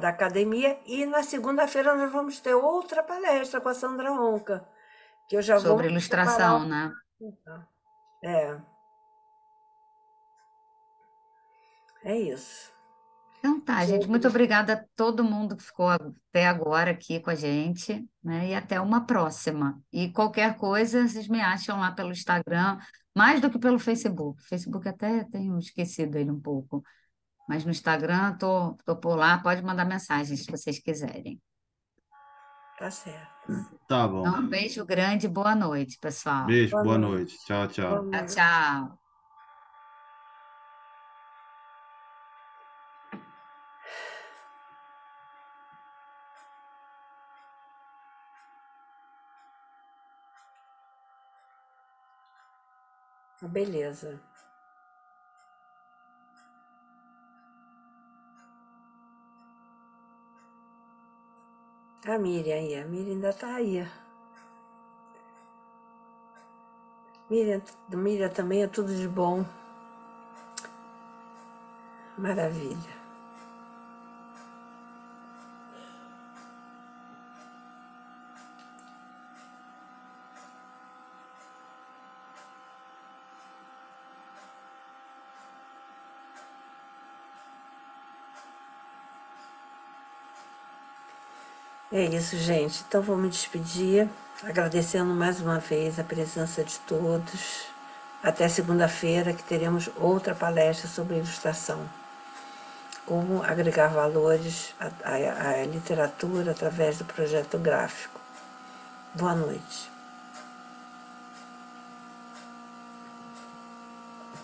academia. E na segunda-feira nós vamos ter outra palestra com a Sandra Ronca, que eu já vou Sobre me preparar. ilustração, né? É, é isso. Então tá, gente. Muito obrigada a todo mundo que ficou até agora aqui com a gente, né? E até uma próxima. E qualquer coisa, vocês me acham lá pelo Instagram, mais do que pelo Facebook. Facebook até tenho esquecido ele um pouco. Mas no Instagram, tô por lá, pode mandar mensagem se vocês quiserem. Tá certo. Tá bom. Então, um beijo grande, boa noite, pessoal. Beijo, Boa boa noite. noite. Tchau, Boa tchau. Tchau, noite. tchau. Beleza. A Miriam aí. A Miriam ainda tá aí. Miriam também é tudo de bom. Maravilha. É isso, gente. Então vou me despedir, agradecendo mais uma vez a presença de todos. Até segunda-feira, que teremos outra palestra sobre ilustração. como agregar valores à literatura através do projeto gráfico. Boa noite.